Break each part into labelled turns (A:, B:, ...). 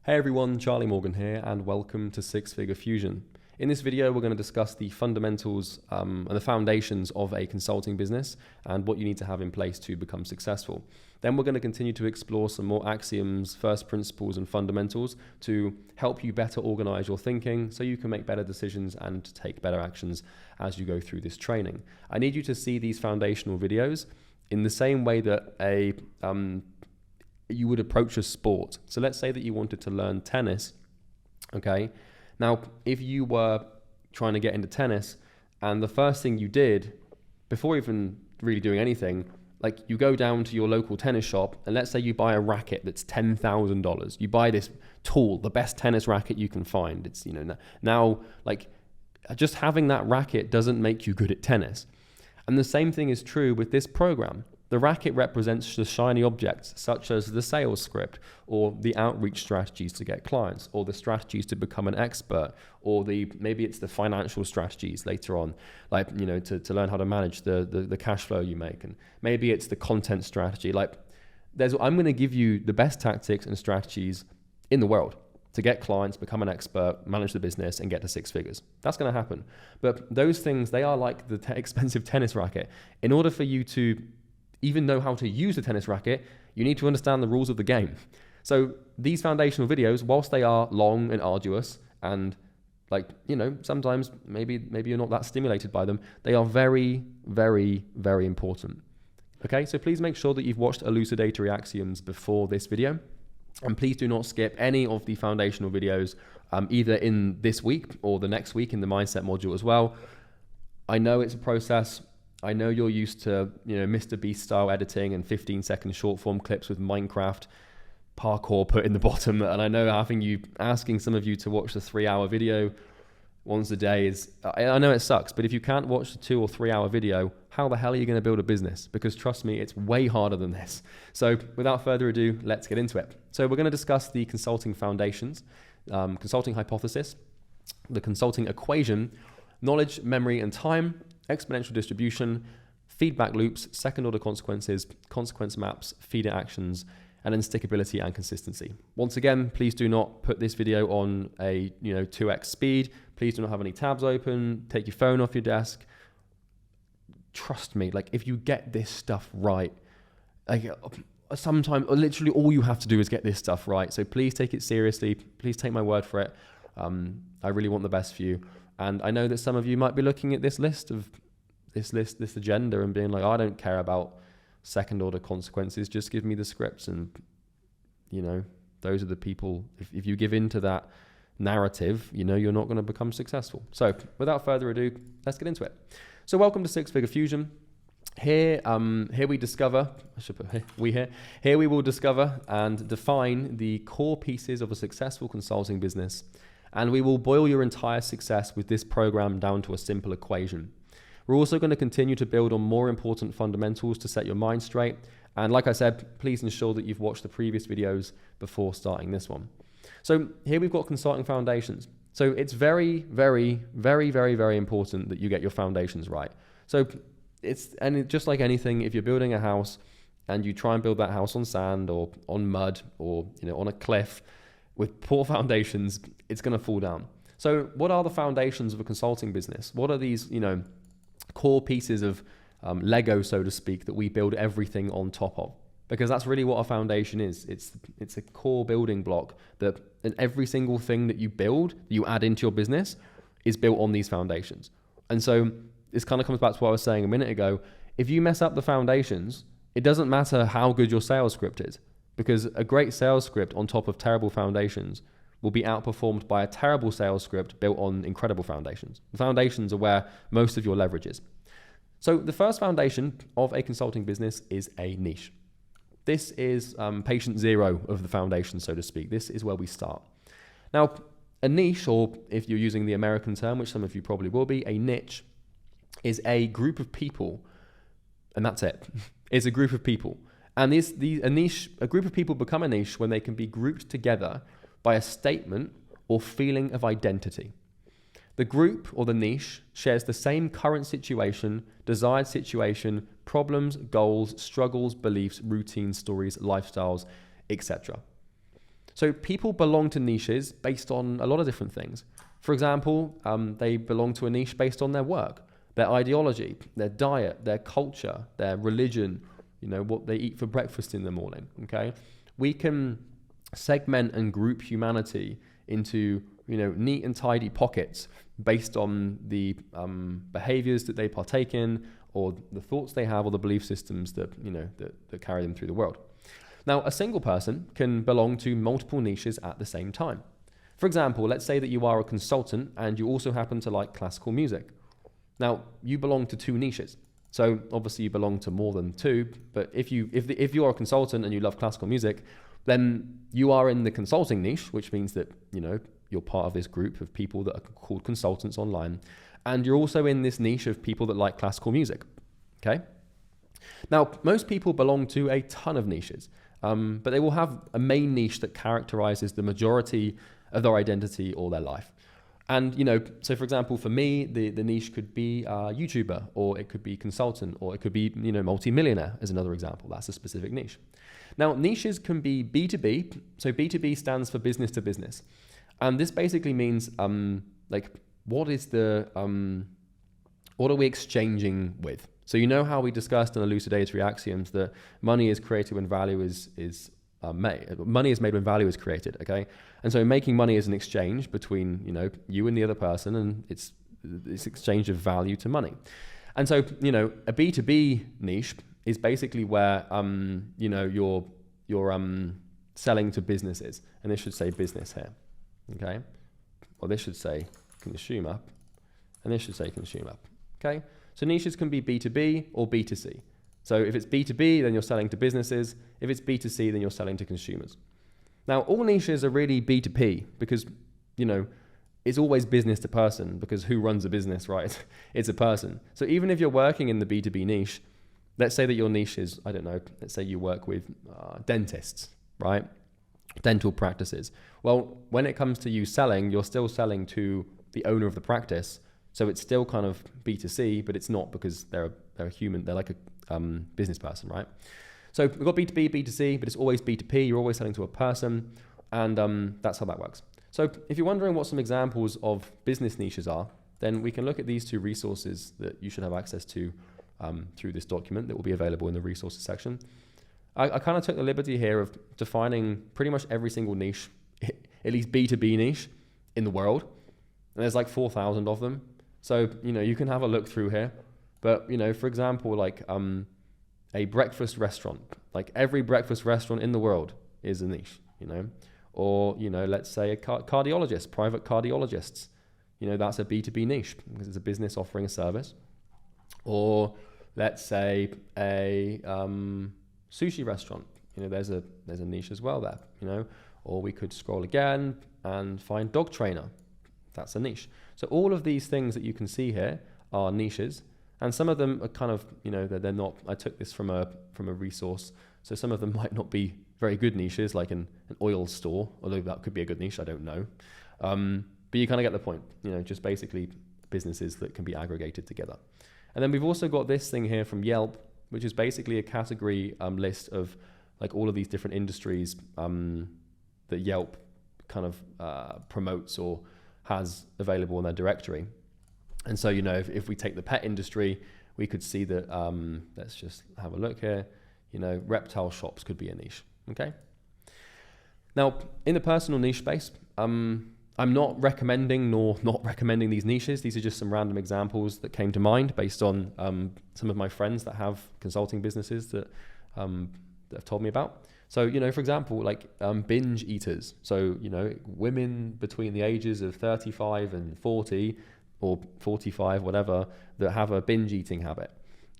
A: Hey everyone, Charlie Morgan here, and welcome to Six Figure Fusion. In this video, we're going to discuss the fundamentals and the foundations of a consulting business and what you need to have in place to become successful. Then we're going to continue to explore some more axioms, first principles, and fundamentals to help you better organize your thinking so you can make better decisions and take better actions as you go through this training. I need you to see these foundational videos in the same way that you would approach a sport. So let's say that you wanted to learn tennis, okay? Now, if you were trying to get into tennis and the first thing you did, before even really doing anything, like you go down to your local tennis shop and let's say you buy a racket that's $10,000. You buy this tool, the best tennis racket you can find. It's, now like just having that racket doesn't make you good at tennis. And the same thing is true with this program. The racket represents the shiny objects, such as the sales script, or the outreach strategies to get clients, or the strategies to become an expert, or maybe it's the financial strategies later on, like to learn how to manage the cash flow you make, and maybe it's the content strategy. I'm going to give you the best tactics and strategies in the world to get clients, become an expert, manage the business, and get to six figures. That's going to happen. But those things, they are like the expensive tennis racket. In order for you to even know how to use the tennis racket, you need to understand the rules of the game. So these foundational videos, whilst they are long and arduous and sometimes maybe you're not that stimulated by them, they are very, very, very important. Okay, so please make sure that you've watched Elucidatory Axioms before this video. And please do not skip any of the foundational videos, either in this week or the next week in the mindset module as well. I know it's a process. I know you're used to, Mr. Beast style editing and 15-second short form clips with Minecraft parkour put in the bottom. And I know asking some of you to watch the 3-hour video once a day I know it sucks, but if you can't watch the 2 or 3 hour video, how the hell are you going to build a business? Because trust me, it's way harder than this. So without further ado, let's get into it. So we're going to discuss the consulting foundations, consulting hypothesis, the consulting equation, knowledge, memory, and time, exponential distribution, feedback loops, second order consequences, consequence maps, feeder actions, and then stickability and consistency. Once again, please do not put this video on a 2x speed. Please do not have any tabs open. Take your phone off your desk. Trust me, if you get this stuff right, sometimes literally all you have to do is get this stuff right. So please take it seriously. Please take my word for it. I really want the best for you. And I know that some of you might be looking at this agenda and being like, I don't care about second order consequences. Just give me the scripts. And, those are the people, if you give in to that narrative, you're not going to become successful. So without further ado, let's get into it. So welcome to Six Figure Fusion. Here we discover, here we will discover and define the core pieces of a successful consulting business. And we will boil your entire success with this program down to a simple equation. We're also going to continue to build on more important fundamentals to set your mind straight. And like I said, please ensure that you've watched the previous videos before starting this one. So here we've got consulting foundations. So it's very, very, very, very, very important that you get your foundations right. So just like anything, if you're building a house and you try and build that house on sand or on mud or on a cliff, with poor foundations, it's going to fall down. So what are the foundations of a consulting business? What are these, core pieces of Lego, so to speak, that we build everything on top of? Because that's really what a foundation is. It's a core building block that every single thing that you build, you add into your business, is built on these foundations. And so this kind of comes back to what I was saying a minute ago. If you mess up the foundations, it doesn't matter how good your sales script is. Because a great sales script on top of terrible foundations will be outperformed by a terrible sales script built on incredible foundations. The foundations are where most of your leverage is. So the first foundation of a consulting business is a niche. This is patient zero of the foundation, so to speak. This is where we start. Now, a niche, or if you're using the American term, which some of you probably will be, a niche is a group of people, and that's it. It's a group of people. And a group of people become a niche when they can be grouped together by a statement or feeling of identity. The group or the niche shares the same current situation, desired situation, problems, goals, struggles, beliefs, routines, stories, lifestyles, etc. So people belong to niches based on a lot of different things. For example, they belong to a niche based on their work, their ideology, their diet, their culture, their religion, what they eat for breakfast in the morning, okay? We can segment and group humanity into, neat and tidy pockets based on the behaviors that they partake in, or the thoughts they have, or the belief systems that, that carry them through the world. Now, a single person can belong to multiple niches at the same time. For example, let's say that you are a consultant and you also happen to like classical music. Now, you belong to two niches. So obviously you belong to more than two, but if you are a consultant and you love classical music, then you are in the consulting niche, which means that, you're part of this group of people that are called consultants online. And you're also in this niche of people that like classical music, okay? Now, most people belong to a ton of niches, but they will have a main niche that characterizes the majority of their identity or their life. And, so for example, for me, the niche could be YouTuber, or it could be consultant, or it could be, multi-millionaire as another example. That's a specific niche. Now, niches can be B2B. So B2B stands for business to business. And this basically means, what are we exchanging with? So how we discussed in elucidatory axioms that money is created when value is made. Money is made when value is created, okay? And so making money is an exchange between, you and the other person, and it's this exchange of value to money. And so, a B2B niche is basically where, you're selling to businesses. And this should say business here, okay? Or this should say consumer, and this should say consumer, okay? So niches can be B2B or B2C. So if it's B2B, then you're selling to businesses. If it's B2C, then you're selling to consumers. Now, all niches are really B2P because, it's always business to person, because who runs a business, right? It's a person. So even if you're working in the B2B niche, let's say that your niche is, let's say you work with dentists, right? Dental practices. Well, when it comes to you selling, you're still selling to the owner of the practice. So it's still kind of B2C, but it's not, because they're a human. They're like a business person, right? So we've got B2B, B2C, but it's always B2P. You're always selling to a person, and that's how that works. So if you're wondering what some examples of business niches are, then we can look at these two resources that you should have access to through this document that will be available in the resources section. I kind of took the liberty here of defining pretty much every single niche, at least B2B niche in the world. And there's like 4,000 of them. So, you can have a look through here. But, for example, like a breakfast restaurant, like every breakfast restaurant in the world is a niche, Or, let's say a cardiologist, private cardiologists, that's a B2B niche because it's a business offering a service. Or let's say a sushi restaurant, there's a niche as well there, Or we could scroll again and find dog trainer. That's a niche. So all of these things that you can see here are niches, and some of them are kind of, they're not. I took this from a resource, so some of them might not be very good niches, like an oil store, although that could be a good niche. I don't know, but you kind of get the point. Just basically businesses that can be aggregated together. And then we've also got this thing here from Yelp, which is basically a category list of like all of these different industries that Yelp kind of promotes or has available in their directory. And so, if we take the pet industry, we could see that, let's just have a look here, reptile shops could be a niche, okay? Now, in the personal niche space, I'm not recommending nor not recommending these niches. These are just some random examples that came to mind based on some of my friends that have consulting businesses that have told me about. So, for example, like binge eaters. So, women between the ages of 35 and 40 or 45, whatever, that have a binge eating habit.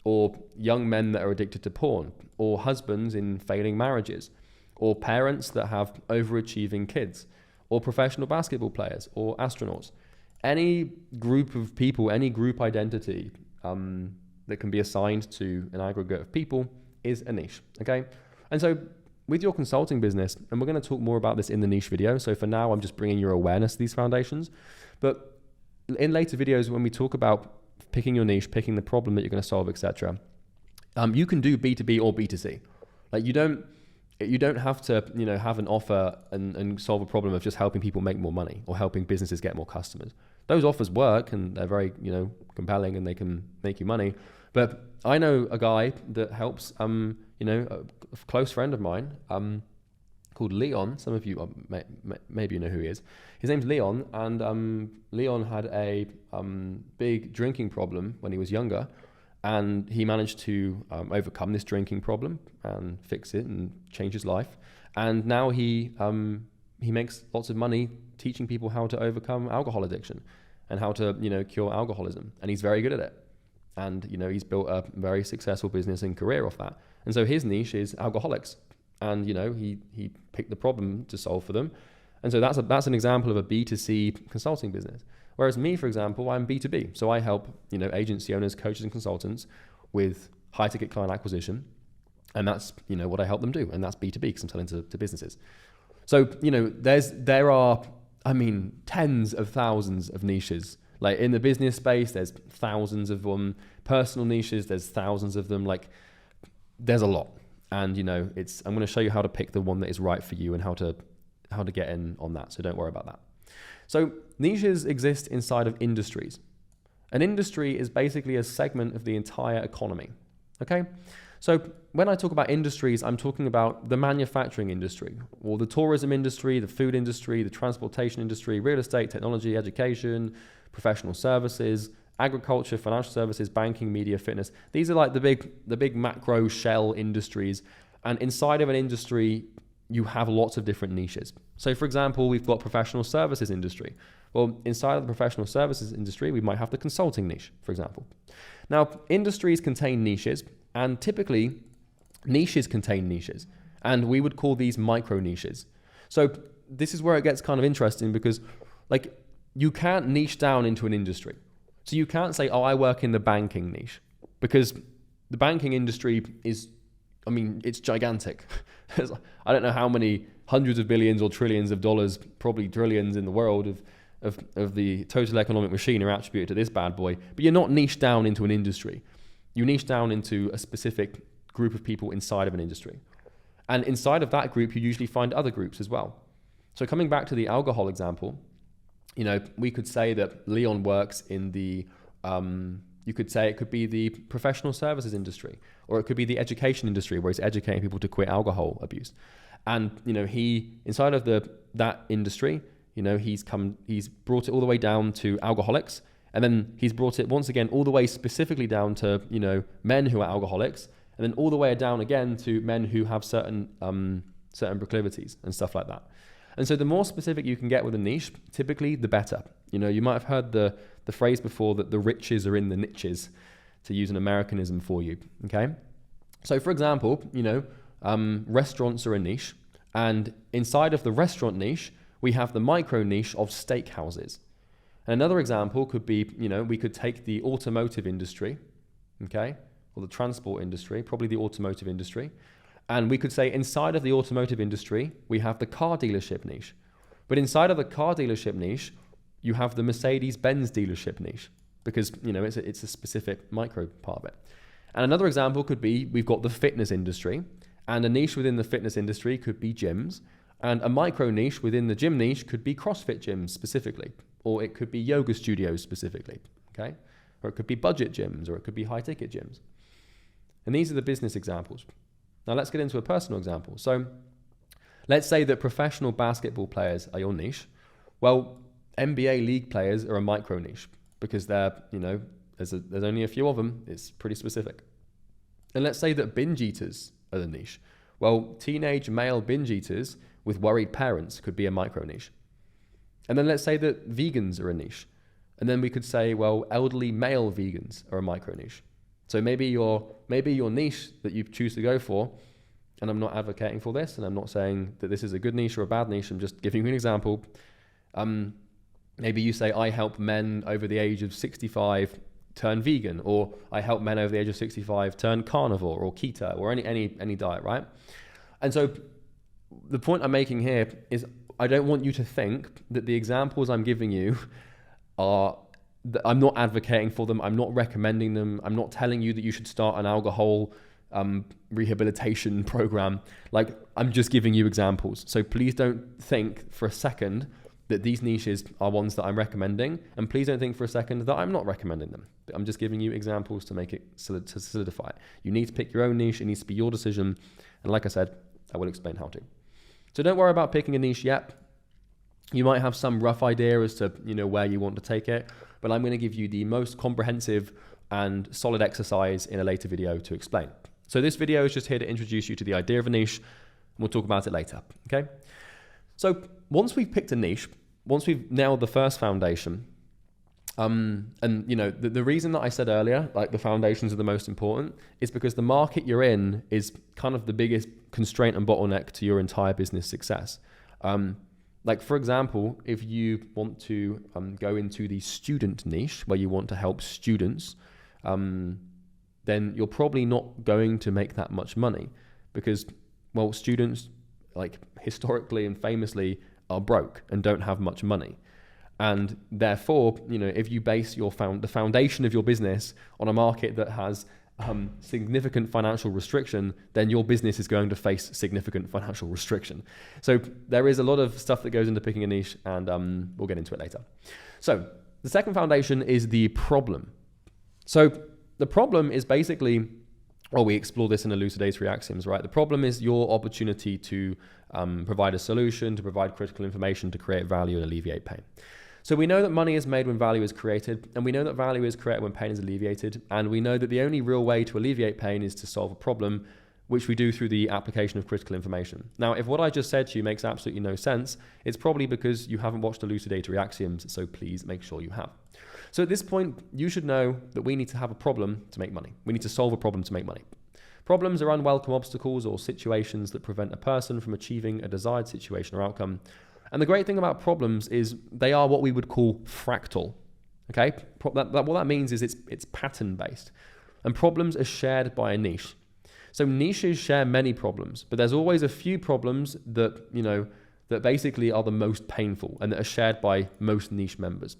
A: Or young men that are addicted to porn. Or husbands in failing marriages. Or parents that have overachieving kids. Or professional basketball players. Or astronauts. Any group of people, any group identity that can be assigned to an aggregate of people is a niche, okay? And so with your consulting business, and we're going to talk more about this in the niche video, so for now I'm just bringing your awareness to these foundations, but in later videos when we talk about picking your niche, picking the problem that you're going to solve, etc., you can do B2B or B2C. Like you don't, You don't have to, have an offer and solve a problem of just helping people make more money or helping businesses get more customers. Those offers work and they're very, compelling and they can make you money. But I know a guy that helps, a close friend of mine, called Leon. Some of you maybe you know who he is. His name's Leon, and Leon had a big drinking problem when he was younger, and he managed to overcome this drinking problem and fix it and change his life. And now he makes lots of money teaching people how to overcome alcohol addiction and how to cure alcoholism, and he's very good at it. And he's built a very successful business and career off that. And so his niche is alcoholics. And he picked the problem to solve for them, and so that's an example of a B2C consulting business. Whereas me, for example, I'm B2B, so I help agency owners, coaches, and consultants with high ticket client acquisition, and that's what I help them do, and that's B2B because I'm selling to businesses. So there are tens of thousands of niches. Like in the business space, there's thousands of them. Personal niches, there's thousands of them. Like there's a lot. And I'm going to show you how to pick the one that is right for you and how to get in on that. So don't worry about that. So niches exist inside of industries. An industry is basically a segment of the entire economy. Okay? So when I talk about industries, I'm talking about the manufacturing industry, or the tourism industry, the food industry, the transportation industry, real estate, technology, education, professional services, agriculture, financial services, banking, media, fitness. These are like the big macro shell industries. And inside of an industry, you have lots of different niches. So for example, we've got professional services industry. Well, inside of the professional services industry, we might have the consulting niche, for example. Now, industries contain niches, and typically niches contain niches. And we would call these micro niches. So this is where it gets kind of interesting because you can't niche down into an industry. So you can't say, I work in the banking niche, because the banking industry is, it's gigantic. I don't know how many hundreds of billions or trillions of dollars, probably trillions in the world of the total economic machine are attributed to this bad boy. But you're not niched down into an industry. You niche down into a specific group of people inside of an industry. And inside of that group, you usually find other groups as well. So coming back to the alcohol example, we could say that Leon works in the, you could say it could be the professional services industry, or it could be the education industry where he's educating people to quit alcohol abuse. And, he, inside of that industry, he's brought it all the way down to alcoholics. And then he's brought it once again all the way specifically down to, men who are alcoholics, and then all the way down again to men who have certain proclivities and stuff like that. And so the more specific you can get with a niche, typically the better. You might have heard the phrase before that the riches are in the niches, to use an Americanism for you, okay? So for example, restaurants are a niche, and inside of the restaurant niche, we have the micro niche of steakhouses. And another example could be, we could take the automotive industry, okay? Or the transport industry, probably the automotive industry. And we could say inside of the automotive industry, we have the car dealership niche. But inside of the car dealership niche, you have the Mercedes-Benz dealership niche because, it's a specific micro part of it. And another example could be we've got the fitness industry, and a niche within the fitness industry could be gyms, and a micro niche within the gym niche could be CrossFit gyms specifically, or it could be yoga studios specifically, okay? Or it could be budget gyms, or it could be high-ticket gyms. And these are the business examples. Now let's get into a personal example. So let's say that professional basketball players are your niche. Well, NBA league players are a micro niche because they're, there's only a few of them. It's pretty specific. And let's say that binge eaters are the niche. Well, teenage male binge eaters with worried parents could be a micro niche. And then let's say that vegans are a niche. And then we could say, well, elderly male vegans are a micro niche. So maybe your niche that you choose to go for, and I'm not advocating for this, and I'm not saying that this is a good niche or a bad niche, I'm just giving you an example. Maybe you say, I help men over the age of 65 turn vegan, or I help men over the age of 65 turn carnivore or keto or any diet, right? And so the point I'm making here is I don't want you to think that the examples I'm giving you I'm not advocating for them. I'm not recommending them. I'm not telling you that you should start an alcohol rehabilitation program. Like, I'm just giving you examples. So please don't think for a second that these niches are ones that I'm recommending, and please don't think for a second that I'm not recommending them. I'm just giving you examples to make it to solidify it. You need to pick your own niche. It needs to be your decision. And like I said, I will explain how to. So don't worry about picking a niche yet. You might have some rough idea as to, where you want to take it, but I'm going to give you the most comprehensive and solid exercise in a later video to explain. So this video is just here to introduce you to the idea of a niche, and we'll talk about it later, okay? So once we've picked a niche, once we've nailed the first foundation, the reason that I said earlier, like the foundations are the most important, is because the market you're in is kind of the biggest constraint and bottleneck to your entire business success. Like, for example, if you want to go into the student niche where you want to help students, then you're probably not going to make that much money because, well, students, like, historically and famously are broke and don't have much money. And therefore, if you base the foundation of your business on a market that has significant financial restriction, then your business is going to face significant financial restriction. So there is a lot of stuff that goes into picking a niche, and we'll get into it later. So the second foundation is the problem. So the problem is basically, we explore this in elucidatory axioms, right? The problem is your opportunity to provide a solution, to provide critical information, to create value and alleviate pain. So we know that money is made when value is created, and we know that value is created when pain is alleviated, and we know that the only real way to alleviate pain is to solve a problem, which we do through the application of critical information. Now, if what I just said to you makes absolutely no sense, it's probably because you haven't watched elucidatory axioms, so please make sure you have. So at this point, you should know that we need to have a problem to make money. We need to solve a problem to make money. Problems are unwelcome obstacles or situations that prevent a person from achieving a desired situation or outcome. And the great thing about problems is they are what we would call fractal, okay? What that means is it's pattern-based. And problems are shared by a niche. So niches share many problems, but there's always a few problems that, that basically are the most painful and that are shared by most niche members.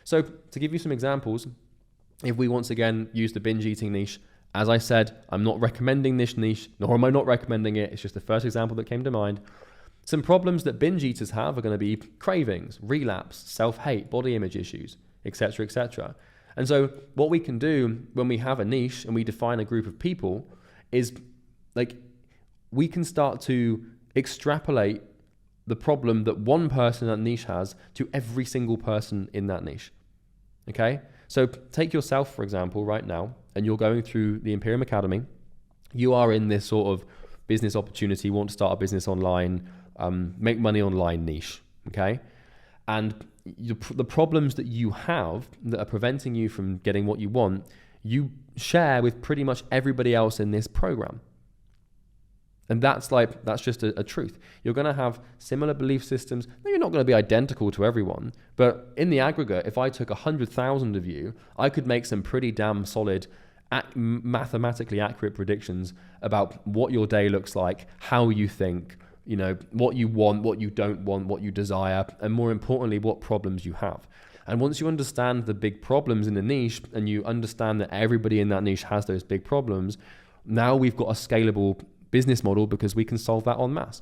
A: So to give you some examples, if we once again use the binge eating niche, as I said, I'm not recommending this niche, nor am I not recommending it. It's just the first example that came to mind. Some problems that binge eaters have are going to be cravings, relapse, self-hate, body image issues, etc., etc. And so what we can do when we have a niche and we define a group of people is, like, we can start to extrapolate the problem that one person in that niche has to every single person in that niche. Okay? So take yourself, for example, right now, and you're going through the Imperium Academy. You are in this sort of business opportunity, want to start a business online, make money online niche, okay? And the problems that you have that are preventing you from getting what you want, you share with pretty much everybody else in this program. And that's just a truth. You're going to have similar belief systems. Now, you're not going to be identical to everyone, but in the aggregate, if I took 100,000 of you, I could make some pretty damn solid, mathematically accurate predictions about what your day looks like, how you think, what you want, what you don't want, what you desire, and more importantly, what problems you have. And once you understand the big problems in the niche and you understand that everybody in that niche has those big problems, now we've got a scalable business model because we can solve that en masse.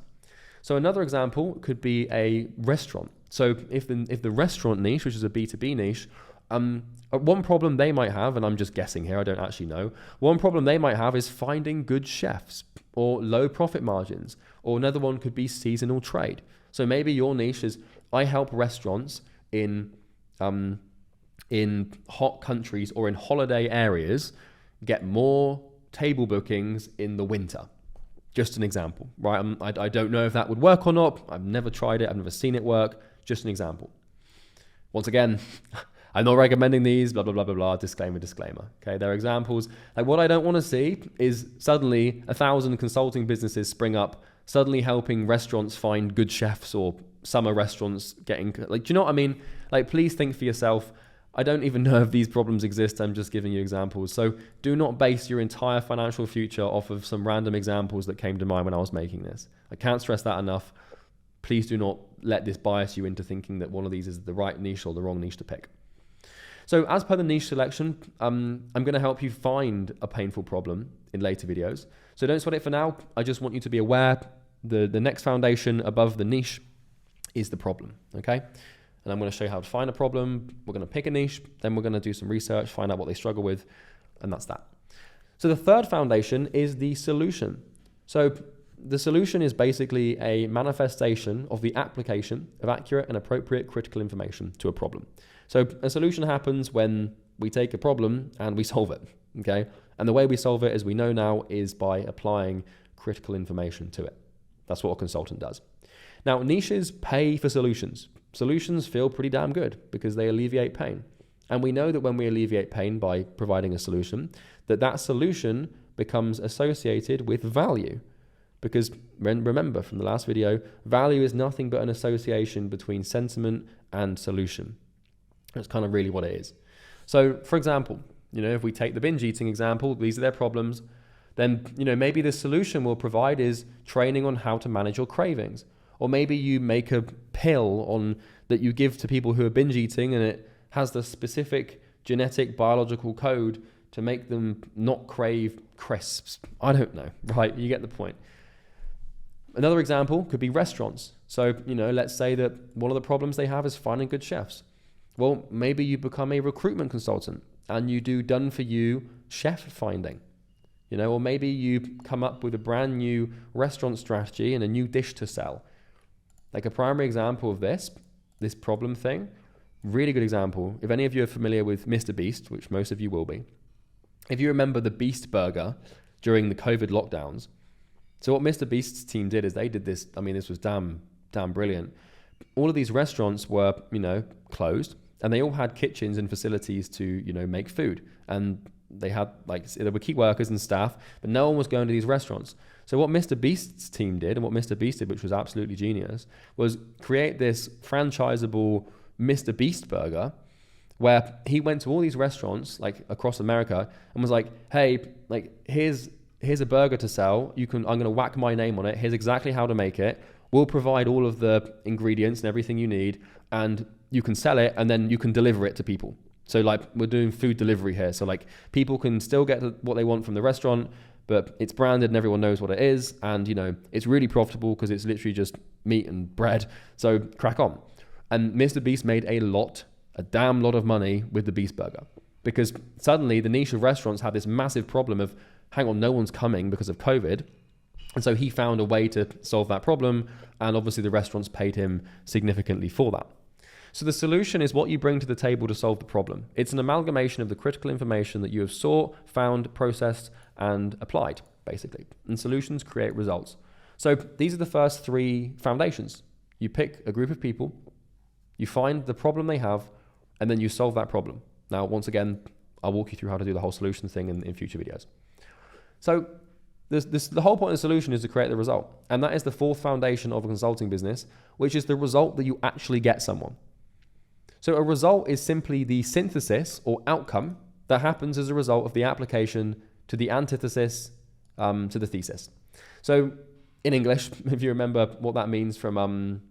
A: So another example could be a restaurant. So if the restaurant niche, which is a B2B niche, one problem they might have, and I'm just guessing here, I don't actually know, one problem they might have is finding good chefs or low profit margins, or another one could be seasonal trade. So maybe your niche is, I help restaurants in hot countries or in holiday areas get more table bookings in the winter. Just an example, right? I don't know if that would work or not. I've never tried it. I've never seen it work. Just an example. Once again, I'm not recommending these, blah, blah, blah, blah, blah, disclaimer. Okay, they're examples. Like, what I don't want to see is suddenly 1,000 consulting businesses spring up, suddenly helping restaurants find good chefs or summer restaurants getting, like, do you know what I mean? Like, please think for yourself. I don't even know if these problems exist. I'm just giving you examples. So do not base your entire financial future off of some random examples that came to mind when I was making this. I can't stress that enough. Please do not let this bias you into thinking that one of these is the right niche or the wrong niche to pick. So as per the niche selection, I'm going to help you find a painful problem in later videos. So don't sweat it for now. I just want you to be aware the next foundation above the niche is the problem, okay? And I'm going to show you how to find a problem. We're going to pick a niche, then we're going to do some research, find out what they struggle with, and that's that. So the third foundation is the solution. So the solution is basically a manifestation of the application of accurate and appropriate critical information to a problem. So a solution happens when we take a problem and we solve it, okay? And the way we solve it, as we know now, is by applying critical information to it. That's what a consultant does. Now, niches pay for solutions. Solutions feel pretty damn good because they alleviate pain. And we know that when we alleviate pain by providing a solution, that solution becomes associated with value. Because remember from the last video, value is nothing but an association between sentiment and solution. That's kind of really what it is. So for example, if we take the binge eating example, these are their problems, then maybe the solution we'll provide is training on how to manage your cravings. Or maybe you make a pill that you give to people who are binge eating, and it has the specific genetic biological code to make them not crave crisps. I don't know, right? You get the point. Another example could be restaurants. So, let's say that one of the problems they have is finding good chefs. Well, maybe you become a recruitment consultant and you do done-for-you chef finding. Or maybe you come up with a brand new restaurant strategy and a new dish to sell. Like a primary example of this problem thing, really good example. If any of you are familiar with Mr. Beast, which most of you will be, if you remember the Beast Burger during the COVID lockdowns, so what Mr. Beast's team did is they did this. I mean, this was damn brilliant. All of these restaurants were, closed, and they all had kitchens and facilities to, make food. And they had, there were key workers and staff, but no one was going to these restaurants. So what Mr. Beast's team did, and what Mr. Beast did, which was absolutely genius, was create this franchisable Mr. Beast Burger, where he went to all these restaurants, across America, and was like, hey, here's a burger to sell. I'm going to whack my name on it. Here's exactly how to make it. We'll provide all of the ingredients and everything you need, and you can sell it, and then you can deliver it to people. So we're doing food delivery here. So people can still get what they want from the restaurant, but it's branded and everyone knows what it is. And, it's really profitable because it's literally just meat and bread. So crack on. And Mr. Beast made a damn lot of money with the Beast Burger, because suddenly the niche of restaurants had this massive problem of, hang on, no one's coming because of COVID. And so he found a way to solve that problem. And obviously the restaurants paid him significantly for that. So the solution is what you bring to the table to solve the problem. It's an amalgamation of the critical information that you have sought, found, processed, and applied, basically. And solutions create results. So these are the first three foundations. You pick a group of people, you find the problem they have, and then you solve that problem. Now, once again, I'll walk you through how to do the whole solution thing in future videos. So the whole point of the solution is to create the result. And that is the fourth foundation of a consulting business, which is the result that you actually get someone. So a result is simply the synthesis or outcome that happens as a result of the application to the antithesis to the thesis. So in English, if you remember what that means from,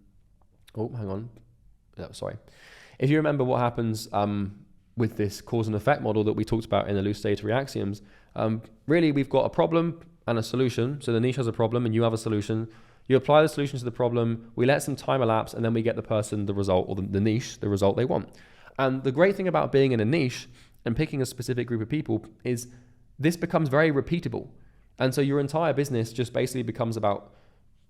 A: If you remember what happens with this cause and effect model that we talked about in elucidatory axioms, really we've got a problem and a solution. So the niche has a problem and you have a solution. You apply the solution to the problem, we let some time elapse, and then we get the person the result, or the niche, the result they want. And the great thing about being in a niche and picking a specific group of people is this becomes very repeatable. And so your entire business just basically becomes about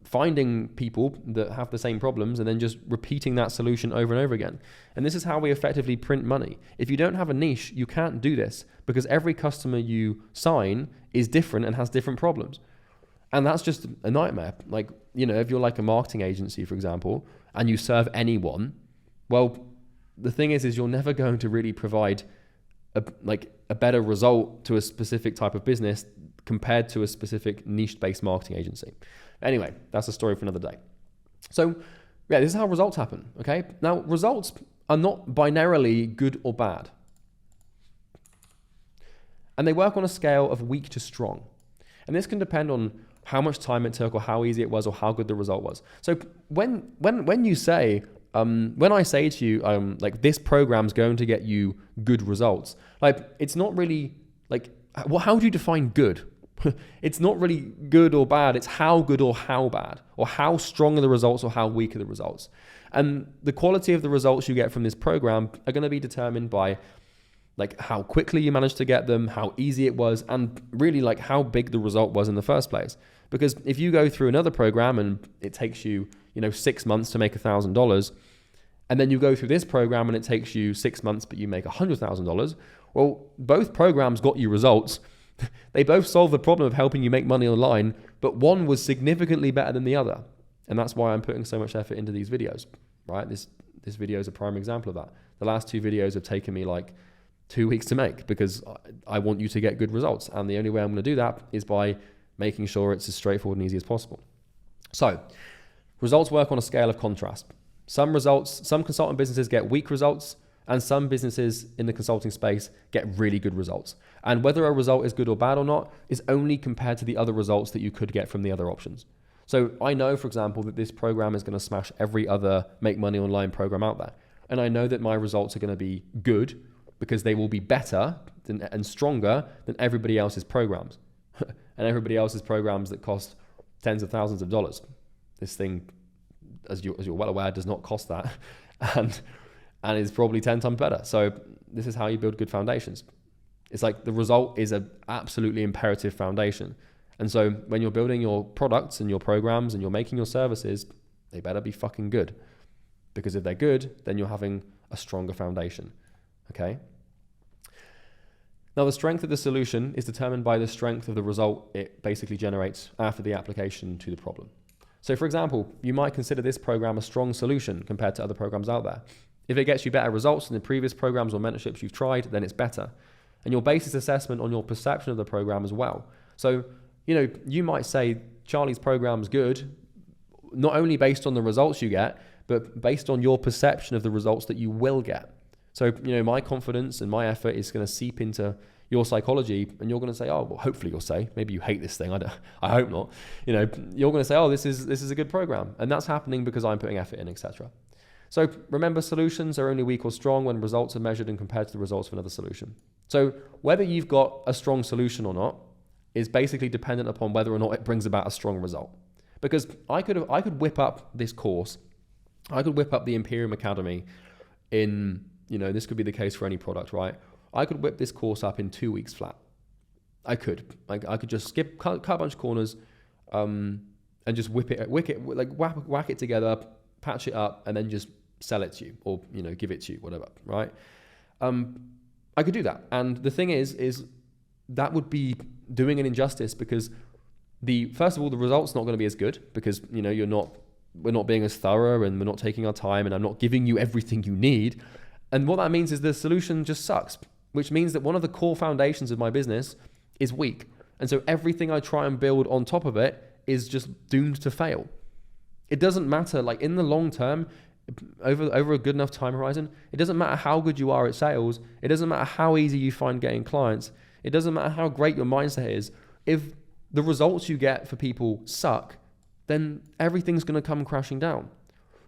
A: finding people that have the same problems and then just repeating that solution over and over again. And this is how we effectively print money. If you don't have a niche, you can't do this, because every customer you sign is different and has different problems. And that's just a nightmare. If you're like a marketing agency, for example, and you serve anyone, well, the thing is you're never going to really provide a better result to a specific type of business compared to a specific niche-based marketing agency. Anyway, that's a story for another day. So yeah, this is how results happen, okay? Now, results are not binarily good or bad. And they work on a scale of weak to strong. And this can depend on how much time it took or how easy it was or how good the result was. So when you say, when I say to you, like this program's going to get you good results, like it's not really like, how do you define good? It's not really good or bad. It's how good or how bad, or how strong are the results or how weak are the results. And the quality of the results you get from this program are going to be determined by like how quickly you managed to get them, how easy it was, and really like how big the result was in the first place. Because if you go through another program and it takes you, 6 months to make $1,000, and then you go through this program and it takes you 6 months, but you make $100,000, well, both programs got you results. They both solve the problem of helping you make money online, but one was significantly better than the other. And that's why I'm putting so much effort into these videos, right? This video is a prime example of that. The last 2 videos have taken me like 2 weeks to make because I want you to get good results. And the only way I'm going to do that is by making sure it's as straightforward and easy as possible. So results work on a scale of contrast. Some consultant businesses get weak results, and some businesses in the consulting space get really good results. And whether a result is good or bad or not is only compared to the other results that you could get from the other options. So I know, for example, that this program is going to smash every other make money online program out there. And I know that my results are going to be good because they will be better and stronger than everybody else's programs. And everybody else's programs that cost tens of thousands of dollars. This thing, as you're well aware, does not cost that. And is probably 10 times better. So this is how you build good foundations. It's like the result is an absolutely imperative foundation. And so when you're building your products and your programs and you're making your services, they better be fucking good. Because if they're good, then you're having a stronger foundation. Okay? Now, the strength of the solution is determined by the strength of the result it basically generates after the application to the problem. So for example, you might consider this program a strong solution compared to other programs out there. If it gets you better results than the previous programs or mentorships you've tried, then it's better. And you'll base this assessment on your perception of the program as well. So, you might say Charlie's program's good, not only based on the results you get, but based on your perception of the results that you will get. So, my confidence and my effort is going to seep into your psychology, and you're going to say, oh, well, hopefully you'll say, maybe you hate this thing. I hope not. You're going to say, oh, this is a good program. And that's happening because I'm putting effort in, etc. So remember, solutions are only weak or strong when results are measured and compared to the results of another solution. So whether you've got a strong solution or not is basically dependent upon whether or not it brings about a strong result. Because I could whip up this course, I could whip up the Imperium Academy in, this could be the case for any product, right? I could whip this course up in 2 weeks flat. I could just cut a bunch of corners, and just whack it together, patch it up, and then just sell it to you, or give it to you, whatever, right? I could do that, and the thing is that would be doing an injustice because first of all, the result's not going to be as good because we're not being as thorough and we're not taking our time, and I'm not giving you everything you need, and what that means is the solution just sucks, which means that one of the core foundations of my business is weak, and so everything I try and build on top of it is just doomed to fail. It doesn't matter, like in the long term, over a good enough time horizon, it doesn't matter how good you are at sales. It doesn't matter how easy you find getting clients. It doesn't matter how great your mindset is. If the results you get for people suck, then everything's going to come crashing down.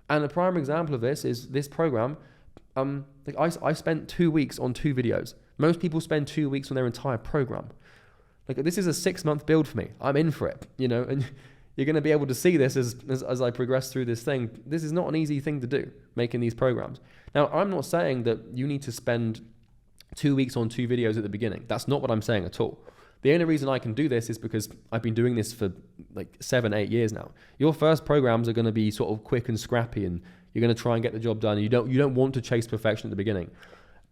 A: And a prime example of this is this program. I spent 2 weeks on 2 videos. Most people spend 2 weeks on their entire program. Like, this is a 6-month build for me. I'm in for it, and you're going to be able to see this as I progress through this thing. This is not an easy thing to do, making these programs. Now, I'm not saying that you need to spend 2 weeks on 2 videos at the beginning. That's not what I'm saying at all. The only reason I can do this is because I've been doing this for like 7-8 years now. Your first programs are going to be sort of quick and scrappy, and you're going to try and get the job done. You don't want to chase perfection at the beginning.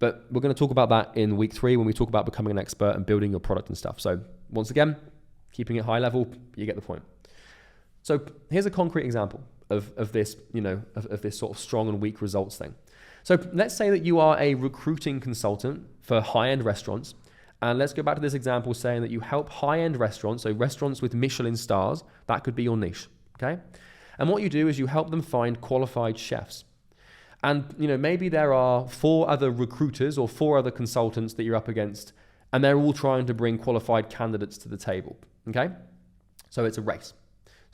A: But we're going to talk about that in week 3 when we talk about becoming an expert and building your product and stuff. So once again, keeping it high level, you get the point. So here's a concrete example of this, of this sort of strong and weak results thing. So let's say that you are a recruiting consultant for high-end restaurants. And let's go back to this example saying that you help high-end restaurants, so restaurants with Michelin stars, that could be your niche, okay? And what you do is you help them find qualified chefs. And, maybe there are 4 other recruiters or 4 other consultants that you're up against, and they're all trying to bring qualified candidates to the table, okay? So it's a race.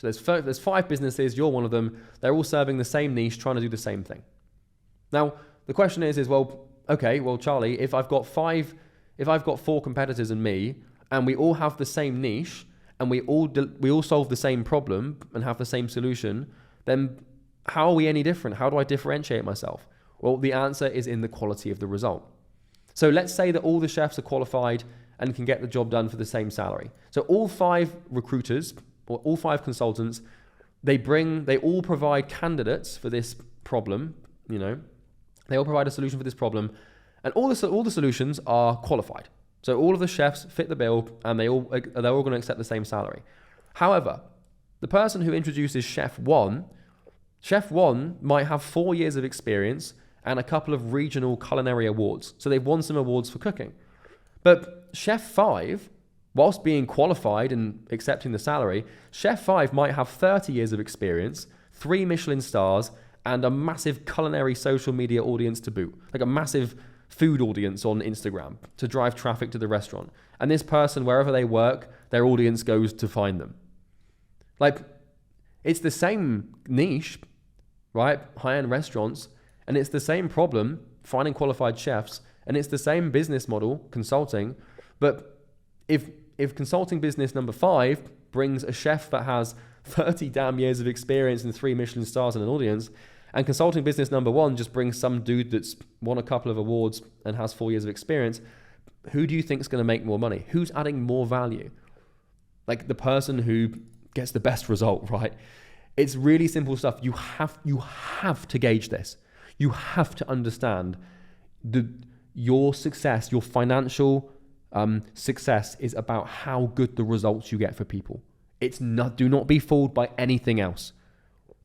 A: So there's 5 businesses, you're one of them. They're all serving the same niche, trying to do the same thing. Now, the question is, well, okay, well, Charlie, if I've got 4 competitors and me, and we all have the same niche, and we all solve the same problem and have the same solution, then how are we any different? How do I differentiate myself? Well, the answer is in the quality of the result. So let's say that all the chefs are qualified and can get the job done for the same salary. So all 5 recruiters or all 5 consultants, they all provide candidates for this problem, they all provide a solution for this problem, and all the solutions are qualified. So all of the chefs fit the bill, and they're all going to accept the same salary. However, the person who introduces Chef 1 might have 4 years of experience and a couple of regional culinary awards. So they've won some awards for cooking. But Chef 5, whilst being qualified and accepting the salary, Chef 5 might have 30 years of experience, 3 Michelin stars, and a massive culinary social media audience to boot, like a massive food audience on Instagram to drive traffic to the restaurant. And this person, wherever they work, their audience goes to find them. Like, it's the same niche, right? High-end restaurants, and it's the same problem, finding qualified chefs, and it's the same business model, consulting. But if consulting business number 5 brings a chef that has 30 damn years of experience and 3 Michelin stars and an audience, and consulting business number 1 just brings some dude that's won a couple of awards and has 4 years of experience, who do you think is going to make more money? Who's adding more value? Like the person who gets the best result, right? It's really simple stuff. You have to gauge this. You have to understand your success, your financial success is about how good the results you get for people. Do not be fooled by anything else.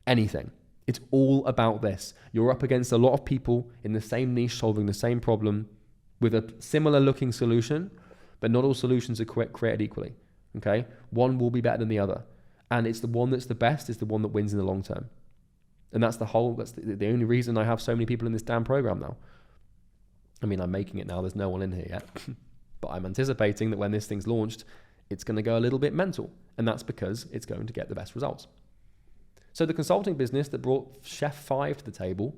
A: Anything. It's all about this. You're up against a lot of people in the same niche solving the same problem with a similar looking solution, but not all solutions are created equally. Okay? One will be better than the other. And it's the one that's the best is the one that wins in the long term. And that's the only reason I have so many people in this damn program now. I mean, I'm making it now. There's no one in here yet. But I'm anticipating that when this thing's launched, it's going to go a little bit mental. And that's because it's going to get the best results. So the consulting business that brought Chef 5 to the table,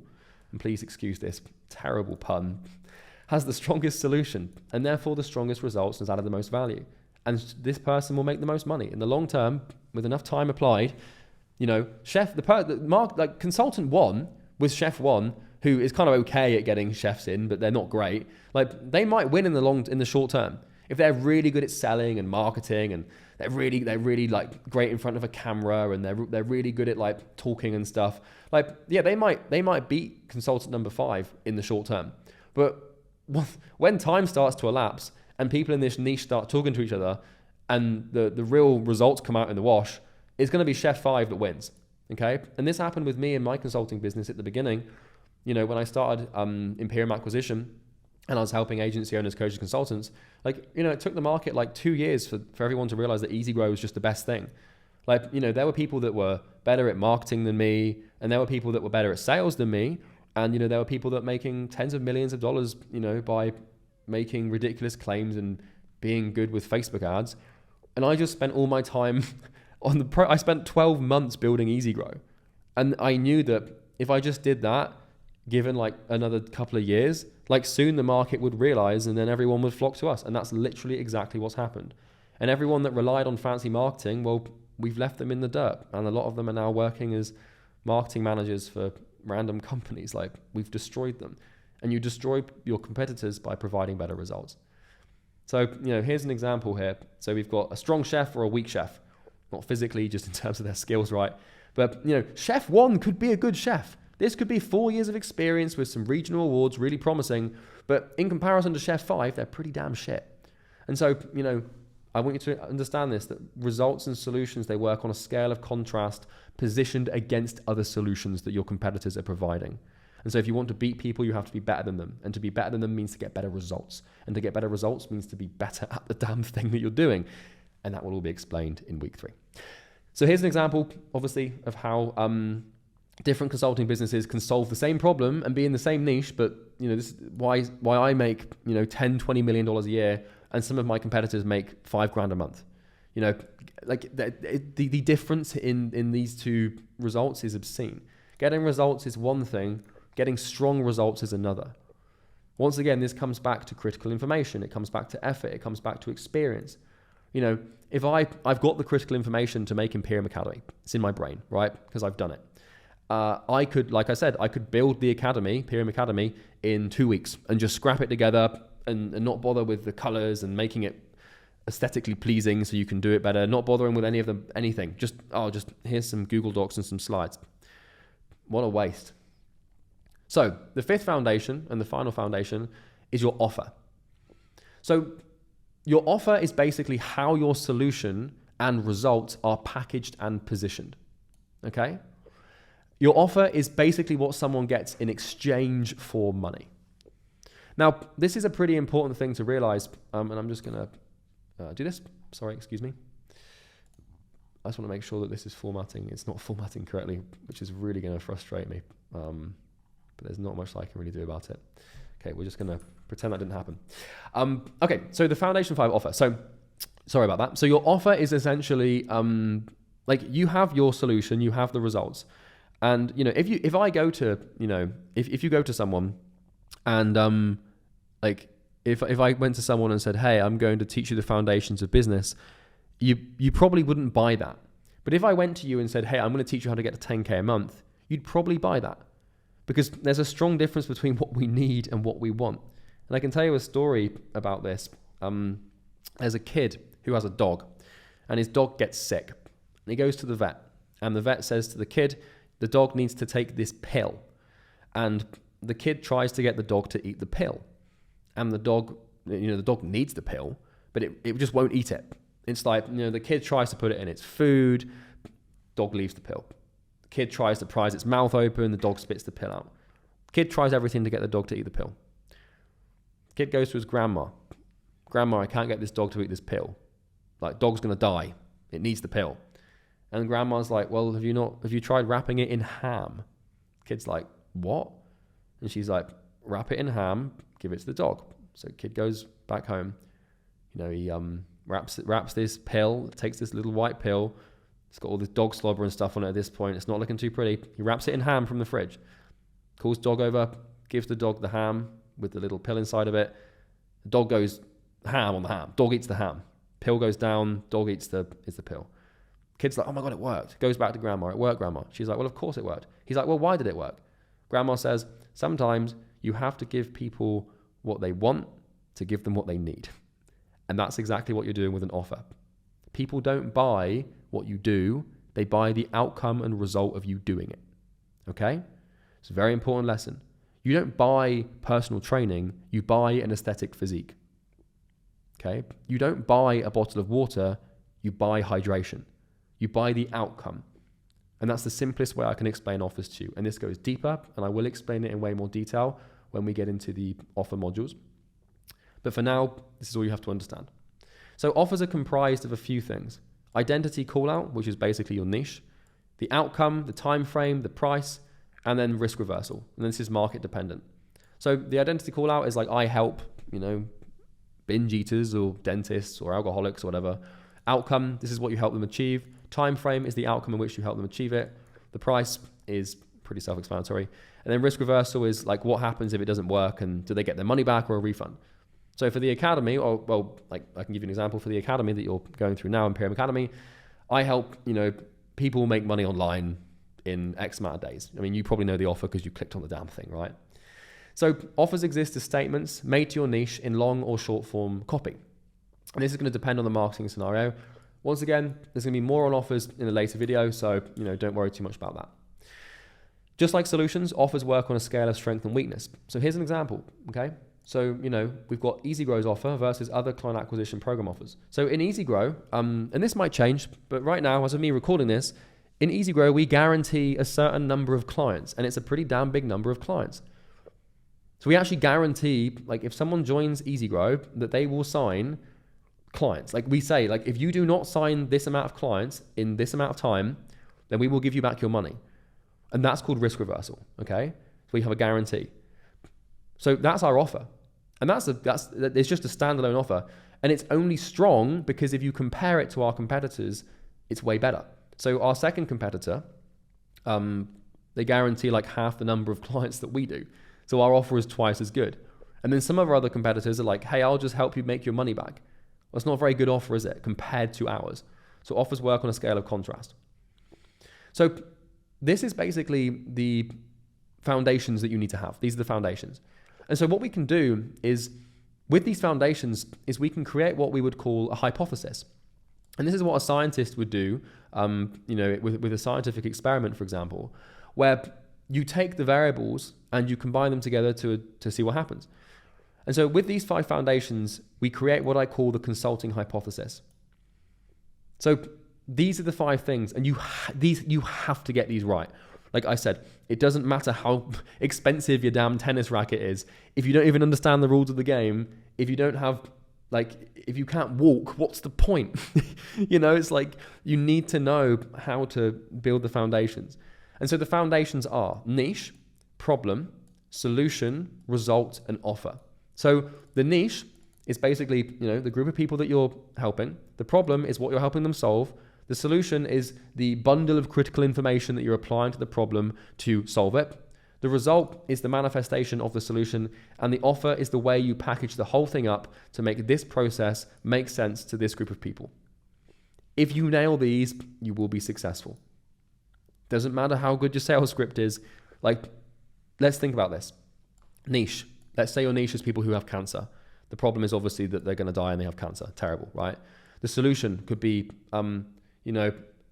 A: and please excuse this terrible pun, has the strongest solution and therefore the strongest results and has added the most value. And this person will make the most money in the long term with enough time applied. Consultant 1 with Chef 1, who is kind of okay at getting chefs in, but they're not great. Like they might win in the short term if they're really good at selling and marketing, and they're really like great in front of a camera, and they're really good at like talking and stuff. Like yeah, they might beat consultant number 5 in the short term, but when time starts to elapse and people in this niche start talking to each other, and the real results come out in the wash, it's going to be Chef 5 that wins. Okay, and this happened with me in my consulting business at the beginning. When I started Imperium Acquisition and I was helping agency owners, coaches, consultants, it took the market like 2 years for everyone to realize that EasyGrow was just the best thing. There were people that were better at marketing than me, and there were people that were better at sales than me. And, there were people that were making tens of millions of dollars, by making ridiculous claims and being good with Facebook ads. And I just spent all my time I spent 12 months building EasyGrow. And I knew that if I just did that, given like another couple of years, like soon the market would realize, and then everyone would flock to us. And that's literally exactly what's happened. And everyone that relied on fancy marketing, well, we've left them in the dirt. And a lot of them are now working as marketing managers for random companies. Like we've destroyed them. And you destroy your competitors by providing better results. So, here's an example here. So we've got a strong chef or a weak chef, not physically, just in terms of their skills, right? But, Chef 1 could be a good chef. This could be 4 years of experience with some regional awards, really promising. But in comparison to Chef 5, they're pretty damn shit. And so, I want you to understand this, that results and solutions, they work on a scale of contrast positioned against other solutions that your competitors are providing. And so if you want to beat people, you have to be better than them. And to be better than them means to get better results. And to get better results means to be better at the damn thing that you're doing. And that will all be explained in week 3. So here's an example, obviously, of how different consulting businesses can solve the same problem and be in the same niche. But, this is why I make, $10, $20 million a year, and some of my competitors make $5,000 a month. You know, like the difference in these two results is obscene. Getting results is one thing, getting strong results is another. Once again, this comes back to critical information. It comes back to effort. It comes back to experience. You know, if I've got the critical information to make Imperium Academy, it's in my brain, right? Because I've done it. I could, like I said, I could build the academy, Imperium Academy, in 2 weeks and just scrap it together and not bother with the colors and making it aesthetically pleasing so you can do it better, not bothering with anything. Just here's some Google Docs and some slides. What a waste. So the fifth foundation and the final foundation is your offer. So your offer is basically how your solution and results are packaged and positioned. Okay? Your offer is basically what someone gets in exchange for money. Now, this is a pretty important thing to realize, and I'm just going to do this. Sorry, excuse me. I just want to make sure that this is formatting. It's not formatting correctly, which is really going to frustrate me. But there's not much I can really do about it. Okay, we're just going to pretend that didn't happen. Okay, so the Foundation 5 offer. So, sorry about that. So your offer is essentially, like you have your solution, you have the results. And, you know, if I go to, you know, if you go to someone and, like, if I went to someone and said, hey, I'm going to teach you the foundations of business, you probably wouldn't buy that. But if I went to you and said, hey, I'm going to teach you how to get to 10K a month, you'd probably buy that. Because there's a strong difference between what we need and what we want. And I can tell you a story about this. There's a kid who has a dog, and his dog gets sick. And he goes to the vet, and the vet says to the kid, the dog needs to take this pill. And the kid tries to get the dog to eat the pill. And the dog, you know, the dog needs the pill, but it just won't eat it. It's like, you know, the kid tries to put it in its food, dog leaves the pill. The kid tries to prise its mouth open, the dog spits the pill out. Kid tries everything to get the dog to eat the pill. Kid goes to his grandma. Grandma, I can't get this dog to eat this pill. Like, dog's going to die. It needs the pill. And grandma's like, well, have you tried wrapping it in ham? Kid's like, what? And she's like, wrap it in ham, give it to the dog. So kid goes back home. You know, he wraps this pill, takes this little white pill. It's got all this dog slobber and stuff on it at this point. It's not looking too pretty. He wraps it in ham from the fridge. Calls dog over, gives the dog the ham with the little pill inside of it. The dog goes ham on the ham. Dog eats the ham. Pill goes down, dog eats the pill. Kid's like, oh my God, it worked. Goes back to grandma. It worked, grandma. She's like, well, of course it worked. He's like, well, why did it work? Grandma says, sometimes you have to give people what they want to give them what they need. And that's exactly what you're doing with an offer. People don't buy what you do. They buy the outcome and result of you doing it. Okay? It's a very important lesson. You don't buy personal training. You buy an aesthetic physique. Okay? You don't buy a bottle of water. You buy hydration. You buy the outcome. And that's the simplest way I can explain offers to you. And this goes deeper, and I will explain it in way more detail when we get into the offer modules. But for now, this is all you have to understand. So offers are comprised of a few things. Identity call-out, which is basically your niche, the outcome, the time frame, the price, and then risk reversal. And this is market dependent. So the identity call-out is like, I help, you know, binge eaters or dentists or alcoholics or whatever. Outcome, this is what you help them achieve. Time frame is the outcome in which you help them achieve it. The price is pretty self-explanatory. And then risk reversal is like, what happens if it doesn't work, and do they get their money back or a refund? So for the academy, or well, like I can give you an example for the academy that you're going through now, Imperium Academy. I help, you know, people make money online in X amount of days. I mean, you probably know the offer because you clicked on the damn thing, right? So offers exist as statements made to your niche in long or short form copy. And this is going to depend on the marketing scenario. Once again, there's going to be more on offers in a later video, so, you know, don't worry too much about that. Just like solutions, offers work on a scale of strength and weakness. So here's an example, okay? So, you know, we've got EasyGrow's offer versus other client acquisition program offers. So in EasyGrow, and this might change, but right now, as of me recording this, in EasyGrow, we guarantee a certain number of clients, and it's a pretty damn big number of clients. So we actually guarantee, like, if someone joins EasyGrow, that they will sign clients. Like we say, like, if you do not sign this amount of clients in this amount of time, then we will give you back your money. And that's called risk reversal, okay? So we have a guarantee. So that's our offer. And it's just a standalone offer. And it's only strong because if you compare it to our competitors, it's way better. So our second competitor, they guarantee like half the number of clients that we do. So our offer is twice as good. And then some of our other competitors are like, hey, I'll just help you make your money back. Well, it's not a very good offer, is it, compared to ours? So offers work on a scale of contrast. So this is basically the foundations that you need to have. These are the foundations. And so what we can do is, with these foundations, is we can create what we would call a hypothesis. And this is what a scientist would do, with a scientific experiment, for example, where you take the variables and you combine them together to see what happens. And so with these 5 foundations, we create what I call the consulting hypothesis. So these are the 5 things, and you have to get these right. Like I said, it doesn't matter how expensive your damn tennis racket is. If you don't even understand the rules of the game, if you don't have, if you can't walk, what's the point? It's like you need to know how to build the foundations. And so the foundations are niche, problem, solution, result, and offer. So the niche is basically, the group of people that you're helping. The problem is what you're helping them solve. The solution is the bundle of critical information that you're applying to the problem to solve it. The result is the manifestation of the solution, and the offer is the way you package the whole thing up to make this process make sense to this group of people. If you nail these, you will be successful. Doesn't matter how good your sales script is. Let's think about this. Niche. Let's say your niche is people who have cancer. The problem is obviously that they're going to die and they have cancer. Terrible, right? The solution could be,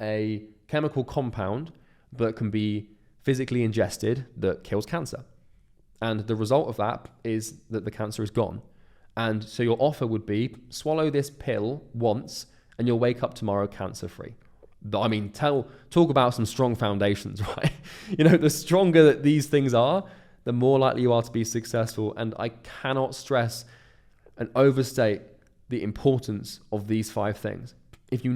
A: a chemical compound that can be physically ingested that kills cancer. And the result of that is that the cancer is gone. And so your offer would be, swallow this pill once and you'll wake up tomorrow cancer-free. I mean, talk about some strong foundations, right? The stronger that these things are, the more likely you are to be successful. And I cannot stress and overstate the importance of these 5 things. If you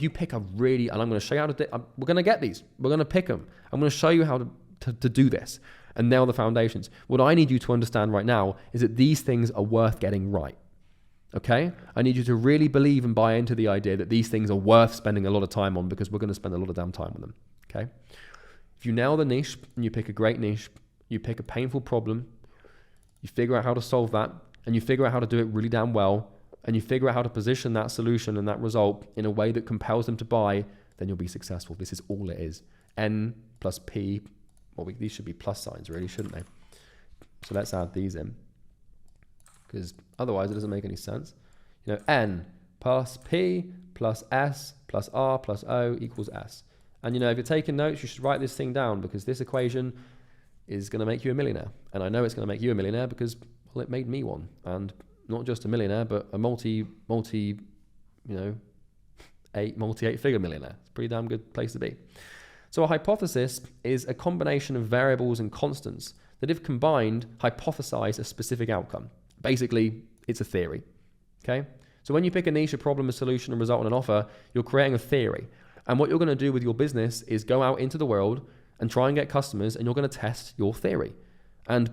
A: pick and I'm going to show you how to we're going to get these. We're going to pick them. I'm going to show you how to do this and nail the foundations. What I need you to understand right now is that these things are worth getting right. Okay? I need you to really believe and buy into the idea that these things are worth spending a lot of time on, because we're going to spend a lot of damn time on them. Okay? If you nail the niche and you pick a great niche, you pick a painful problem, you figure out how to solve that, and you figure out how to do it really damn well, and you figure out how to position that solution and that result in a way that compels them to buy, then you'll be successful. This is all it is. N plus P. Well, these should be plus signs, really, shouldn't they? So let's add these in, because otherwise it doesn't make any sense. N plus P plus S plus R plus O equals S. And if you're taking notes, you should write this thing down, because this equation is going to make you a millionaire. And I know it's going to make you a millionaire because, well, it made me one. And not just a millionaire, but a multi-8-figure millionaire. It's a pretty damn good place to be. So a hypothesis is a combination of variables and constants that, if combined, hypothesize a specific outcome. Basically, it's a theory. Okay? So when you pick a niche, a problem, a solution, a result, and an offer, you're creating a theory. And what you're going to do with your business is go out into the world and try and get customers, and you're going to test your theory. And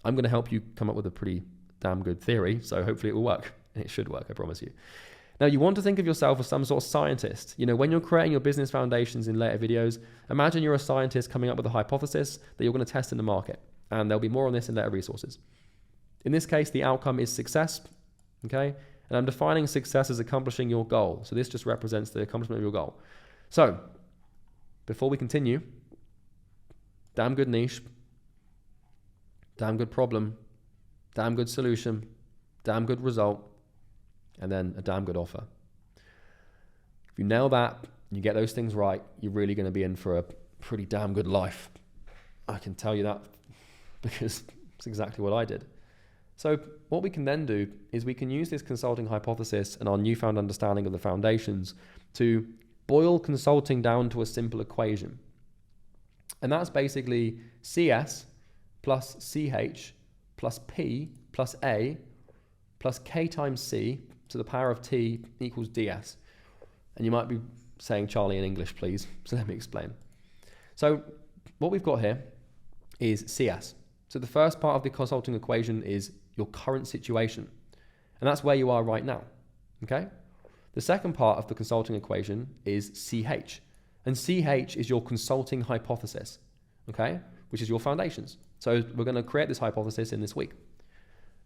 A: I'm going to help you come up with a pretty damn good theory, so hopefully it will work. And it should work, I promise you. Now, you want to think of yourself as some sort of scientist. When you're creating your business foundations in later videos, imagine you're a scientist coming up with a hypothesis that you're going to test in the market. And there'll be more on this in later resources. In this case, the outcome is success. Okay? And I'm defining success as accomplishing your goal. So this just represents the accomplishment of your goal. So, before we continue, damn good niche, damn good problem, damn good solution, damn good result, and then a damn good offer. If you nail that, you get those things right, you're really going to be in for a pretty damn good life. I can tell you that because it's exactly what I did. So what we can then do is we can use this consulting hypothesis and our newfound understanding of the foundations to boil consulting down to a simple equation. And that's basically CS plus CH plus P plus A plus K times C to the power of T equals DS. And you might be saying Charlie in English, please. So let me explain. So what we've got here is CS. So the first part of the consulting equation is your current situation. And that's where you are right now, okay? The second part of the consulting equation is CH. And CH is your consulting hypothesis, okay? Which is your foundations. So we're going to create this hypothesis in this week.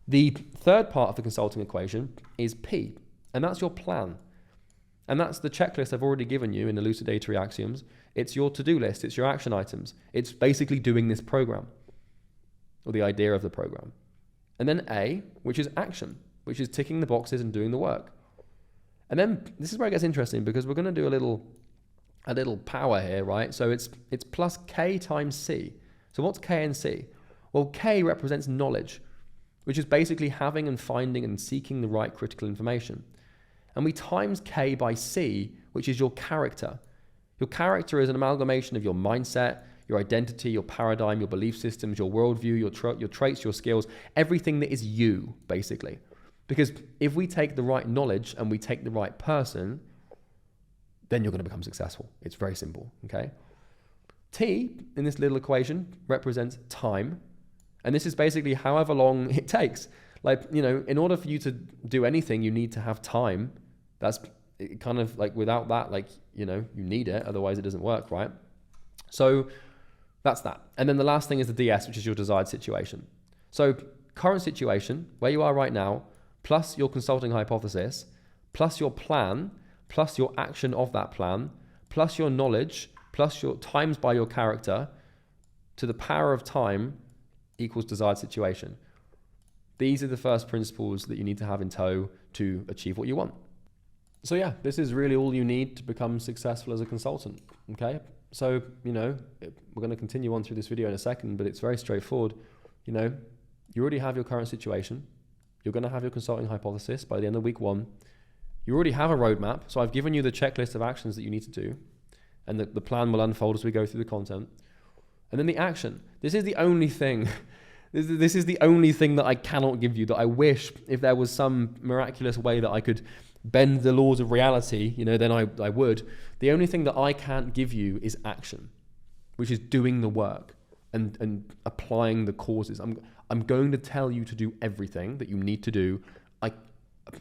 A: The third part of the consulting equation is P, and that's your plan. And that's the checklist I've already given you in elucidatory axioms. It's your to-do list, it's your action items. It's basically doing this program, or the idea of the program. And then A, which is action, which is ticking the boxes and doing the work. And then this is where it gets interesting, because we're going to do a little power here, right? So it's plus K times C. So what's K and C? Well, K represents knowledge, which is basically having and finding and seeking the right critical information. And we times K by C, which is your character. Your character is an amalgamation of your mindset, your identity, your paradigm, your belief systems, your worldview, your traits, your skills, everything that is you, basically. Because if we take the right knowledge and we take the right person, then you're going to become successful. It's very simple, okay? T in this little equation represents time. And this is basically however long it takes. Like, you know, in order for you to do anything, you need to have time. That's kind of like, without that, like, you know, you need it. Otherwise it doesn't work, right? So that's that. And then the last thing is the DS, which is your desired situation. So current situation, where you are right now, plus your consulting hypothesis, plus your plan, plus your action of that plan, plus your knowledge, plus your times by your character, to the power of time equals desired situation. These are the first principles that you need to have in tow to achieve what you want. So yeah, this is really all you need to become successful as a consultant, okay? So, you know, we're going to continue on through this video in a second, but it's very straightforward. You know, you already have your current situation. You're going to have your consulting hypothesis by the end of week 1. You already have a roadmap. So I've given you the checklist of actions that you need to do, and the plan will unfold as we go through the content. And then the action. This is the only thing. This is the only thing that I cannot give you, that I wish, if there was some miraculous way that I could bend the laws of reality, you know, then I would. The only thing that I can't give you is action, which is doing the work and applying the causes. I'm going to tell you to do everything that you need to do.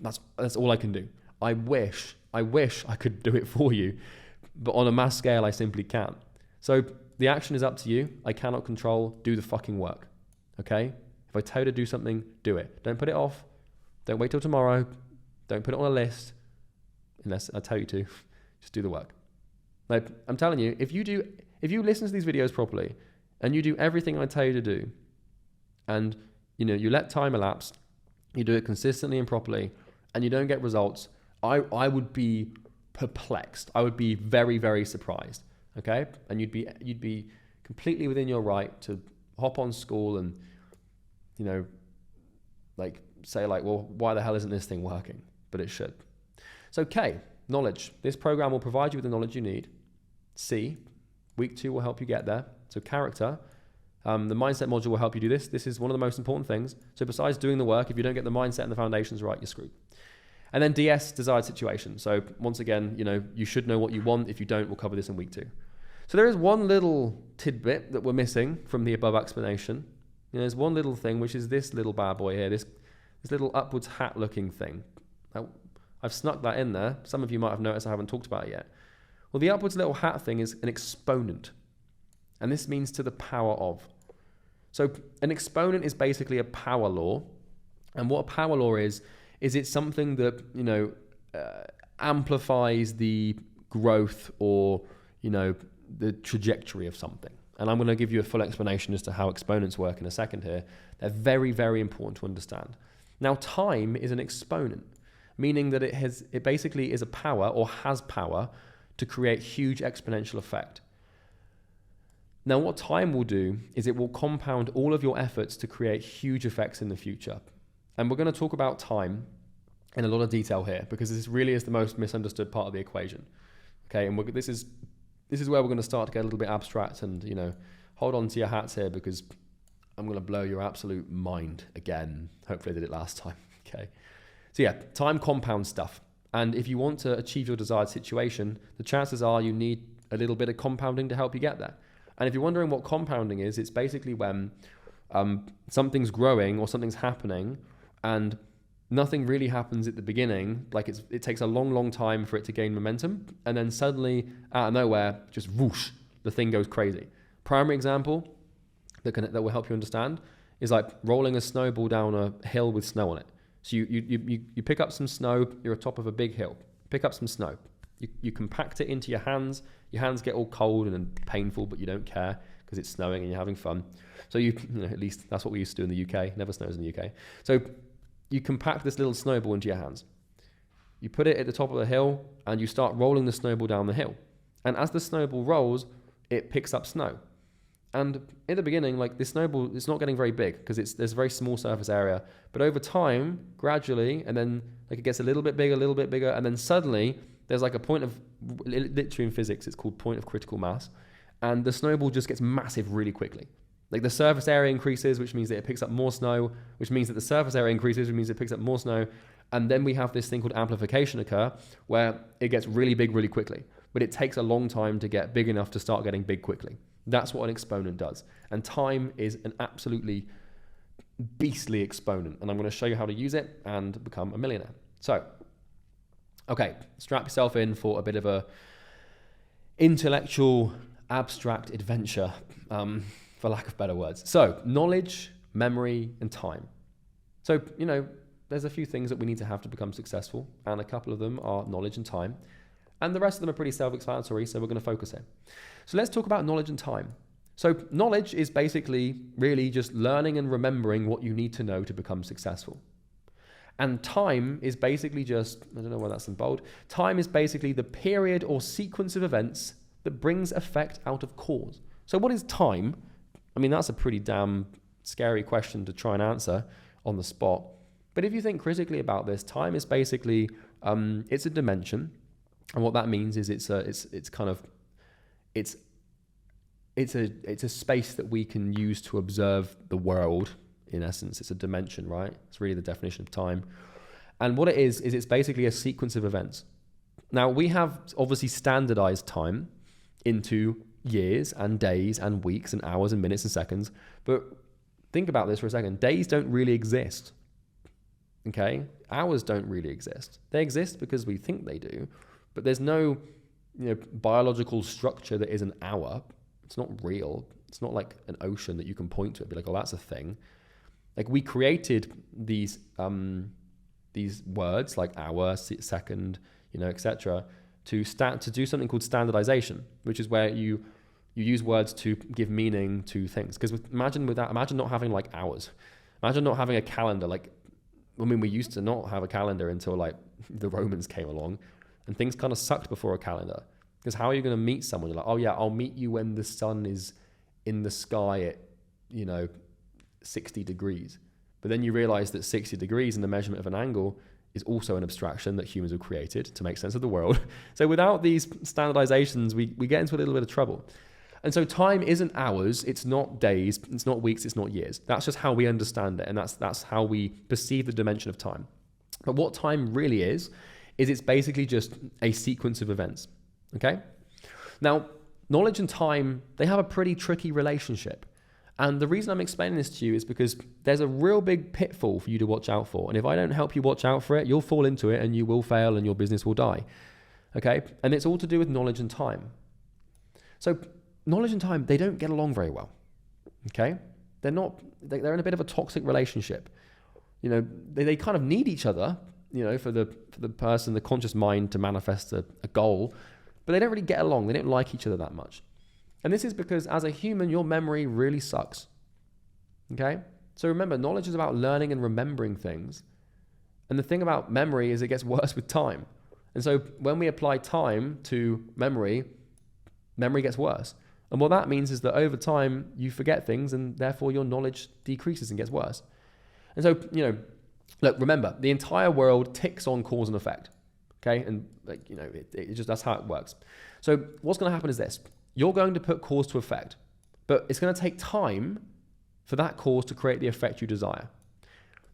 A: That's all I can do. I wish I could do it for you, but on a mass scale, I simply can't. So the action is up to you. I cannot control. Do the fucking work. Okay? If I tell you to do something, do it. Don't put it off. Don't wait till tomorrow. Don't put it on a list unless I tell you to. Just do the work. Like, I'm telling you, if you listen to these videos properly and you do everything I tell you to do, and you know, you let time elapse, you do it consistently and properly, and you don't get results, I would be perplexed. I would be very, very surprised. Okay? And you'd be completely within your right to hop on school and, you know, like say like, well, why the hell isn't this thing working? But it should. So K, knowledge. This program will provide you with the knowledge you need. C, week 2 will help you get there. So character, the mindset module will help you do this. This is one of the most important things. So besides doing the work, if you don't get the mindset and the foundations right, you're screwed. And then DS, desired situation. So once again, you know, you should know what you want. If you don't, we'll cover this in week 2. So there is one little tidbit that we're missing from the above explanation. You know, there's one little thing, which is this little bad boy here, this little upwards hat looking thing. Now, I've snuck that in there. Some of you might have noticed I haven't talked about it yet. Well, the upwards little hat thing is an exponent. And this means to the power of. So an exponent is basically a power law. And what a power law is it's something that, you know, amplifies the growth or, you know, the trajectory of something. And I'm going to give you a full explanation as to how exponents work in a second here. They're very, very important to understand. Now, time is an exponent, meaning that it basically is a power or has power to create huge exponential effect. Now, what time will do is it will compound all of your efforts to create huge effects in the future. And we're going to talk about time in a lot of detail here, because this really is the most misunderstood part of the equation. Okay, and this is where we're going to start to get a little bit abstract, and, you know, hold on to your hats here, because I'm going to blow your absolute mind again. Hopefully I did it last time. Okay. So yeah, time compounds stuff. And if you want to achieve your desired situation, the chances are you need a little bit of compounding to help you get there. And if you're wondering what compounding is, it's basically when something's growing or something's happening and nothing really happens at the beginning. Like it takes a long time for it to gain momentum. And then suddenly out of nowhere, just whoosh, the thing goes crazy. Primary example that will help you understand is like rolling a snowball down a hill with snow on it. So you pick up some snow, you're atop of a big hill, pick up some snow. You compact it into your hands get all cold and painful, but you don't care because it's snowing and you're having fun. So you know, at least that's what we used to do in the UK, never snows in the UK. So you compact this little snowball into your hands. You put it at the top of the hill and you start rolling the snowball down the hill. And as the snowball rolls, it picks up snow. And in the beginning, like this snowball, it's not getting very big because there's a very small surface area. But over time, gradually, and then like it gets a little bit bigger, and then suddenly there's like a point of, literally in physics, it's called point of critical mass. And the snowball just gets massive really quickly. Like the surface area increases, which means that it picks up more snow, which means that the surface area increases, which means it picks up more snow. And then we have this thing called amplification occur, where it gets really big really quickly. But it takes a long time to get big enough to start getting big quickly. That's what an exponent does. And time is an absolutely beastly exponent. And I'm going to show you how to use it and become a millionaire. So, okay, strap yourself in for a bit of a intellectual, abstract adventure, for lack of better words. So, knowledge, memory, and time. So, you know, there's a few things that we need to have to become successful, and a couple of them are knowledge and time. And the rest of them are pretty self-explanatory, so we're going to focus here. So let's talk about knowledge and time. So knowledge is basically really just learning and remembering what you need to know to become successful. And time is basically just, I don't know why that's in bold, time is basically the period or sequence of events that brings effect out of cause. So what is time? I mean, that's a pretty damn scary question to try and answer on the spot. But if you think critically about this, time is basically, it's a dimension. And what that means is it's a space that we can use to observe the world. In essence, it's a dimension, right? It's really the definition of time. And what it is it's basically a sequence of events. Now, we have obviously standardized time into years and days and weeks and hours and minutes and seconds. But think about this for a second. Days don't really exist. Okay? Hours don't really exist. They exist because we think they do. But there's no, biological structure that is an hour. It's not real. It's not like an ocean that you can point to and be like, oh, that's a thing. Like we created these words like hour, second, etc. to do something called standardization, which is where you use words to give meaning to things. Because imagine not having like hours. Imagine not having a calendar. We used to not have a calendar until like the Romans came along. And things kind of sucked before a calendar. Because how are you going to meet someone? You're like, oh yeah, I'll meet you when the sun is in the sky at, 60 degrees. But then you realize that 60 degrees in the measurement of an angle is also an abstraction that humans have created to make sense of the world. So without these standardizations, we get into a little bit of trouble. And so time isn't hours, it's not days, it's not weeks, it's not years. That's just how we understand it. And that's how we perceive the dimension of time. But what time really is it's basically just a sequence of events, okay? Now, knowledge and time, they have a pretty tricky relationship. And the reason I'm explaining this to you is because there's a real big pitfall for you to watch out for. And if I don't help you watch out for it, you'll fall into it and you will fail and your business will die, okay? And it's all to do with knowledge and time. So knowledge and time, they don't get along very well, okay? They're in a bit of a toxic relationship. They kind of need each other, for the person, the conscious mind to manifest a goal, but they don't really get along. They don't like each other that much. And this is because as a human, your memory really sucks. Okay? So remember, knowledge is about learning and remembering things. And the thing about memory is it gets worse with time. And so when we apply time to memory gets worse. And what that means is that over time, you forget things and therefore your knowledge decreases and gets worse. And so, look, remember, the entire world ticks on cause and effect, okay? And that's how it works. So what's going to happen is this. You're going to put cause to effect, but it's going to take time for that cause to create the effect you desire.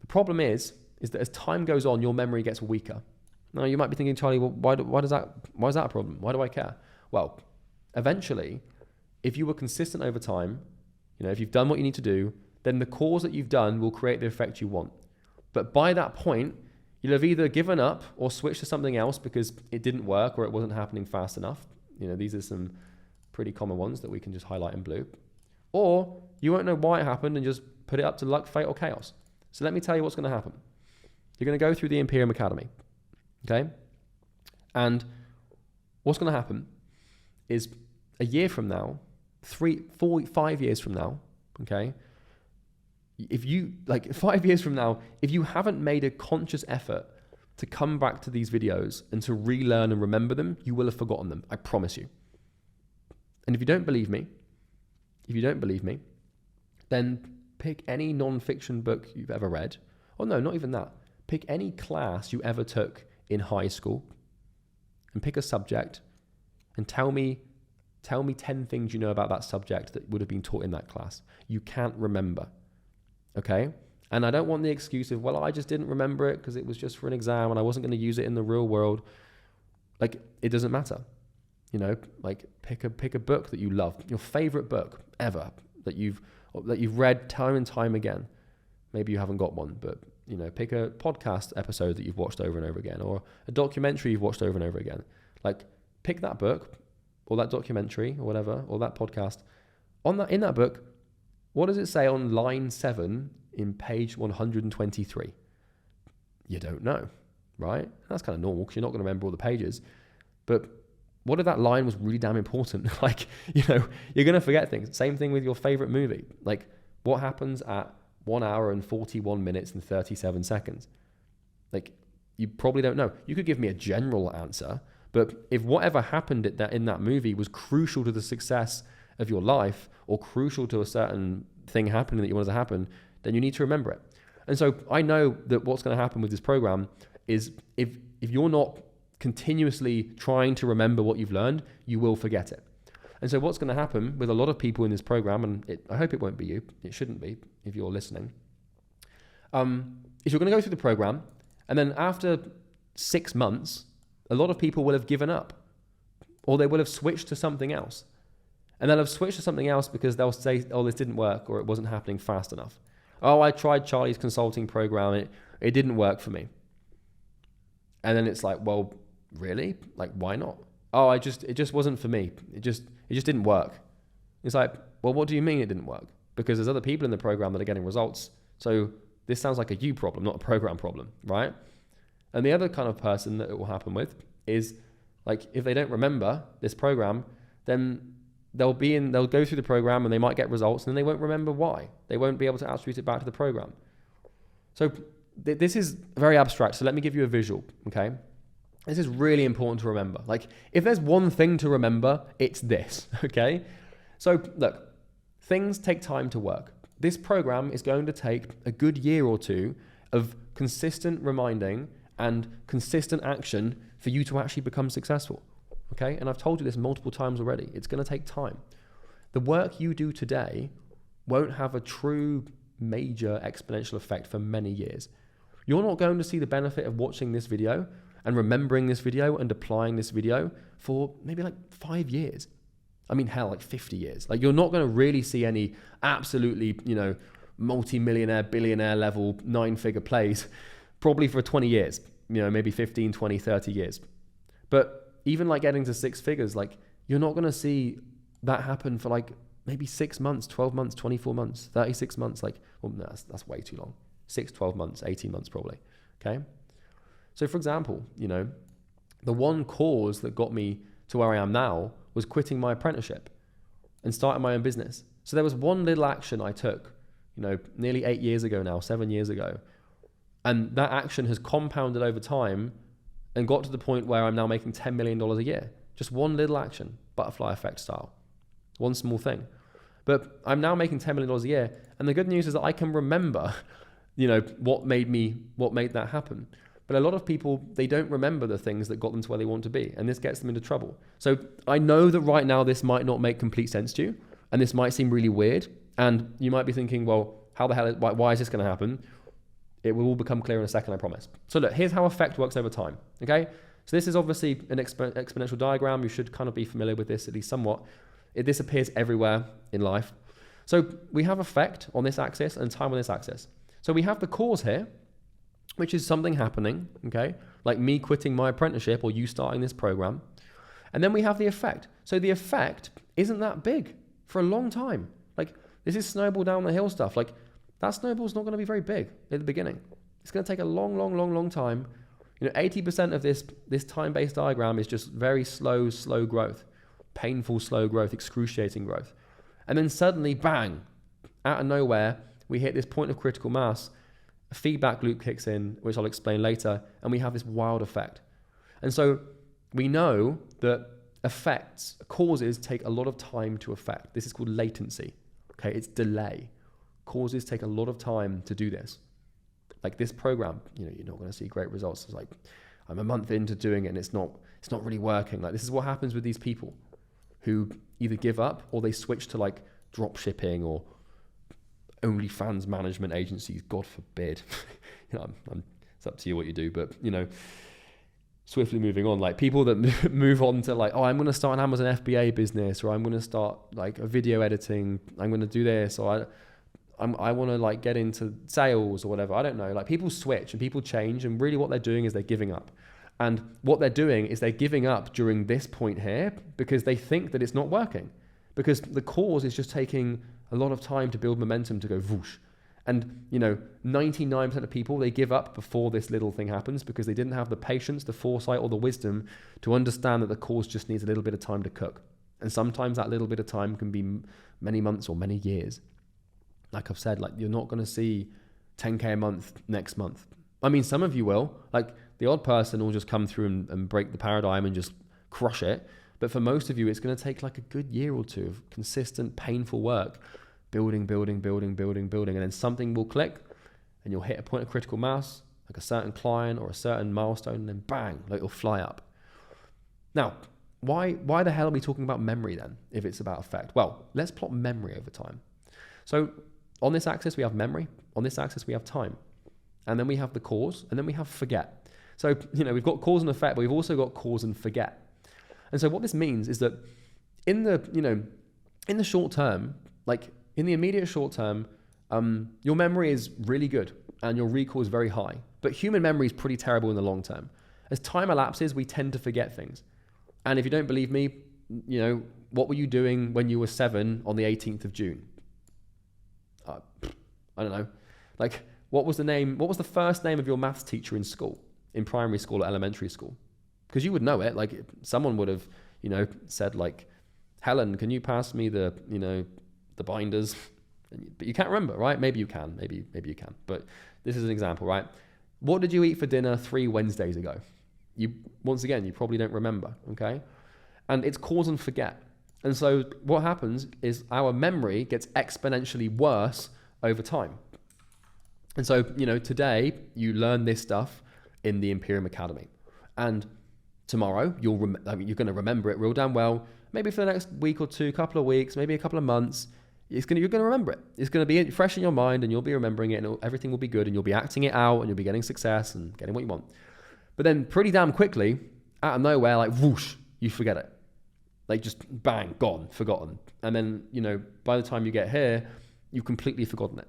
A: The problem is that as time goes on, your memory gets weaker. Now, you might be thinking, Charlie, well, why is that a problem? Why do I care? Well, eventually, if you were consistent over time, if you've done what you need to do, then the cause that you've done will create the effect you want. But by that point, you'll have either given up or switched to something else because it didn't work or it wasn't happening fast enough. These are some pretty common ones that we can just highlight in blue. Or you won't know why it happened and just put it up to luck, fate, or chaos. So let me tell you what's going to happen. You're going to go through the Imperium Academy, okay? And what's going to happen is a year from now, 3, 4, 5 years from now, okay? If you, 5 years from now, if you haven't made a conscious effort to come back to these videos and to relearn and remember them, you will have forgotten them, I promise you. And if you don't believe me, then pick any non-fiction book you've ever read. Or no, not even that. Pick any class you ever took in high school and pick a subject and tell me 10 things you know about that subject that would have been taught in that class. You can't remember, okay? And I don't want the excuse of, well, I just didn't remember it because it was just for an exam and I wasn't going to use it in the real world. It doesn't matter. Pick a book that you love, your favorite book ever that you've read time and time again. Maybe you haven't got one, but pick a podcast episode that you've watched over and over again, or a documentary you've watched over and over again. Pick that book or that documentary or whatever, or that podcast. In that book, what does it say on line 7 in page 123? You don't know, right? That's kind of normal because you're not going to remember all the pages. But what if that line was really damn important? You're going to forget things. Same thing with your favorite movie. What happens at 1 hour and 41 minutes and 37 seconds? You probably don't know. You could give me a general answer, but if whatever happened in that movie was crucial to the success of your life or crucial to a certain thing happening that you wanted to happen, then you need to remember it. And so I know that what's going to happen with this program is if you're not continuously trying to remember what you've learned, you will forget it. And so what's going to happen with a lot of people in this program, and I hope it won't be you, it shouldn't be if you're listening, is you're going to go through the program, and then after 6 months, a lot of people will have given up, or they will have switched to something else. And they'll have switched to something else because they'll say, oh, this didn't work, or it wasn't happening fast enough. Oh, I tried Charlie's consulting program, it didn't work for me. And then it's like, well, really? Why not? Oh, it just wasn't for me. It just didn't work. It's like, well, what do you mean it didn't work? Because there's other people in the program that are getting results. So this sounds like a you problem, not a program problem, right? And the other kind of person that it will happen with is if they don't remember this program, then they'll go through the program and they might get results and then they won't remember why. They won't be able to attribute it back to the program. So this is very abstract. So let me give you a visual, okay? This is really important to remember. If there's one thing to remember, it's this, okay? So look, things take time to work. This program is going to take a good year or two of consistent reminding and consistent action for you to actually become successful, okay? And I've told you this multiple times already. It's going to take time. The work you do today won't have a true major exponential effect for many years. You're not going to see the benefit of watching this video and remembering this video and applying this video for maybe 5 years. I mean, hell, 50 years. You're not going to really see any absolutely, multi-millionaire, billionaire level 9-figure plays probably for 20 years, maybe 15, 20, 30 years. But even getting to 6 figures, you're not going to see that happen for maybe 6 months, 12 months, 24 months, 36 months. No, that's way too long. 6, 12 months, 18 months probably, okay? So for example, the one cause that got me to where I am now was quitting my apprenticeship and starting my own business. So there was one little action I took, nearly 8 years ago now, 7 years ago. And that action has compounded over time and got to the point where I'm now making $10 million a year. Just one little action, butterfly effect style, one small thing. But I'm now making $10 million a year. And the good news is that I can remember, what made that happen. But a lot of people, they don't remember the things that got them to where they want to be. And this gets them into trouble. So I know that right now this might not make complete sense to you. And this might seem really weird. And you might be thinking, well, how the hell, why is this going to happen? It will all become clear in a second, I promise. So look, here's how effect works over time, okay? So this is obviously an exponential diagram. You should kind of be familiar with this, at least somewhat. This appears everywhere in life. So we have effect on this axis and time on this axis. So we have the cause here, which is something happening, okay? Like me quitting my apprenticeship or you starting this program. And then we have the effect. So the effect isn't that big for a long time. Like this is snowball down the hill stuff. Like that snowball's not going to be very big at the beginning. It's going to take a long time. 80% of this time-based diagram is just very slow growth, painful, slow growth, excruciating growth. And then suddenly, bang, out of nowhere, we hit this point of critical mass, a feedback loop kicks in, which I'll explain later, and we have this wild effect. And so we know that causes take a lot of time to affect. This is called latency, okay? It's delay. Causes take a lot of time to do this. Like this program, you're not going to see great results. It's like, I'm a month into doing it and it's not really working. Like this is what happens with these people who either give up or they switch to like drop shipping or OnlyFans management agencies, God forbid. It's up to you what you do, but swiftly moving on, like people that move on to like, I'm going to start an Amazon FBA business, or I'm going to start like a video editing, I'm going to do this, or I want to like get into sales or whatever. I don't know. Like people switch and people change, and really what they're doing is they're giving up. And what they're doing is they're giving up during this point here because they think that it's not working, because the cause is just taking a lot of time to build momentum to go whoosh. And 99% of people, they give up before this little thing happens because they didn't have the patience, the foresight, or the wisdom to understand that the cause just needs a little bit of time to cook. And sometimes that little bit of time can be many months or many years. Like I've said, like you're not going to see 10K a month next month. I mean, some of you will. Like the odd person will just come through and break the paradigm and just crush it. But for most of you, it's going to take like a good year or two of consistent, painful work, building, and then something will click and you'll hit a point of critical mass, like a certain client or a certain milestone, and then bang, like it'll fly up. Now, why the hell are we talking about memory then, if it's about effect? Well, let's plot memory over time. So on this axis, we have memory. On this axis, we have time. And then we have the cause, and then we have forget. So, we've got cause and effect, but we've also got cause and forget. And so what this means is that in the short term, like in the immediate short term, your memory is really good and your recall is very high. But human memory is pretty terrible in the long term. As time elapses, we tend to forget things. And if you don't believe me, what were you doing when you were 7 on the 18th of June? I don't know. Like, what was the first name of your maths teacher in school, in primary school or elementary school? Because you would know it. Like, someone would have, said like, Helen, can you pass me the binders? But you can't remember, right? Maybe you can. Maybe you can. But this is an example, right? What did you eat for dinner 3 Wednesdays ago? You probably don't remember, okay? And it's cause and forget. And so what happens is our memory gets exponentially worse over time. And so, today you learn this stuff in the Imperium Academy. And tomorrow you're going to remember it real damn well. Maybe for the next week or two, couple of weeks, maybe a couple of months, you're going to remember it. It's going to be fresh in your mind and you'll be remembering it and everything will be good and you'll be acting it out and you'll be getting success and getting what you want. But then pretty damn quickly, out of nowhere, like whoosh, you forget it. Like just bang, gone, forgotten. And then, by the time you get here, you've completely forgotten it.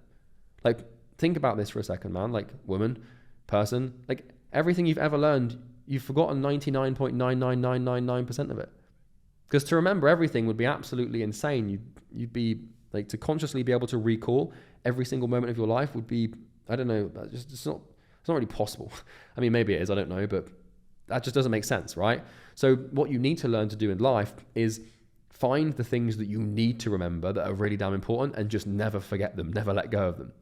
A: Like think about this for a second, man. Like woman, person, like everything you've ever learned, you've forgotten 99.99999% of it. Because to remember everything would be absolutely insane. You'd be like, to consciously be able to recall every single moment of your life would be, I don't know, it's not really possible. I mean, maybe it is, I don't know, but that just doesn't make sense, right? So what you need to learn to do in life is find the things that you need to remember that are really damn important and just never forget them, never let go of them.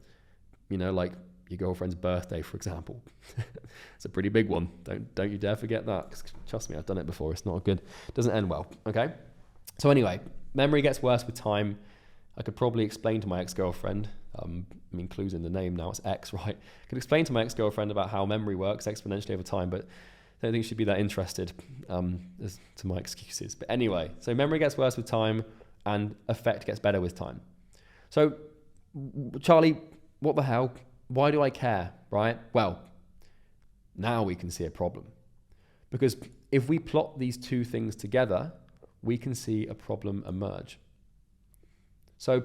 A: Like your girlfriend's birthday, for example. It's a pretty big one. Don't you dare forget that. 'Cause trust me, I've done it before. It's not good. It doesn't end well, okay? So anyway, memory gets worse with time. I could probably explain to my ex-girlfriend, clue's in the name now, it's ex, right? I could explain to my ex-girlfriend about how memory works exponentially over time, but I don't think she'd be that interested as to my excuses. But anyway, so memory gets worse with time and effect gets better with time. So, Charlie, what the hell? Why do I care, right? Well, now we can see a problem. Because if we plot these two things together, we can see a problem emerge. So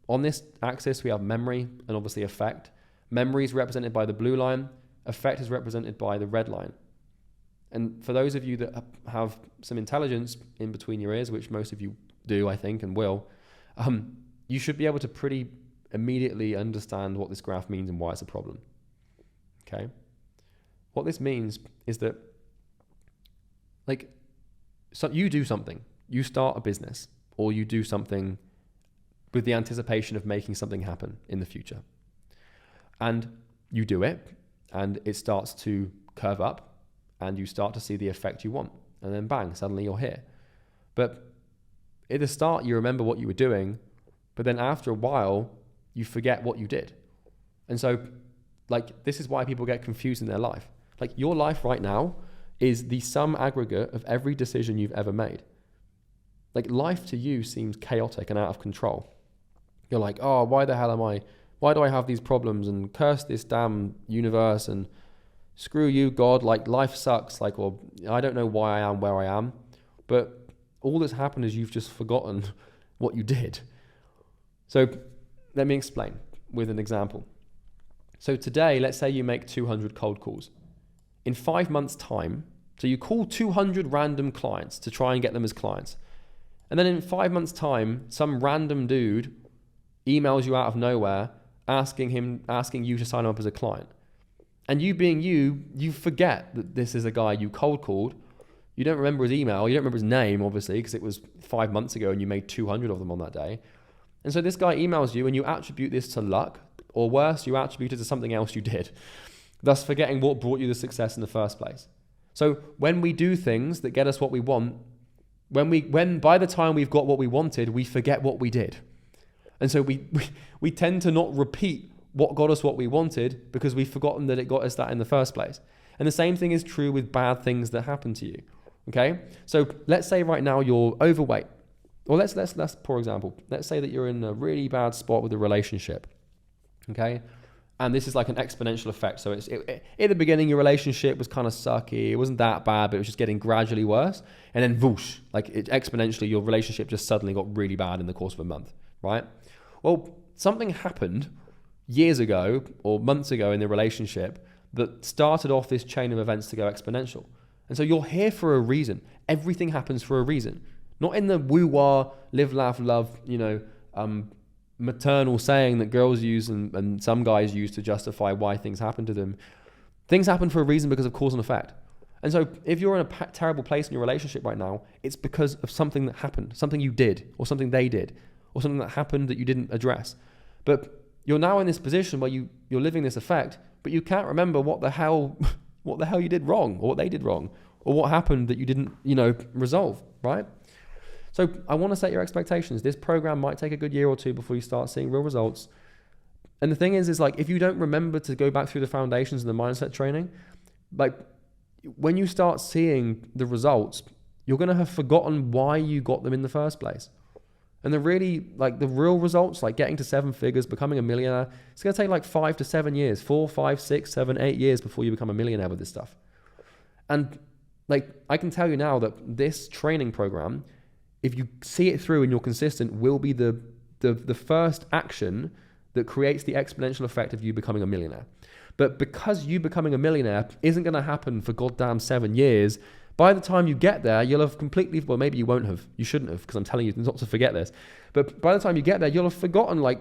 A: on this axis, we have memory and obviously effect. Memory is represented by the blue line. Effect is represented by the red line. And for those of you that have some intelligence in between your ears, which most of you do, I think, and will, you should be able to pretty immediately understand what this graph means and why it's a problem. Okay? What this means is that, like, so you do something. You start a business, or you do something with the anticipation of making something happen in the future. And you do it, and it starts to curve up, and you start to see the effect you want. And then bang, suddenly you're here. But at the start, you remember what you were doing, but then after a while, you forget what you did. And so, like, this is why people get confused in their life. Like, your life right now is the sum aggregate of every decision you've ever made. Like, life to you seems chaotic and out of control. You're like, oh, why do I have these problems, and curse this damn universe, and screw you, God, like, life sucks, like, or I don't know why I am where I am. But all that's happened is you've just forgotten what you did. So let me explain with an example. So today, let's say you make 200 cold calls. In 5 months' time, so you call 200 random clients to try and get them as clients. And then in 5 months' time, some random dude emails you out of nowhere asking you to sign up as a client. And you being you forget that this is a guy you cold called. You don't remember his email. You don't remember his name, obviously, because it was 5 months ago and you made 200 of them on that day. And so this guy emails you and you attribute this to luck, or worse, you attribute it to something else you did, thus forgetting what brought you the success in the first place. So when we do things that get us what we want, when by the time we've got what we wanted, we forget what we did. And so we tend to not repeat what got us what we wanted because we've forgotten that it got us that in the first place. And the same thing is true with bad things that happen to you. Okay? So let's say right now you're overweight. Or let's for example, let's say that you're in a really bad spot with a relationship. Okay? And this is like an exponential effect. So in the beginning, your relationship was kind of sucky. It wasn't that bad, but it was just getting gradually worse. And then whoosh, like exponentially, your relationship just suddenly got really bad in the course of a month, right? Well, something happened years ago or months ago in the relationship that started off this chain of events to go exponential. And so you're here for a reason. Everything happens for a reason. Not in the woo-wah, live, laugh, love, maternal saying that girls use and some guys use to justify why things happen to them. Things happen for a reason because of cause and effect. And so if you're in a terrible place in your relationship right now, it's because of something that happened, something you did, or something they did, or something that happened that you didn't address. But you're now in this position where you're living this effect, but you can't remember what the hell you did wrong, or what they did wrong, or what happened that you didn't, resolve, right? So I want to set your expectations. This program might take a good year or two before you start seeing real results. And the thing is like, if you don't remember to go back through the foundations and the mindset training, like when you start seeing the results, you're going to have forgotten why you got them in the first place. And the real results, like getting to 7 figures, becoming a millionaire, it's going to take like 5 to 7 years, 4, 5, 6, 7, 8 years before you become a millionaire with this stuff. And like, I can tell you now that this training program, if you see it through and you're consistent, will be the first action that creates the exponential effect of you becoming a millionaire. But because you becoming a millionaire isn't going to happen for goddamn 7 years, by the time you get there, you'll have completely, well, maybe you won't have, you shouldn't have, because I'm telling you not to forget this. But by the time you get there, you'll have forgotten, like,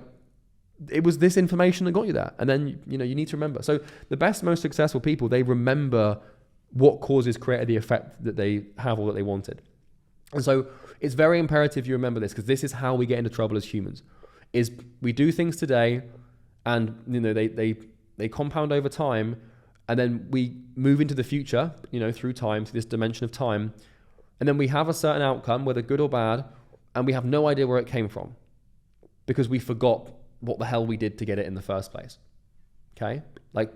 A: it was this information that got you there. And then, you need to remember. So the best, most successful people, they remember what causes created the effect that they have or that they wanted. And so it's very imperative you remember this, because this is how we get into trouble as humans, is we do things today and, they compound over time, and then we move into the future, through time, through this dimension of time. And then we have a certain outcome, whether good or bad, and we have no idea where it came from because we forgot what the hell we did to get it in the first place. Okay? Like,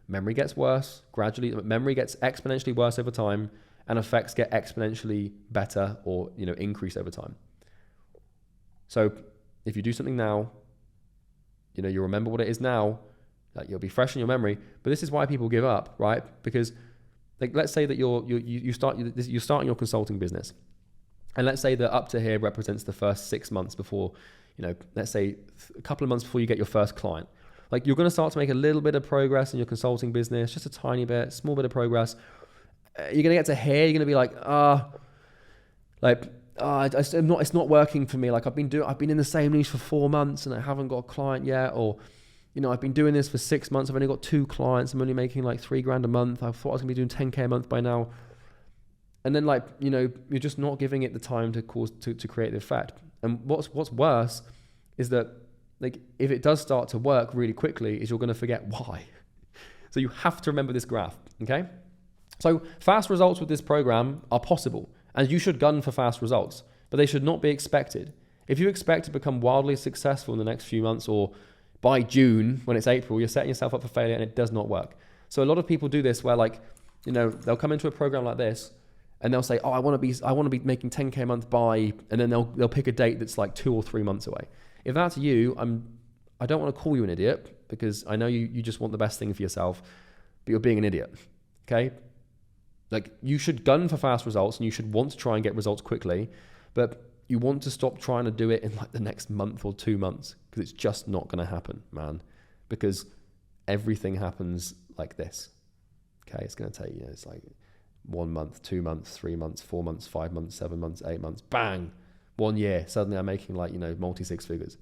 A: memory gets worse gradually. Memory gets exponentially worse over time, and effects get exponentially better or, increase over time. So if you do something now, you'll remember what it is now. Like, you'll be fresh in your memory. But this is why people give up, right? Because, like, let's say that you're starting your consulting business, and let's say that up to here represents the first 6 months before let's say a couple of months before you get your first client. Like, you're going to start to make a little bit of progress in your consulting business, just a tiny bit, small bit of progress. You're going to get to here, you're going to be like, it's not working for me. Like, I've been in the same niche for 4 months and I haven't got a client yet. Or, I've been doing this for 6 months. I've only got 2 clients. I'm only making like $3,000 a month. I thought I was gonna be doing 10K a month by now. And then you're just not giving it the time to create the effect. And what's worse is that, like, if it does start to work really quickly, is you're going to forget why. So you have to remember this graph, okay? So fast results with this program are possible, and you should gun for fast results, but they should not be expected. If you expect to become wildly successful in the next few months, or by June when it's April, you're setting yourself up for failure, and it does not work. So a lot of people do this where, they'll come into a program like this and they'll say, I want to be making 10K a month by, and then they'll pick a date that's like 2 or 3 months away. If that's you, I don't want to call you an idiot, because I know you just want the best thing for yourself, but you're being an idiot, okay? Like, you should gun for fast results and you should want to try and get results quickly, but you want to stop trying to do it in like the next month or 2 months, because it's just not going to happen, man, because everything happens like this, okay? It's going to take, it's like 1 month, 2 months, 3 months, 4 months, 5 months, 7 months, 8 months, bang, 1 year, suddenly I'm making multi 6 figures.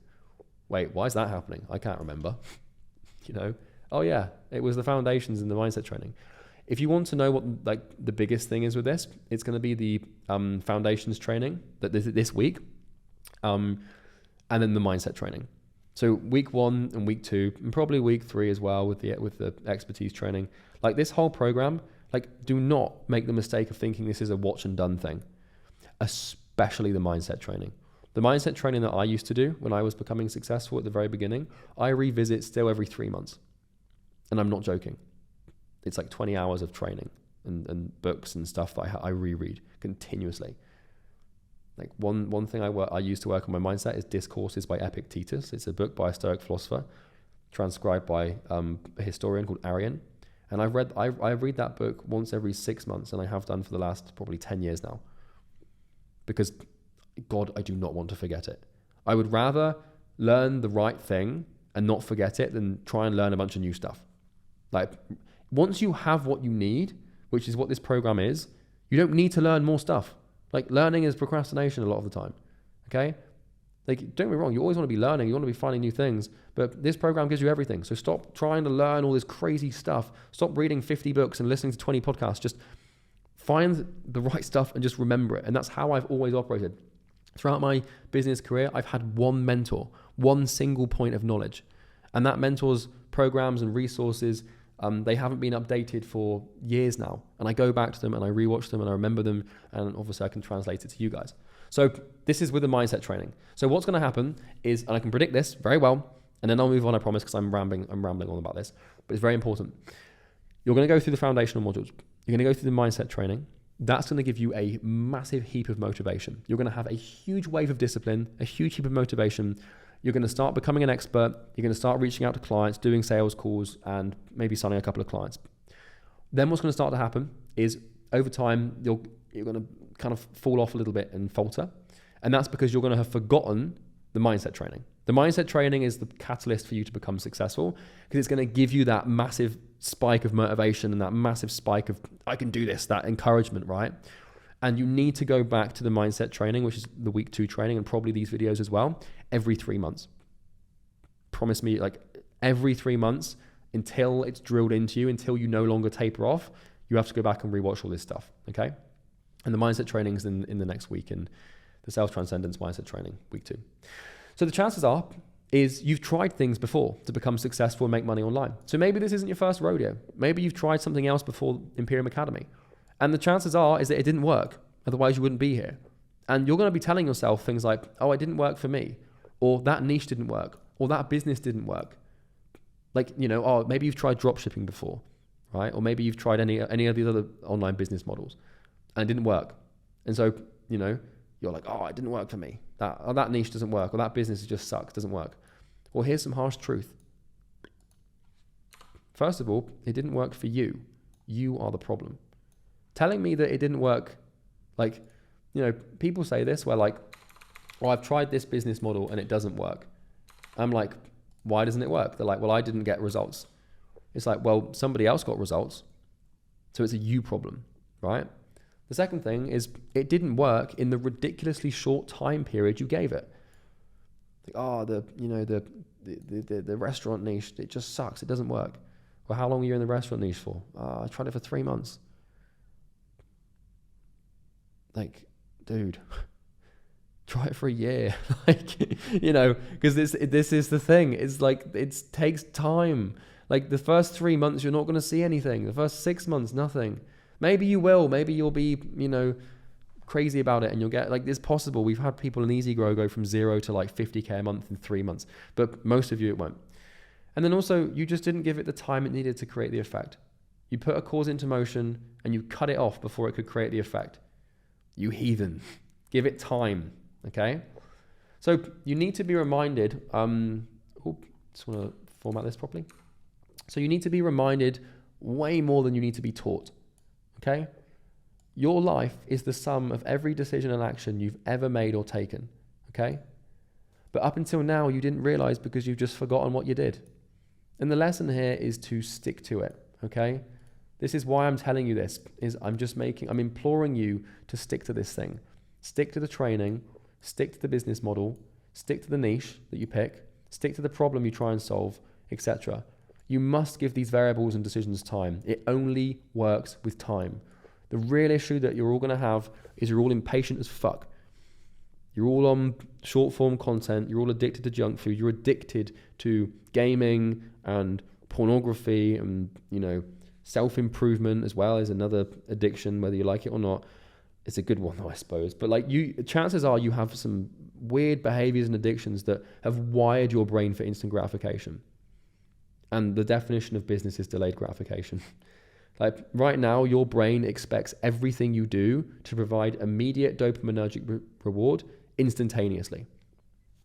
A: Wait, why is that happening? I can't remember. Oh yeah, it was the foundations and the mindset training. If you want to know what the biggest thing is with this, it's going to be the foundations training that this week, and then the mindset training. So week 1 and week 2, and probably week 3 as well with the expertise training. Like, this whole program, do not make the mistake of thinking this is a watch and done thing, especially the mindset training. The mindset training that I used to do when I was becoming successful at the very beginning, I revisit still every 3 months. And I'm not joking. It's like 20 hours of training and books and stuff that I reread continuously. Like, one thing I used to work on my mindset is Discourses by Epictetus. It's a book by a Stoic philosopher, transcribed by a historian called Arrian. And I read that book once every 6 months, and I have done for the last probably 10 years now. Because, God, I do not want to forget it. I would rather learn the right thing and not forget it than try and learn a bunch of new stuff. Like, once you have what you need, which is what this program is, you don't need to learn more stuff. Like, learning is procrastination a lot of the time, okay? Like, don't get me wrong, you always want to be learning, you want to be finding new things, but this program gives you everything. So stop trying to learn all this crazy stuff. Stop reading 50 books and listening to 20 podcasts. Just find the right stuff and just remember it. And that's how I've always operated. Throughout my business career, I've had one mentor, one single point of knowledge. And that mentor's programs and resources, they haven't been updated for years now. And I go back to them and I rewatch them and I remember them, and obviously I can translate it to you guys. So this is with the mindset training. So what's going to happen is, and I can predict this very well, and then I'll move on, I promise, because I'm rambling on about this, but it's very important. You're going to go through the foundational modules. You're going to go through the mindset training. That's going to give you a massive heap of motivation. You're going to have a huge wave of discipline, a huge heap of motivation. You're going to start becoming an expert. You're going to start reaching out to clients, doing sales calls, and maybe signing a couple of clients. Then what's going to start to happen is, over time, you're going to kind of fall off a little bit and falter. And that's because you're going to have forgotten the mindset training. The mindset training is the catalyst for you to become successful, because it's going to give you that massive spike of motivation and that massive spike of, I can do this, that encouragement, right? And you need to go back to the mindset training, which is the week 2 training, and probably these videos as well, every 3 months. Promise me, like, every 3 months, until it's drilled into you, until you no longer taper off, you have to go back and rewatch all this stuff, okay? And the mindset training is in the next week, and the Sales Transcendence Mindset Training, week 2. So the chances are is you've tried things before to become successful and make money online. So maybe this isn't your first rodeo. Maybe you've tried something else before Imperium Academy. And the chances are is that it didn't work. Otherwise you wouldn't be here. And you're going to be telling yourself things like, oh, it didn't work for me, or that niche didn't work, or that business didn't work. Like, oh, maybe you've tried drop shipping before, right? Or maybe you've tried any of these other online business models and it didn't work. And so, you're like, oh, it didn't work for me. That niche doesn't work, or that business just sucks, doesn't work. Well, here's some harsh truth. First of all, it didn't work for you. You are the problem. Telling me that it didn't work, people say this where, like, Or I've tried this business model and it doesn't work. I'm like, why doesn't it work? They're like, well, I didn't get results. It's like, well, somebody else got results. So it's a you problem, right? The second thing is it didn't work in the ridiculously short time period you gave it. Like, oh, the restaurant niche, it just sucks. It doesn't work. Well, how long are you in the restaurant niche for? I tried it for 3 months. Like, dude, try it for a year. Because this is the thing. It's like, it takes time. Like the first 3 months, you're not going to see anything. The first 6 months, nothing. Maybe you will. Maybe you'll be, crazy about it and you'll get, like, it's possible. We've had people in Easy Grow go from 0 to like 50K a month in 3 months, but most of you it won't. And then also, you just didn't give it the time it needed to create the effect. You put a cause into motion and you cut it off before it could create the effect. You heathen. Give it time, okay? So you need to be reminded, just want to format this properly. So you need to be reminded way more than you need to be taught, okay? Your life is the sum of every decision and action you've ever made or taken, okay? But up until now, you didn't realize because you've just forgotten what you did. And the lesson here is to stick to it, okay? This is why I'm telling you this, I'm imploring you to stick to this thing. Stick to the training, stick to the business model, stick to the niche that you pick, stick to the problem you try and solve, etc. You must give these variables and decisions time. It only works with time. The real issue that you're all going to have is you're all impatient as fuck. You're all on short form content. You're all addicted to junk food. You're addicted to gaming and pornography and, self-improvement as well as another addiction, whether you like it or not. It's a good one though, I suppose. But chances are you have some weird behaviors and addictions that have wired your brain for instant gratification. And the definition of business is delayed gratification. Like right now, your brain expects everything you do to provide immediate dopaminergic reward instantaneously.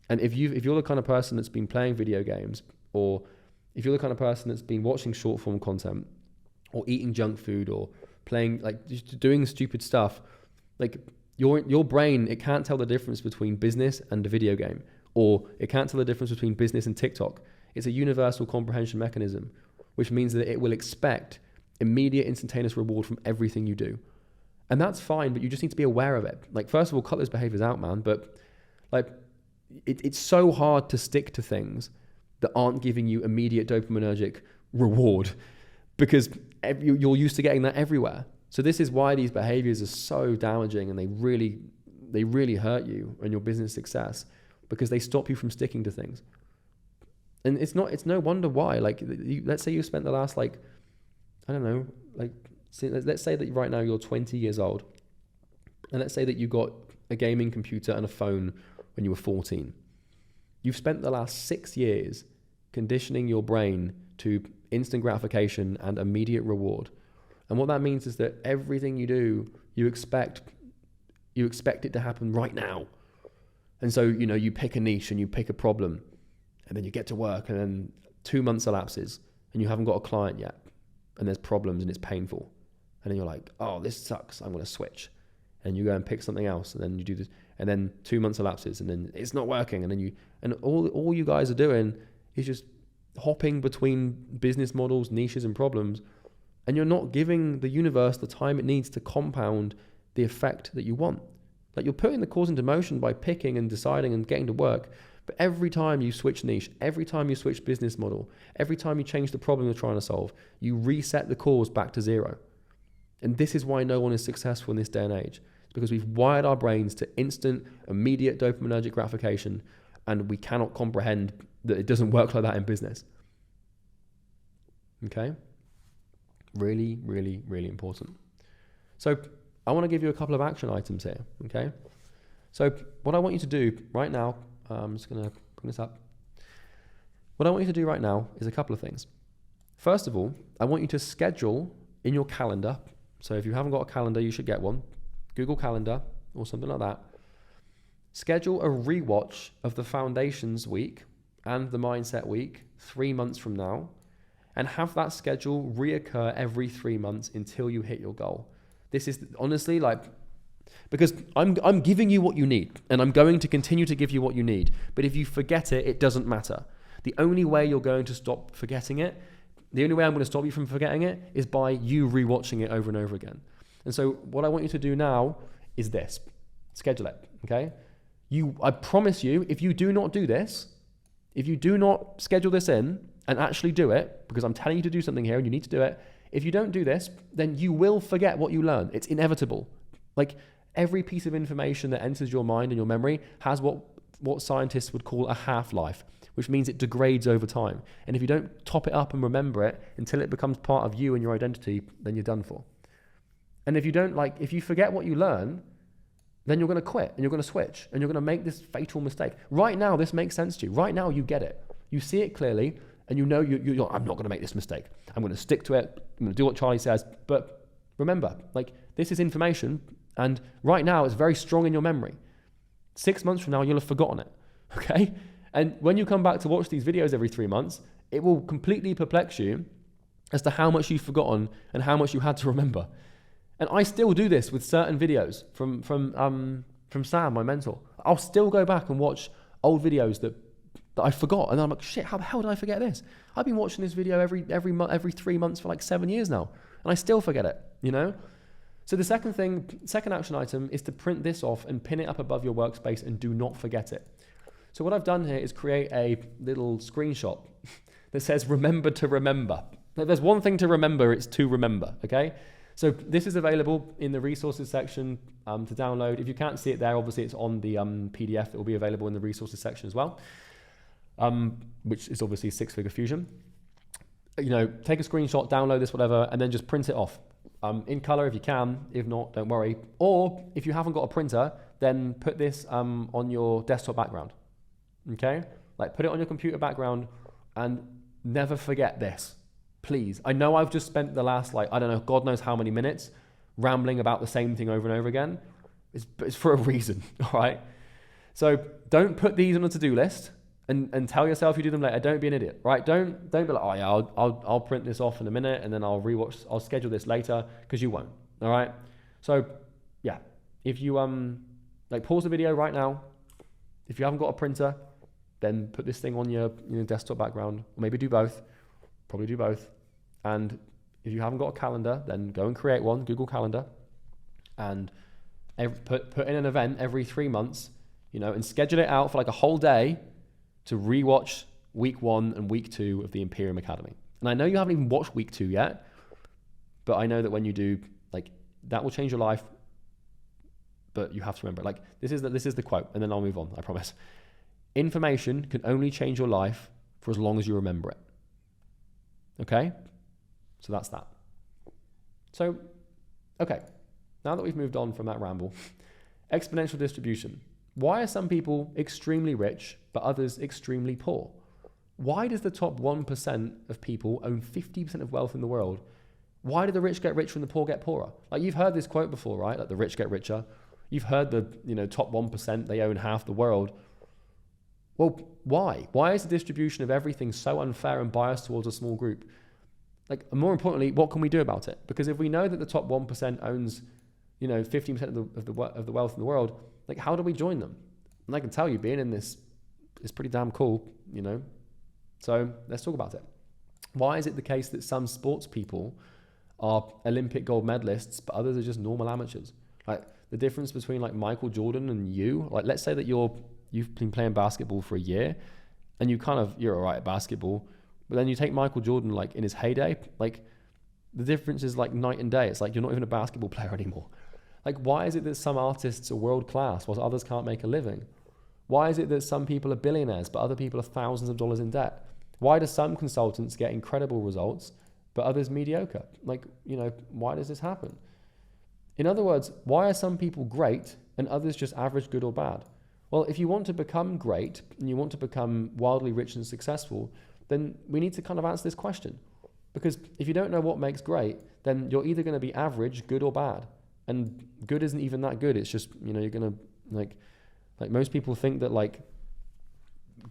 A: And if you're the kind of person that's been playing video games, or if you're the kind of person that's been watching short form content, or eating junk food, or playing, like, just doing stupid stuff, like your brain, it can't tell the difference between business and a video game, or it can't tell the difference between business and TikTok. It's a universal comprehension mechanism, which means that it will expect immediate instantaneous reward from everything you do. And that's fine, but you just need to be aware of it. Like, first of all, cut those behaviors out, man. But like, it's so hard to stick to things that aren't giving you immediate dopaminergic reward, because you're used to getting that everywhere. So this is why these behaviors are so damaging, and they really hurt you and your business success, because they stop you from sticking to things. And it's no wonder why. Like, let's say you spent the last, let's say that right now you're 20 years old, and let's say that you got a gaming computer and a phone when you were 14. You've spent the last 6 years conditioning your brain to instant gratification and immediate reward. And what that means is that everything you do, you expect it to happen right now. And so, you pick a niche and you pick a problem, and then you get to work, and then 2 months elapses and you haven't got a client yet, and there's problems and it's painful. And then you're like, oh, this sucks, I'm going to switch. And you go and pick something else, and then you do this, and then 2 months elapses, and then it's not working. And all you guys are doing is just hopping between business models, niches, and problems. And you're not giving the universe the time it needs to compound the effect that you want. Like, you're putting the cause into motion by picking and deciding and getting to work. But every time you switch niche, every time you switch business model, every time you change the problem you're trying to solve, you reset the cause back to zero. And this is why no one is successful in this day and age. It's because we've wired our brains to instant, immediate dopaminergic gratification, and we cannot comprehend that it doesn't work like that in business. Okay? Really, really, really important. So I want to give you a couple of action items here, okay? So what I want you to do right now, I'm just going to bring this up. What I want you to do right now is a couple of things. First of all, I want you to schedule in your calendar. So if you haven't got a calendar, you should get one. Google Calendar or something like that. Schedule a rewatch of the Foundations Week and the Mindset Week 3 months from now, and have that schedule reoccur every 3 months until you hit your goal. This is honestly, like, Because I'm giving you what you need, and I'm going to continue to give you what you need. But if you forget it, it doesn't matter. The only way you're going to stop forgetting it, the only way I'm going to stop you from forgetting it is by you rewatching it over and over again. And so what I want you to do now is this. Schedule it, okay? I promise you, if you do not do this, if you do not schedule this in and actually do it, because I'm telling you to do something here and you need to do it, if you don't do this, then you will forget what you learn. It's inevitable. Like, every piece of information that enters your mind and your memory has what scientists would call a half-life, which means it degrades over time. And if you don't top it up and remember it until it becomes part of you and your identity, then you're done for. And if you forget what you learn, then you're going to quit and you're going to switch and you're going to make this fatal mistake. Right now, this makes sense to you. Right now, you get it. You see it clearly and you know you're I'm not going to make this mistake. I'm going to stick to it. I'm going to do what Charlie says. But remember, this is information. And right now, it's very strong in your memory. 6 months from now, you'll have forgotten it, okay? And when you come back to watch these videos every 3 months, it will completely perplex you as to how much you've forgotten and how much you had to remember. And I still do this with certain videos from Sam, my mentor. I'll still go back and watch old videos that I forgot, and I'm like, shit, how the hell did I forget this? I've been watching this video every 3 months for 7 years now, and I still forget it, you know? So the second action item is to print this off and pin it up above your workspace and do not forget it. So what I've done here is create a little screenshot that says, remember to remember. If there's one thing to remember, it's to remember, okay? So this is available in the resources section to download. If you can't see it there, obviously it's on the PDF that will be available in the resources section as well, which is obviously Six Figure Fusion. You know, take a screenshot, download this, whatever, and then just print it off. In color if you can, if not, don't worry. Or if you haven't got a printer, then put this on your desktop background, okay? Put it on your computer background and never forget this, please. I know I've just spent the last, I don't know, God knows how many minutes rambling about the same thing over and over again. It's for a reason, all right? So don't put these on a to-do list and tell yourself you do them later. Don't be an idiot, right? Don't be like, oh yeah, I'll print this off in a minute and then I'll schedule this later, because you won't, all right? So yeah, if you pause the video right now. If you haven't got a printer, then put this thing on your desktop background, or maybe do both, probably do both. And if you haven't got a calendar, then go and create one, Google Calendar, and put in an event every 3 months, and schedule it out for a whole day to rewatch week 1 and week 2 of the Imperium Academy. And I know you haven't even watched week 2 yet, but I know that when you do, that will change your life. But you have to remember, this is the quote, and then I'll move on, I promise. Information can only change your life for as long as you remember it. Okay? So that's that. So, okay, now that we've moved on from that ramble, exponential distribution. Why are some people extremely rich, but others extremely poor? Why does the top 1% of people own 50% of wealth in the world? Why do the rich get richer and the poor get poorer? You've heard this quote before, right? The rich get richer. You've heard the top 1%, they own half the world. Well, why? Why is the distribution of everything so unfair and biased towards a small group? And more importantly, what can we do about it? Because if we know that the top 1% owns 15% of the wealth in the world, how do we join them? And I can tell you, being in this is pretty damn cool, So let's talk about it. Why is it the case that some sports people are Olympic gold medalists, but others are just normal amateurs? The difference between Michael Jordan and you, let's say that you've been playing basketball for a year and you're all right at basketball, but then you take Michael Jordan in his heyday, the difference is night and day. It's you're not even a basketball player anymore. Why is it that some artists are world class whilst others can't make a living? Why is it that some people are billionaires but other people are thousands of dollars in debt? Why do some consultants get incredible results but others mediocre? Why does this happen? In other words, why are some people great and others just average, good or bad? Well, if you want to become great and you want to become wildly rich and successful, then we need to answer this question. Because if you don't know what makes great, then you're either going to be average, good or bad. And good isn't even that good. It's just, you're going to, most people think that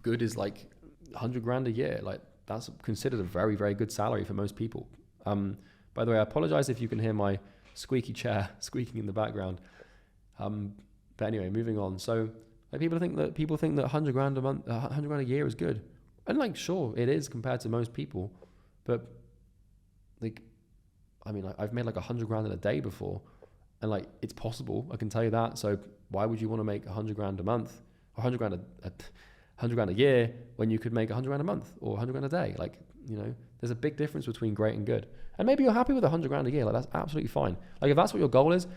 A: good is 100 grand a year. That's considered a very, very good salary for most people. By the way, I apologize if you can hear my squeaky chair squeaking in the background. But anyway, moving on. So like people think that 100 grand a month, 100 grand a year is good. And like, sure, it is compared to most people. But like, I mean, like, I've made like 100 grand in a day before, and like, it's possible. I can tell you that. So why would you want to make 100 grand a month, or 100 grand 100 grand a year when you could make 100 grand a month or 100 grand a day? Like, you know, there's a big difference between great and good. And maybe you're happy with 100 grand a year. Like, that's absolutely fine. Like, if that's what your goal is,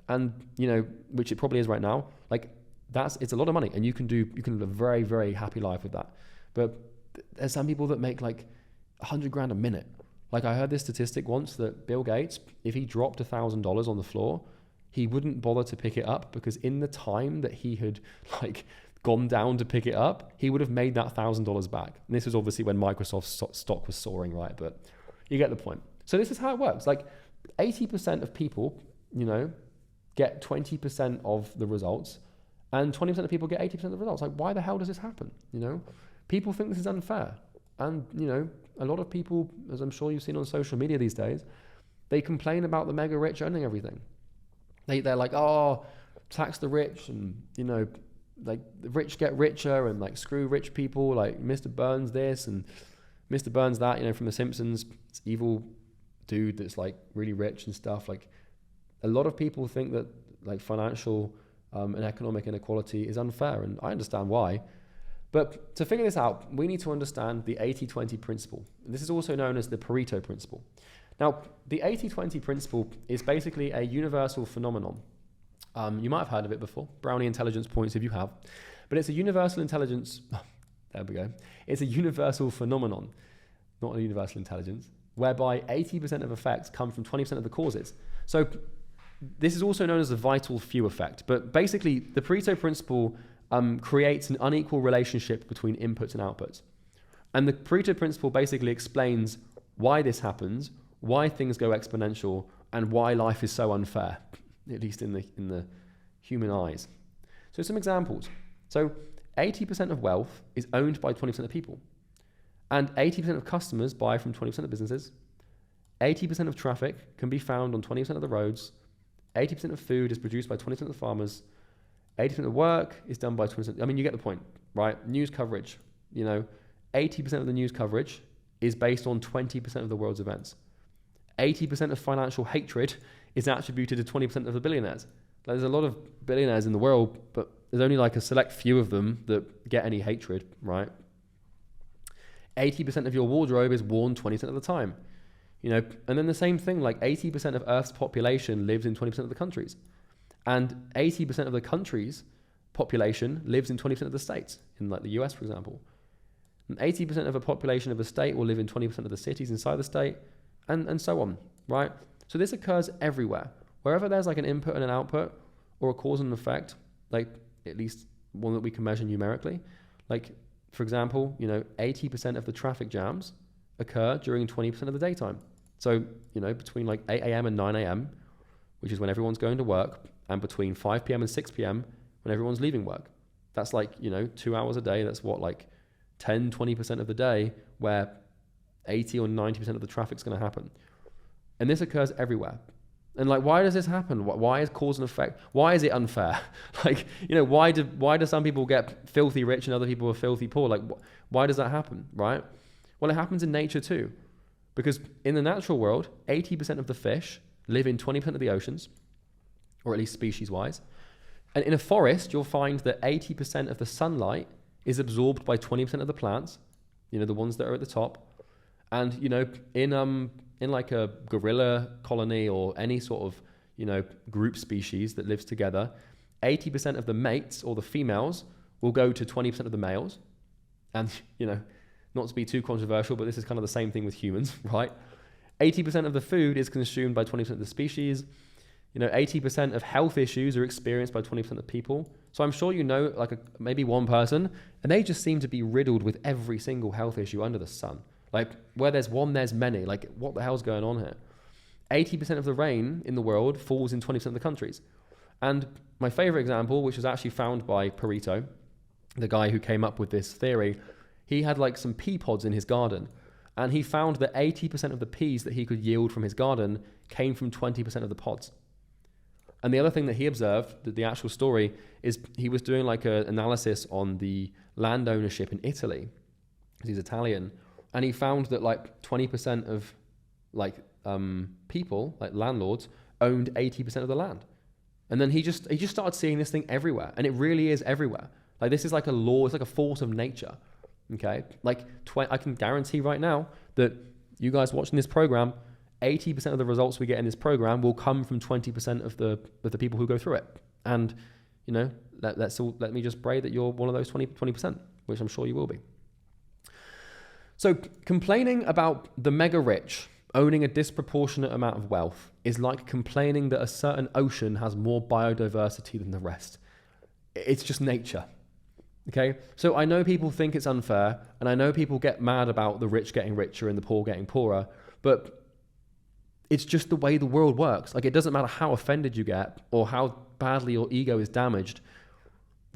A: and you know, which it probably is right now, like it's a lot of money, and you can live a very, very happy life with that. But there's some people that make like 100 grand a minute. Like, I heard this statistic once that Bill Gates, if he dropped $1,000 on the floor, he wouldn't bother to pick it up, because in the time that he had like gone down to pick it up, he would have made that $1,000 back. And this was obviously when Microsoft's stock was soaring, right? But you get the point. So this is how it works. Like 80% of people, you know, get 20% of the results, and 20% of people get 80% of the results. Like, why the hell does this happen? You know, people think this is unfair. And, you know, a lot of people, as I'm sure you've seen on social media these days, they complain about the mega rich owning everything. They're like, oh, tax the rich, and, you know, like the rich get richer, and like screw rich people, like Mr. Burns this and Mr. Burns that, you know, from The Simpsons, this evil dude that's like really rich and stuff. Like, a lot of people think that like financial and economic inequality is unfair, and I understand why. But to figure this out, we need to understand the 80-20 principle. This is also known as the Pareto principle. Now, the 80-20 principle is basically a universal phenomenon. You might have heard of it before. Brownian intelligence points if you have. But it's a universal intelligence. There we go. It's a universal phenomenon, not a universal intelligence, whereby 80% of effects come from 20% of the causes. So this is also known as the vital few effect. But basically, the Pareto principle creates an unequal relationship between inputs and outputs. And the Pareto principle basically explains why this happens, why things go exponential, and why life is so unfair, at least in the human eyes. So some examples. So 80% of wealth is owned by 20% of people, and 80% of customers buy from 20% of businesses. 80% of traffic can be found on 20% of the roads. 80% of food is produced by 20% of the farmers. 80% of work is done by 20%. I mean, you get the point, right? News coverage, you know, 80% of the news coverage is based on 20% of the world's events. 80% of financial hatred is attributed to 20% of the billionaires. Like, there's a lot of billionaires in the world, but there's only like a select few of them that get any hatred, right? 80% of your wardrobe is worn 20% of the time, you know, and then the same thing, like 80% of Earth's population lives in 20% of the countries. And 80% of the country's population lives in 20% of the states, in like the US, for example. And 80% of the population of a state will live in 20% of the cities inside the state, and so on, right? So this occurs everywhere. Wherever there's like an input and an output, or a cause and an effect, like at least one that we can measure numerically, like, for example, you know, 80% of the traffic jams occur during 20% of the daytime. So, you know, between like 8 a.m. and 9 a.m., which is when everyone's going to work, and between 5 p.m. and 6 p.m. when everyone's leaving work. That's like, you know, 2 hours a day. That's what, like 10, 20% of the day where 80 or 90% of the traffic's going to happen. And this occurs everywhere. And like, why does this happen? Why is cause and effect? Why is it unfair? Like, you know, why do some people get filthy rich and other people are filthy poor? Like, why does that happen, right? Well, it happens in nature too. Because in the natural world, 80% of the fish live in 20% of the oceans, or at least species-wise. And in a forest, you'll find that 80% of the sunlight is absorbed by 20% of the plants, you know, the ones that are at the top. And, you know, in like a gorilla colony or any sort of, you know, group species that lives together, 80% of the mates or the females will go to 20% of the males. And, you know, not to be too controversial, but this is kind of the same thing with humans, right? 80% of the food is consumed by 20% of the species. You know, 80% of health issues are experienced by 20% of people. So I'm sure you know, like maybe one person, and they just seem to be riddled with every single health issue under the sun. Like, where there's one, there's many. Like, what the hell's going on here? 80% of the rain in the world falls in 20% of the countries. And my favorite example, which was actually found by Pareto, the guy who came up with this theory, he had like some pea pods in his garden. And he found that 80% of the peas that he could yield from his garden came from 20% of the pods. And the other thing that he observed, that the actual story, is he was doing like an analysis on the land ownership in Italy, because he's Italian, and he found that like 20% of like people, like landlords, owned 80% of the land. And then he just started seeing this thing everywhere, and it really is everywhere. Like this is like a law, it's like a force of nature. Okay, like I can guarantee right now that you guys watching this program, 80% of the results we get in this program will come from 20% of the people who go through it. And you know, let me just pray that you're one of those 20%, which I'm sure you will be. So complaining about the mega rich owning a disproportionate amount of wealth is like complaining that a certain ocean has more biodiversity than the rest. It's just nature. Okay, so I know people think it's unfair, and I know people get mad about the rich getting richer and the poor getting poorer, but it's just the way the world works. Like, it doesn't matter how offended you get or how badly your ego is damaged.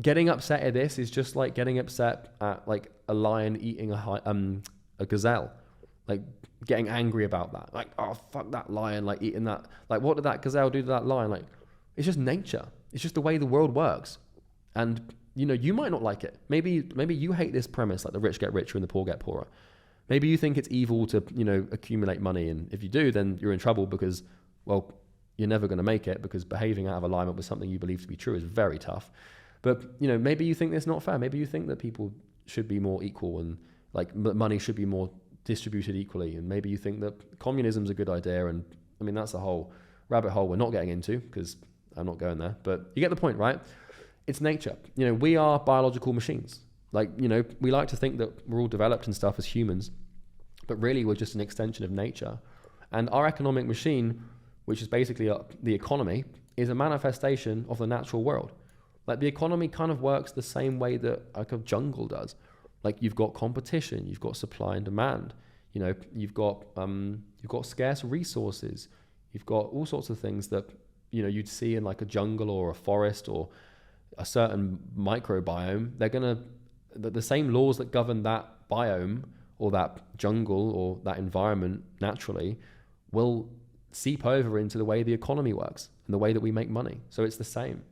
A: Getting upset at this is just like getting upset at like a lion eating a gazelle. Like getting angry about that. Like, oh, fuck that lion, like eating that. Like, what did that gazelle do to that lion? Like, it's just nature. It's just the way the world works. And, you know, you might not like it. Maybe you hate this premise, like the rich get richer and the poor get poorer. Maybe you think it's evil to, you know, accumulate money. And if you do, then you're in trouble because, well, you're never going to make it, because behaving out of alignment with something you believe to be true is very tough. But, you know, maybe you think it's not fair. Maybe you think that people should be more equal and like money should be more distributed equally. And maybe you think that communism's a good idea. And I mean, that's a whole rabbit hole we're not getting into because I'm not going there. But you get the point, right? It's nature. You know, we are biological machines. Like, you know, we like to think that we're all developed and stuff as humans, but really we're just an extension of nature. And our economic machine, which is basically the economy, is a manifestation of the natural world. Like, the economy kind of works the same way that like a jungle does. Like, you've got competition, you've got supply and demand, you know, you've got scarce resources, you've got all sorts of things that, you know, you'd see in like a jungle or a forest or a certain microbiome. The same laws that govern that biome or that jungle or that environment naturally will seep over into the way the economy works and the way that we make money. So it's the same.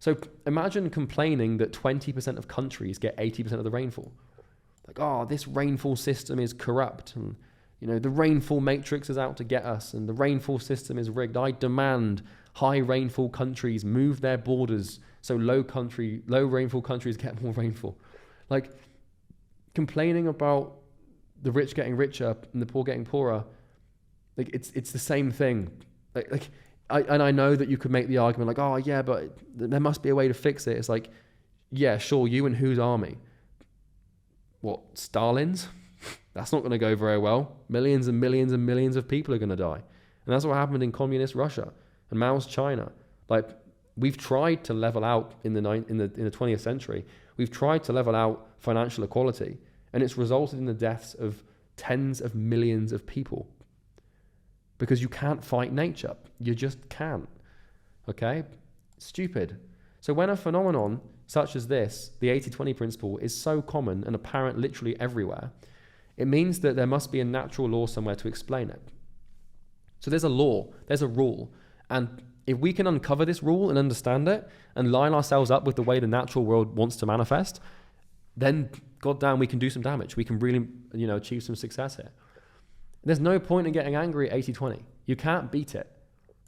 A: So imagine complaining that 20% of countries get 80% of the rainfall. Like, oh, this rainfall system is corrupt, and, you know, the rainfall matrix is out to get us, and the rainfall system is rigged. I demand high rainfall countries move their borders so low rainfall countries get more rainfall. Like, complaining about the rich getting richer and the poor getting poorer, like it's the same thing. I know that you could make the argument like, oh yeah, but there must be a way to fix it. It's like, yeah, sure, you and whose army? What, Stalin's? That's not going to go very well. Millions and millions and millions of people are going to die. And that's what happened in communist Russia and Mao's China. Like, we've tried to level out in the 20th century. We've tried to level out financial equality, and it's resulted in the deaths of tens of millions of people. Because you can't fight nature. You just can't. Okay? Stupid. So when a phenomenon such as this, the 80-20 principle, is so common and apparent literally everywhere, it means that there must be a natural law somewhere to explain it. So there's a law, there's a rule, and if we can uncover this rule and understand it and line ourselves up with the way the natural world wants to manifest, then goddamn, we can do some damage. We can really, you know, achieve some success here. There's no point in getting angry at 80-20. You can't beat it.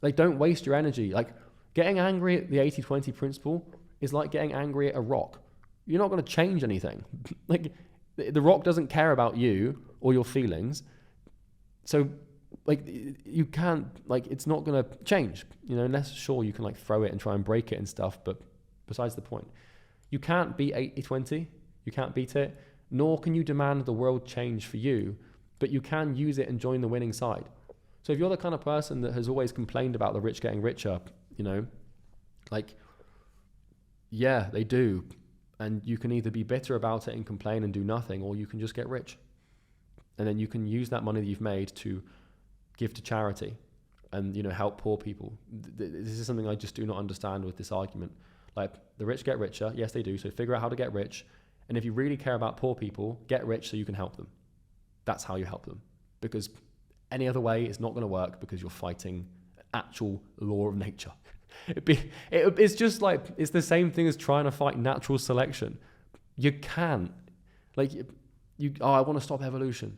A: Like, don't waste your energy. Like, getting angry at the 80-20 principle is like getting angry at a rock. You're not going to change anything. Like, the rock doesn't care about you or your feelings. So, like, you can't, like, it's not going to change, you know, unless, sure, you can, like, throw it and try and break it and stuff, but besides the point. You can't beat 80-20. You can't beat it, nor can you demand the world change for you, but you can use it and join the winning side. So if you're the kind of person that has always complained about the rich getting richer, you know, like, yeah, they do. And you can either be bitter about it and complain and do nothing, or you can just get rich. And then you can use that money that you've made to give to charity and, you know, help poor people. This is something I just do not understand with this argument. Like, the rich get richer. Yes, they do. So figure out how to get rich. And if you really care about poor people, get rich so you can help them. That's how you help them. Because any other way is not going to work, because you're fighting an actual law of nature. It's just like, it's the same thing as trying to fight natural selection. You can't. Like, I want to stop evolution.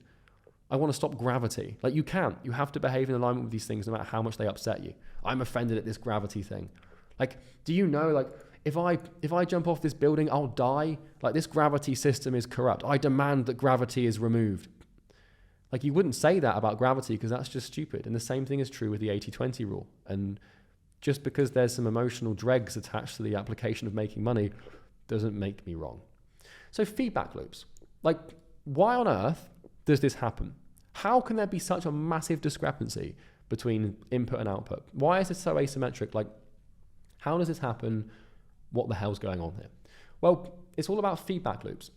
A: I want to stop gravity. Like, you can't. You have to behave in alignment with these things no matter how much they upset you. I'm offended at this gravity thing. Like, do you know, like, if I jump off this building, I'll die? Like, this gravity system is corrupt. I demand that gravity is removed. Like, you wouldn't say that about gravity because that's just stupid. And the same thing is true with the 80-20 rule. And just because there's some emotional dregs attached to the application of making money doesn't make me wrong. So feedback loops. Like, why on earth does this happen? How can there be such a massive discrepancy between input and output? Why is this so asymmetric? Like, how does this happen? What the hell's going on here? Well, it's all about feedback loops.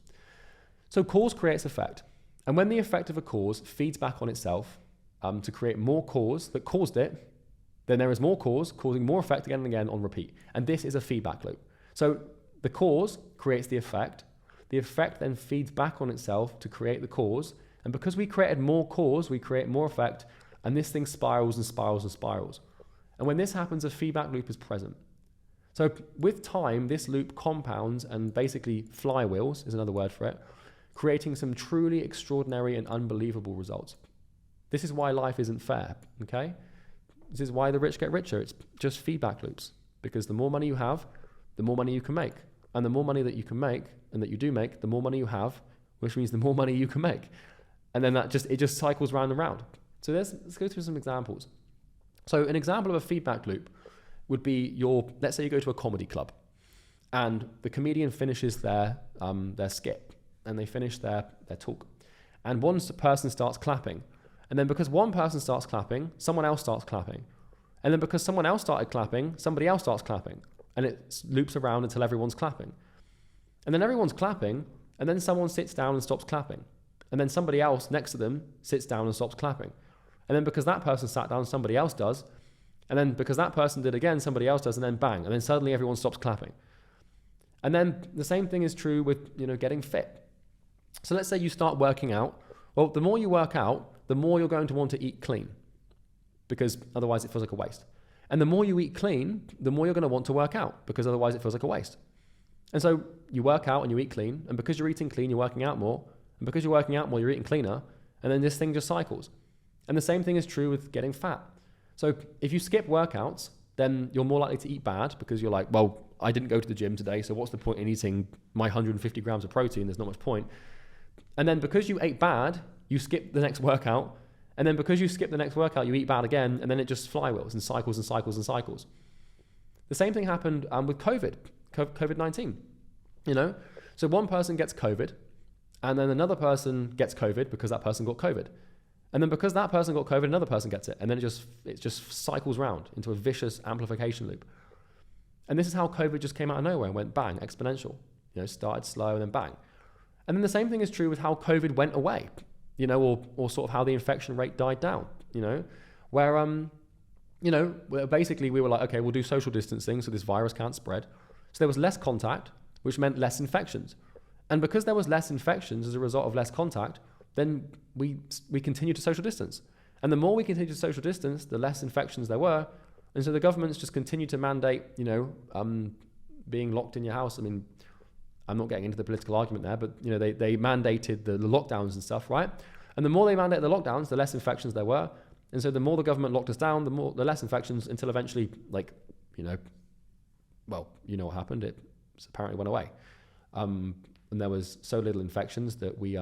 A: So cause creates effect. And when the effect of a cause feeds back on itself to create more cause that caused it, then there is more cause causing more effect again and again on repeat. And this is a feedback loop. So the cause creates the effect then feeds back on itself to create the cause. And because we created more cause, we create more effect, and this thing spirals and spirals and spirals. And when this happens, a feedback loop is present. So with time, this loop compounds and basically flywheels is another word for it, creating some truly extraordinary and unbelievable results. This is why life isn't fair, okay? This is why the rich get richer. It's just feedback loops, because the more money you have, the more money you can make. And the more money that you can make and that you do make, the more money you have, which means the more money you can make. And then it just cycles round and round. So let's go through some examples. So an example of a feedback loop would be let's say you go to a comedy club and the comedian finishes their skit and they finish their talk. And one person starts clapping. And then because one person starts clapping, someone else starts clapping. And then because someone else started clapping, somebody else starts clapping. And it loops around until everyone's clapping. And then everyone's clapping, and then someone sits down and stops clapping. And then somebody else next to them sits down and stops clapping. And then because that person sat down, somebody else does. And then because that person did again, somebody else does, and then bang. And then suddenly everyone stops clapping. And then the same thing is true with, getting fit. So let's say you start working out. Well, the more you work out, the more you're going to want to eat clean, because otherwise it feels like a waste. And the more you eat clean, the more you're going to want to work out, because otherwise it feels like a waste. And so you work out and you eat clean, and because you're eating clean, you're working out more, and because you're working out more, you're eating cleaner, and then this thing just cycles. And the same thing is true with getting fat. So if you skip workouts, then you're more likely to eat bad, because you're like, well, I didn't go to the gym today, so what's the point in eating my 150 grams of protein? There's not much point. And then because you ate bad, you skip the next workout, and then because you skip the next workout, you eat bad again, and then it just flywheels and cycles and cycles and cycles. The same thing happened with COVID-19, So one person gets COVID, and then another person gets COVID because that person got COVID. And then because that person got COVID, another person gets it. And then it just cycles round into a vicious amplification loop. And this is how COVID just came out of nowhere and went bang, exponential. Started slow and then bang. And then the same thing is true with how COVID went away, or sort of how the infection rate died down, where basically we were like, okay, we'll do social distancing so this virus can't spread. So there was less contact, which meant less infections. And because there was less infections as a result of less contact, then we continued to social distance. And the more we continued to social distance, the less infections there were. And so the governments just continued to mandate, being locked in your house. I mean, I'm not getting into the political argument there, but they mandated the lockdowns and stuff, right? And the more they mandated the lockdowns, the less infections there were. And so the more the government locked us down, the less infections, until eventually, what happened? It apparently went away. And there was so little infections that we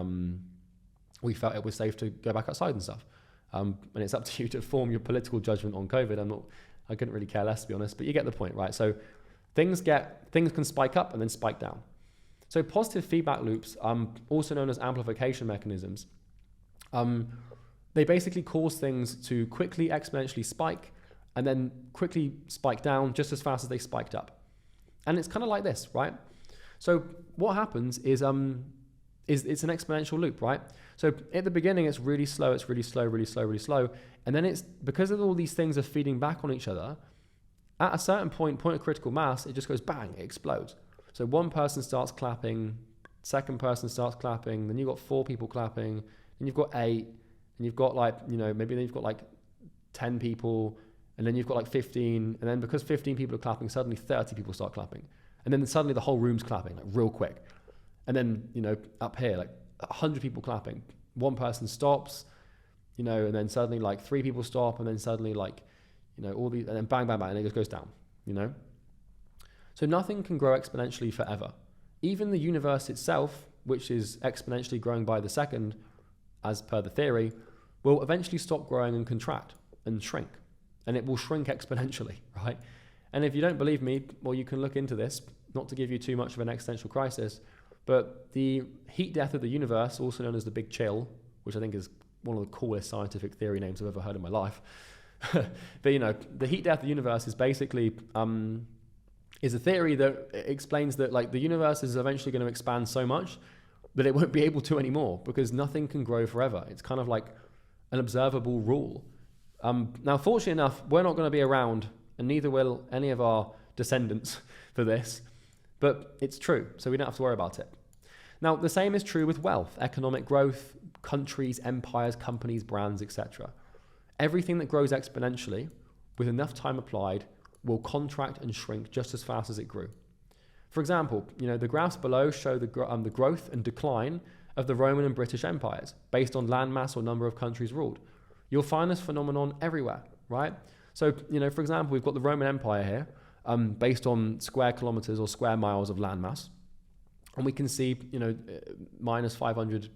A: felt it was safe to go back outside and stuff. And it's up to you to form your political judgment on COVID. I couldn't really care less, to be honest, but you get the point, right? So things can spike up and then spike down. So positive feedback loops, also known as amplification mechanisms, they basically cause things to quickly exponentially spike and then quickly spike down just as fast as they spiked up. And it's kind of like this, right? So what happens is it's an exponential loop, right? So at the beginning, it's really slow, really slow. And then it's because of all these things are feeding back on each other, at a certain point of critical mass, it just goes bang, it explodes. So one person starts clapping, second person starts clapping, then you've got 4 people clapping, then you've got 8, and you've got maybe then you've got 10 people, And then you've got like 15, and then because 15 people are clapping, suddenly 30 people start clapping. And then suddenly the whole room's clapping, like real quick. And then, up here, like 100 people clapping. One person stops, and then suddenly like 3 people stop, and then suddenly like, all these, and then bang, bang, bang, and it just goes down, So nothing can grow exponentially forever. Even the universe itself, which is exponentially growing by the second, as per the theory, will eventually stop growing and contract and shrink. And it will shrink exponentially, right? And if you don't believe me, well, you can look into this, not to give you too much of an existential crisis, but the heat death of the universe, also known as the Big Chill, which I think is one of the coolest scientific theory names I've ever heard in my life. But, the heat death of the universe is basically, is a theory that explains that like the universe is eventually going to expand so much that it won't be able to anymore because nothing can grow forever. It's kind of like an observable rule. Now, fortunately enough, we're not going to be around, and neither will any of our descendants for this, but it's true, so we don't have to worry about it. Now, the same is true with wealth, economic growth, countries, empires, companies, brands, etc. Everything that grows exponentially, with enough time applied, will contract and shrink just as fast as it grew. For example, the graphs below show the growth and decline of the Roman and British empires based on landmass or number of countries ruled. You'll find this phenomenon everywhere, right? So, for example, we've got the Roman Empire here, based on square kilometers or square miles of landmass. And we can see, minus 500,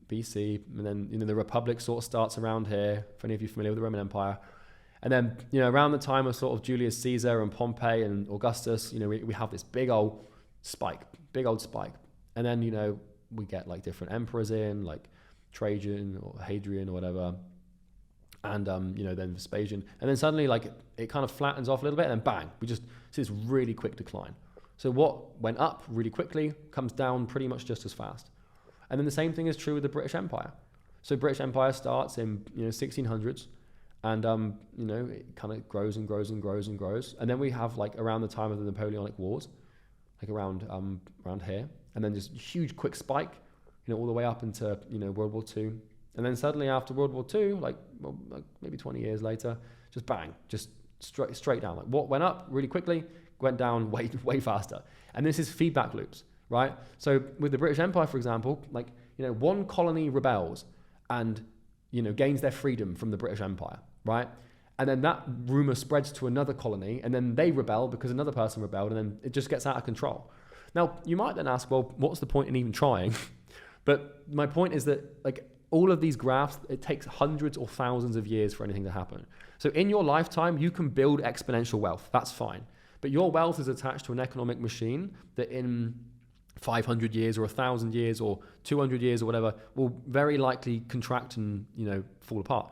A: BC. And then, the Republic sort of starts around here, for any of you familiar with the Roman Empire. And then, around the time of sort of Julius Caesar and Pompey and Augustus, we have this big old spike. And then, we get like different emperors in, like Trajan or Hadrian or whatever, and then Vespasian, and then suddenly like it kind of flattens off a little bit, and then bang, we just see this really quick decline. So what went up really quickly comes down pretty much just as fast. And then the same thing is true with the British Empire. So British Empire starts in 1600s, and it kind of grows and grows and grows and grows, and then we have like around the time of the Napoleonic Wars, like around here, and then just huge quick spike. All the way up into, World War II. And then suddenly after World War II, like maybe 20 years later, just bang, just straight down. Like what went up really quickly, went down way faster. And this is feedback loops, right? So with the British Empire, for example, like, one colony rebels and, gains their freedom from the British Empire, right? And then that rumor spreads to another colony, and then they rebel because another person rebelled, and then it just gets out of control. Now, you might then ask, well, what's the point in even trying? But my point is that like all of these graphs, it takes hundreds or thousands of years for anything to happen. So in your lifetime, you can build exponential wealth. That's fine. But your wealth is attached to an economic machine that in 500 years or 1,000 years or 200 years or whatever will very likely contract and, fall apart.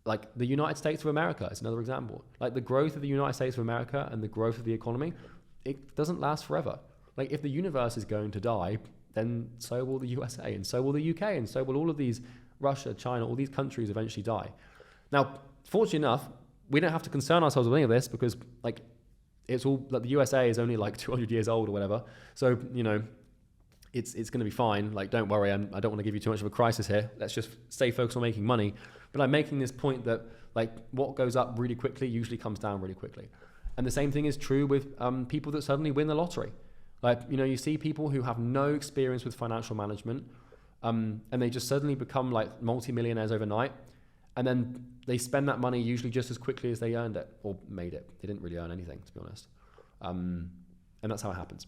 A: Like the United States of America is another example. Like the growth of the United States of America and the growth of the economy, it doesn't last forever. Like if the universe is going to die, then so will the USA, and so will the UK, and so will all of these, Russia, China, all these countries eventually die. Now, fortunately enough, we don't have to concern ourselves with any of this because like it's all, like the USA is only like 200 years old or whatever. So, it's going to be fine. Like, don't worry. I don't want to give you too much of a crisis here. Let's just stay focused on making money. But I'm making this point that like what goes up really quickly usually comes down really quickly. And the same thing is true with people that suddenly win the lottery. Like, you see people who have no experience with financial management, and they just suddenly become like multi-millionaires overnight. And then they spend that money usually just as quickly as they earned it or made it. They didn't really earn anything, to be honest. And that's how it happens.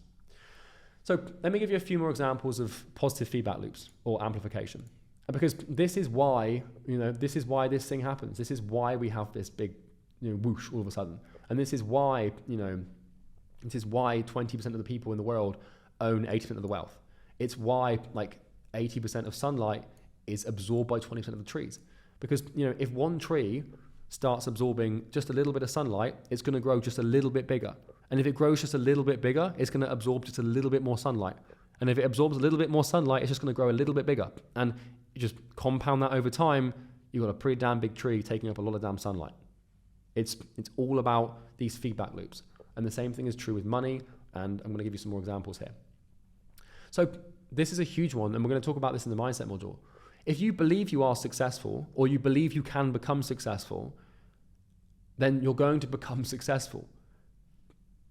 A: So let me give you a few more examples of positive feedback loops or amplification. Because this is why, this thing happens. This is why we have this big, whoosh all of a sudden. And this is why, this is why 20% of the people in the world own 80% of the wealth. It's why like 80% of sunlight is absorbed by 20% of the trees. Because, if one tree starts absorbing just a little bit of sunlight, it's going to grow just a little bit bigger. And if it grows just a little bit bigger, it's going to absorb just a little bit more sunlight. And if it absorbs a little bit more sunlight, it's just going to grow a little bit bigger. And you just compound that over time, you've got a pretty damn big tree taking up a lot of damn sunlight. It's all about these feedback loops. And the same thing is true with money. And I'm going to give you some more examples here. So this is a huge one. And we're going to talk about this in the mindset module. If you believe you are successful or you believe you can become successful, then you're going to become successful.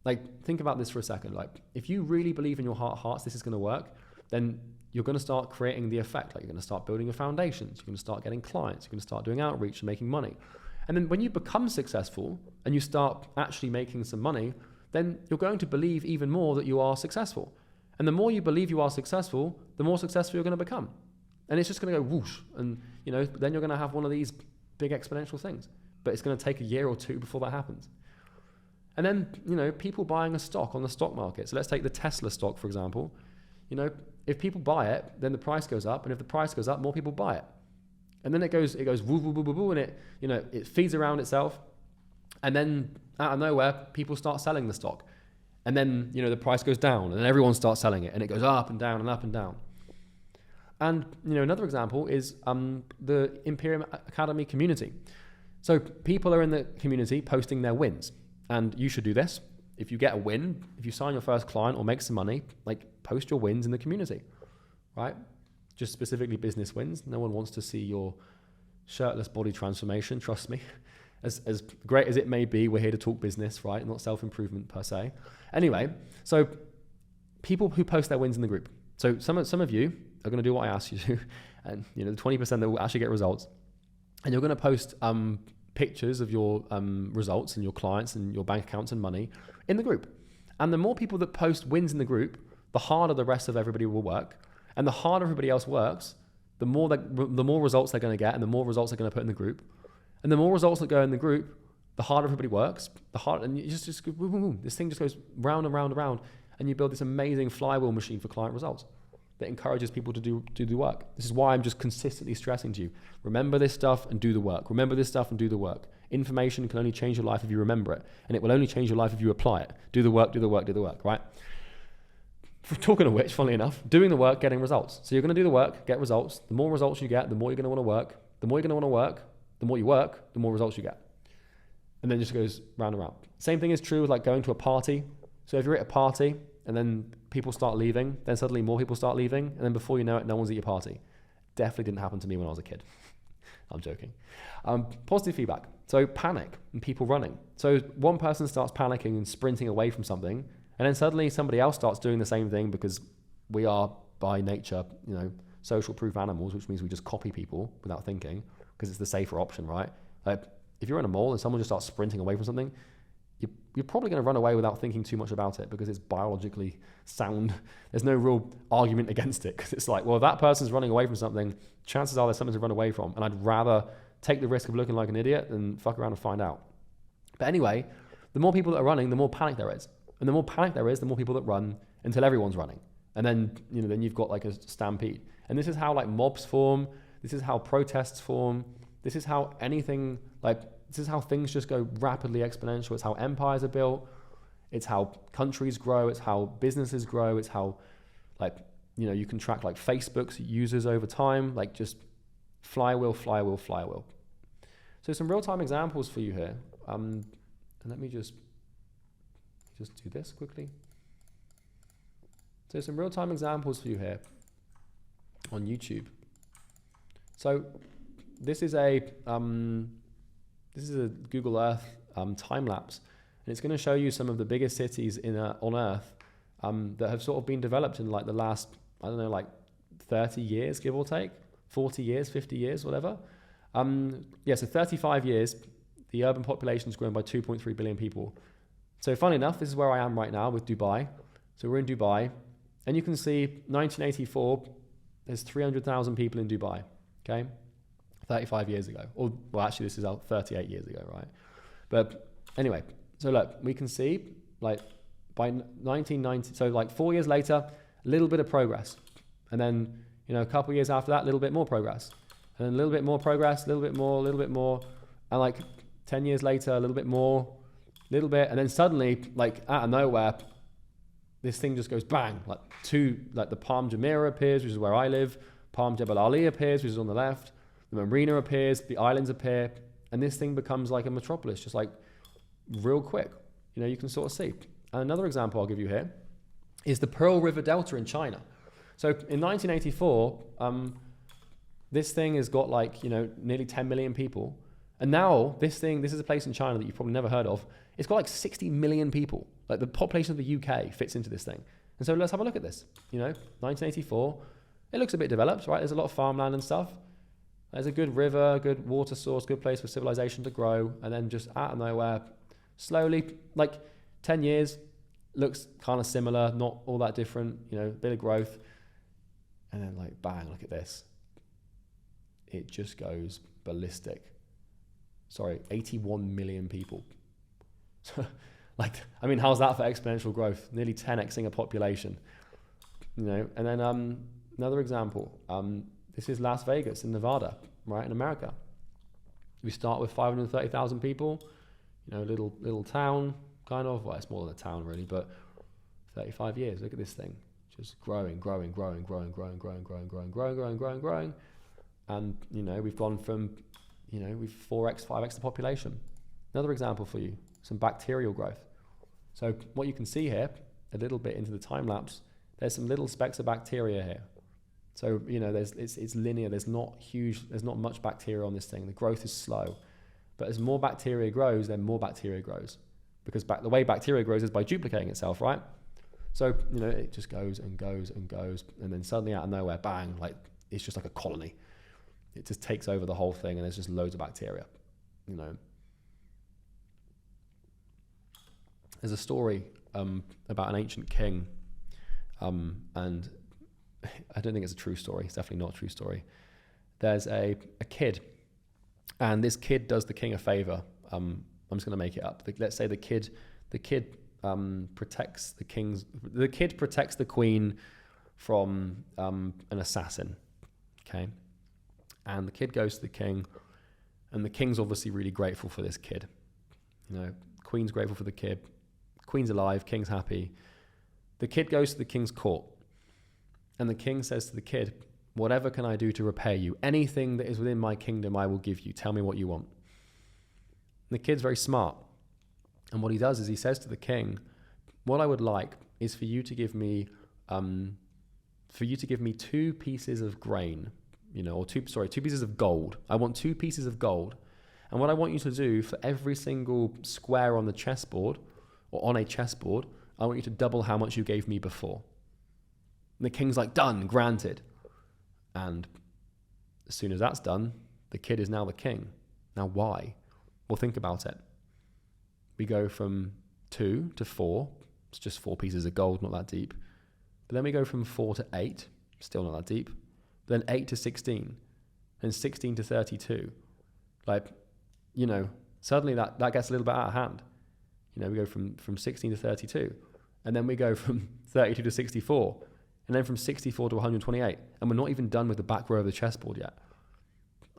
A: Like, think about this for a second. Like, if you really believe in your heart of hearts this is going to work, then you're going to start creating the effect. Like, you're going to start building your foundations. You're going to start getting clients. You're going to start doing outreach and making money. And then when you become successful and you start actually making some money, then you're going to believe even more that you are successful. And the more you believe you are successful, the more successful you're going to become. And it's just going to go whoosh. And, you know, then you're going to have one of these big exponential things. But it's going to take a year or two before that happens. And then, you know, people buying a stock on the stock market. So let's take the Tesla stock, for example. You know, if people buy it, then the price goes up. And if the price goes up, more people buy it. And then it goes woo, woo, woo, woo, woo, and it, you know, it feeds around itself. And then out of nowhere, people start selling the stock. And then, you know, the price goes down and everyone starts selling it and it goes up and down and up and down. And, you know, another example is the Imperium Academy community. So people are in the community posting their wins. And you should do this. If you get a win, if you sign your first client or make some money, like, post your wins in the community, right? Just specifically business wins. No one wants to see your shirtless body transformation, trust me. As great as it may be, we're here to talk business, right? Not self-improvement per se. Anyway, so people who post their wins in the group. So some of you are going to do what I asked you to, and, you know, the 20% that will actually get results. And you're going to post pictures of your results and your clients and your bank accounts and money in the group. And the more people that post wins in the group, the harder the rest of everybody will work. And the harder everybody else works, the more results they're going to get, and the more results they're going to put in the group. And the more results that go in the group, the harder everybody works, and you just go, boom, boom, boom. This thing just goes round and round and round, and you build this amazing flywheel machine for client results that encourages people to do the work. This is why I'm just consistently stressing to you, remember this stuff and do the work. Remember this stuff and do the work. Information can only change your life if you remember it, and it will only change your life if you apply it. Do the work, do the work, do the work, right? For talking of which, funnily enough, doing the work, getting results. So you're going to do the work, get results. The more results you get, the more you're going to want to work. The more you're going to want to work, the more you work, the more results you get. And then it just goes round and round. Same thing is true with, like, going to a party. So if you're at a party and then people start leaving, then suddenly more people start leaving, and then before you know it, no one's at your party. Definitely didn't happen to me when I was a kid. I'm joking. Positive feedback. So panic and people running. So one person starts panicking and sprinting away from something, and then suddenly somebody else starts doing the same thing, because we are by nature, you know, social proof animals, which means we just copy people without thinking, because it's the safer option, right? Like, if you're in a mall and someone just starts sprinting away from something, you're probably going to run away without thinking too much about it, because it's biologically sound. There's no real argument against it, because it's like, well, if that person's running away from something, chances are there's something to run away from, and I'd rather take the risk of looking like an idiot than fuck around and find out. But anyway, the more people that are running, the more panic there is. And the more panic there is, the more people that run until everyone's running. And then, you know, then you've got like a stampede. And this is how, like, mobs form. This is how protests form. This is how anything, like, this is how things just go rapidly exponential. It's how empires are built. It's how countries grow. It's how businesses grow. It's how, like, you know, you can track, like, Facebook's users over time, like, just flywheel, flywheel, flywheel. So some real-time examples for you here. And let me just do this quickly. So some real-time examples for you here on YouTube. So this is a Google Earth time lapse, and it's going to show you some of the biggest cities on Earth that have sort of been developed in, like, the last, I don't know, like 30 years, give or take, 40 years, 50 years, whatever. So 35 years, the urban population has grown by 2.3 billion people. So funny enough, this is where I am right now with Dubai. So we're in Dubai, and you can see 1984, there's 300,000 people in Dubai, okay? 35 years ago. Or, well, actually, this is 38 years ago, right? But anyway, so look, we can see, like, by 1990, so like 4 years later, a little bit of progress. And then, you know, a couple of years after that, a little bit more progress. And then a little bit more progress, a little bit more. And like 10 years later, a little bit more, little bit. And then suddenly, like, out of nowhere, this thing just goes bang. Like the Palm Jumeirah appears, which is where I live. Palm Jebel Ali appears, which is on the left. The marina appears, the islands appear. And this thing becomes like a metropolis, just like real quick. You know, you can sort of see. And another example I'll give you here is the Pearl River Delta in China. So in 1984, this thing has got, like, you know, nearly 10 million people. And now this is a place in China that you've probably never heard of. It's got like 60 million people. Like the population of the UK fits into this thing. And so let's have a look at this. 1984, it looks a bit developed, right? There's a lot of farmland and stuff. There's a good river, good water source, good place for civilization to grow. And then just out of nowhere, slowly, like 10 years, looks kind of similar, not all that different, a bit of growth. And then like, bang, look at this. It just goes ballistic. 81 million people. How's that for exponential growth? Nearly 10xing a population, and then another example, this is Las Vegas in Nevada, right, in America. We start with 530,000 people, little town, kind of, well, it's more than a town really, but 35 years, look at this thing, just growing. And, we've gone from, we've 4x, 5x the population. Another example for you, some bacterial growth. So what you can see here, a little bit into the time lapse, there's some little specks of bacteria here. So, it's linear, there's not much bacteria on this thing. The growth is slow. But as more bacteria grows, then more bacteria grows. Because the way bacteria grows is by duplicating itself, right? So, it just goes and goes and goes. And then suddenly out of nowhere, bang, like it's just like a colony. It just takes over the whole thing and there's just loads of bacteria, There's a story about an ancient king, and I don't think it's a true story. It's definitely not a true story. There's a kid, and this kid does the king a favor. I'm just going to make it up. Let's say the kid protects the queen from an assassin. Okay, and the kid goes to the king, and the king's obviously really grateful for this kid. Queen's grateful for the kid. Queen's alive, king's happy. The kid goes to the king's court, and the king says to the kid, "Whatever can I do to repay you? Anything that is within my kingdom I will give you. Tell me what you want." And the kid's very smart, and what he does is he says to the king, "What I would like is for you to give me 2 pieces of grain, or 2 pieces of gold. I want 2 pieces of gold, and what I want you to do for every single square on the chessboard, or on a chessboard, I want you to double how much you gave me before." And the king's like, "Done, granted." And as soon as that's done, the kid is now the king. Now why? Well, think about it. We go from 2 to 4. It's just 4 pieces of gold, not that deep. But then we go from 4 to 8, still not that deep. But then 8 to 16, and 16 to 32. Suddenly that gets a little bit out of hand. We go from 16 to 32, and then we go from 32 to 64, and then from 64 to 128, and we're not even done with the back row of the chessboard yet.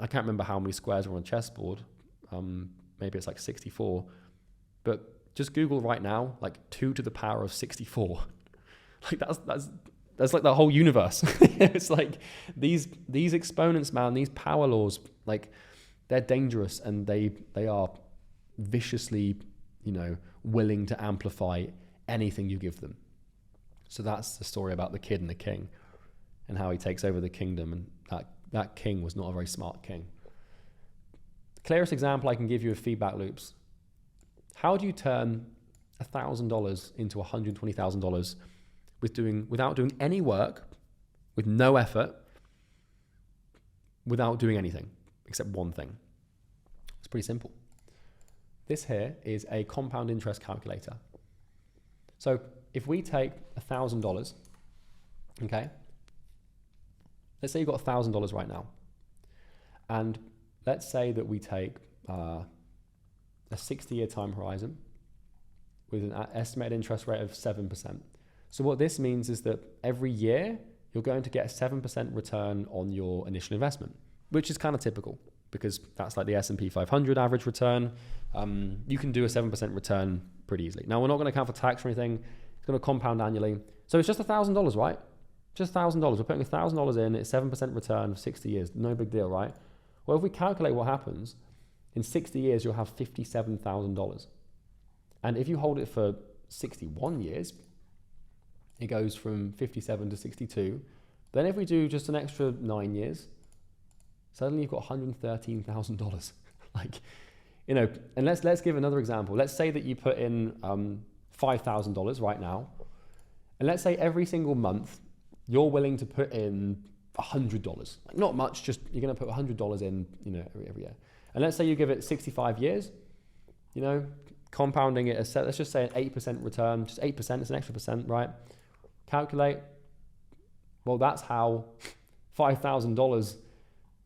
A: I can't remember how many squares are on a chessboard. Maybe it's like 64, but just Google right now, 2 to the power of 64. That's like the whole universe. It's like these exponents, man, these power laws, they're dangerous, and they are viciously, willing to amplify anything you give them. So that's the story about the kid and the king, and how he takes over the kingdom, and that king was not a very smart king. The clearest example I can give you of feedback loops. How do you turn $1,000 into $120,000 without doing any work, with no effort, without doing anything except one thing? It's pretty simple. This here is a compound interest calculator. So if we take $1,000, okay, let's say you've got $1,000 right now, and let's say that we take a 60-year time horizon with an estimated interest rate of 7%. So what this means is that every year you're going to get a 7% return on your initial investment, which is kind of typical because that's like the S&P 500 average return. You can do a 7% return pretty easily. Now, we're not going to account for tax or anything. It's going to compound annually. So it's just $1,000, right? Just $1,000. We're putting $1,000 in. It's 7% return of 60 years. No big deal, right? Well, if we calculate what happens, in 60 years, you'll have $57,000. And if you hold it for 61 years, it goes from 57 to 62. Then if we do just an extra 9 years, suddenly you've got $113,000. Like, you know, and let's give another example. Let's say that you put in $5,000 right now, and let's say every single month you're willing to put in $100. Like, not much, just you're going to put $100 in, you know, every year. And let's say you give it 65 years, you know, compounding it, let's just say an 8% return, just 8%, it's an extra percent, right? Calculate. Well, that's how $5,000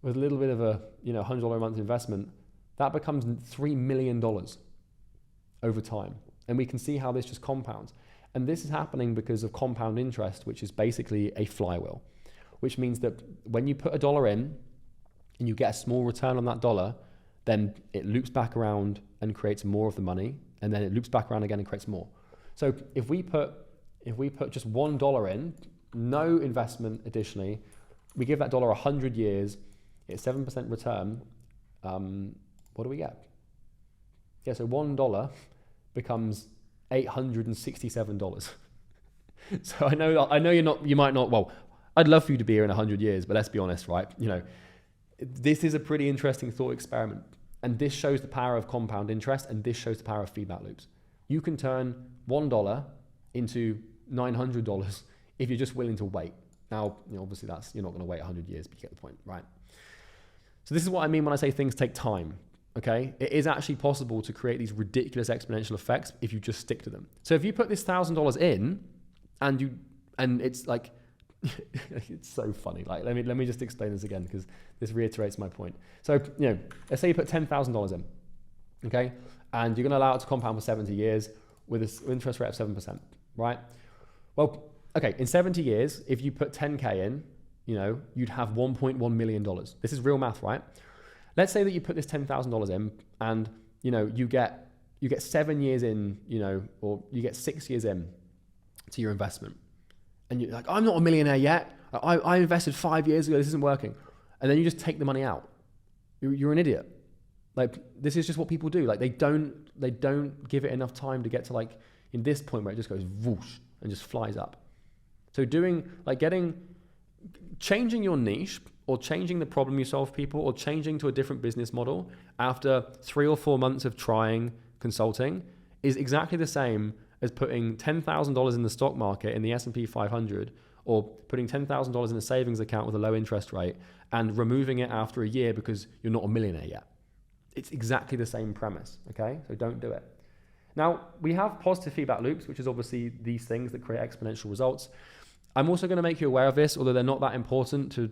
A: with a little bit of a, you know, $100 a month investment, that becomes $3 million over time. And we can see how this just compounds. And this is happening because of compound interest, which is basically a flywheel, which means that when you put $1 in and you get a small return on that dollar, then it loops back around and creates more of the money, and then it loops back around again and creates more. So if we put just $1 in, no investment additionally, we give that dollar 100 years, it's 7% return, what do we get? Yeah, so $1 becomes $867. So I know you might not, well, I'd love for you to be here in 100 years, but let's be honest, right? You know, this is a pretty interesting thought experiment. And this shows the power of compound interest, and this shows the power of feedback loops. You can turn $1 into $900 if you're just willing to wait. Now, you know, obviously you're not going to wait 100 years, but you get the point, right? So this is what I mean when I say things take time, okay? It is actually possible to create these ridiculous exponential effects if you just stick to them. So if you put this $1,000 in and it's like, it's so funny. Like, let me just explain this again, because this reiterates my point. So, you know, let's say you put $10,000 in, okay? And you're going to allow it to compound for 70 years with an interest rate of 7%, right? Well, okay, in 70 years, if you put 10K in, you know, you'd have $1.1 million. This is real math, right? Let's say that you put this $10,000 in and, you know, you get 7 years in, you know, or you get 6 years in to your investment. And you're like, I'm not a millionaire yet. I invested 5 years ago. This isn't working. And then you just take the money out. You're an idiot. Like, this is just what people do. Like, they don't give it enough time to get to, like, in this point where it just goes whoosh and just flies up. So changing your niche, or changing the problem you solve people, or changing to a different business model after 3 or 4 months of trying consulting is exactly the same as putting $10,000 in the stock market in the S&P 500, or putting $10,000 in a savings account with a low interest rate and removing it after a year because you're not a millionaire yet. It's exactly the same premise, okay? So don't do it. Now, we have positive feedback loops, which is obviously these things that create exponential results. I'm also going to make you aware of this, although they're not that important to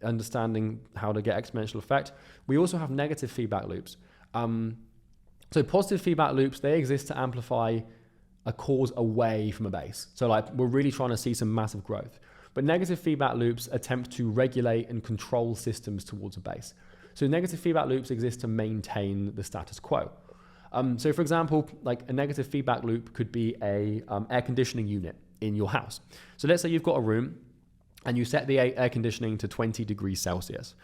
A: understanding how to get exponential effect. We also have negative feedback loops. So positive feedback loops, they exist to amplify a cause away from a base. So like, we're really trying to see some massive growth. But negative feedback loops attempt to regulate and control systems towards a base. So negative feedback loops exist to maintain the status quo. So for example, like a negative feedback loop could be a air conditioning unit in your house. So let's say you've got a room and you set the air conditioning to 20 degrees Celsius.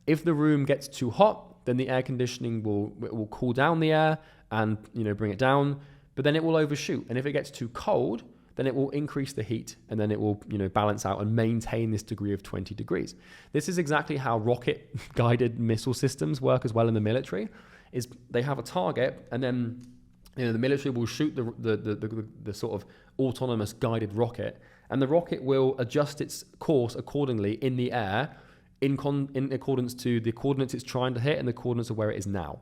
A: If the room gets too hot, then the air conditioning will cool down the air and, you know, bring it down, but then it will overshoot. And if it gets too cold, then it will increase the heat, and then it will, you know, balance out and maintain this degree of 20 degrees. This is exactly how rocket-guided missile systems work as well in the military. Is they have a target, and then, you know, the military will shoot the sort of autonomous guided rocket, and the rocket will adjust its course accordingly in the air in accordance to the coordinates it's trying to hit and the coordinates of where it is now.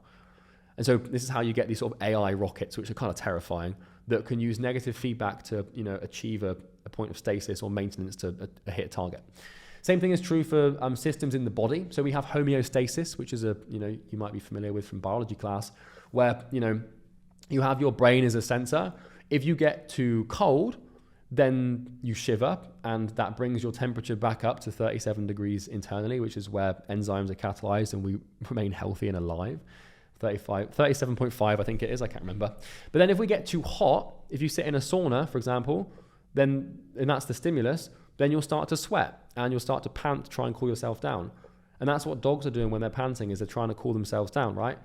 A: And so this is how you get these sort of AI rockets, which are kind of terrifying, that can use negative feedback to, you know, achieve a point of stasis or maintenance to hit target. Same thing is true for systems in the body. So we have homeostasis, which is you might be familiar with from biology class, where, you know, you have your brain as a sensor. If you get too cold, then you shiver, and that brings your temperature back up to 37 degrees internally, which is where enzymes are catalyzed and we remain healthy and alive. 37.5, I think it is, I can't remember. But then if we get too hot, if you sit in a sauna, for example, and that's the stimulus, then you'll start to sweat and you'll start to pant to try and cool yourself down. And that's what dogs are doing when they're panting, is they're trying to cool themselves down, right?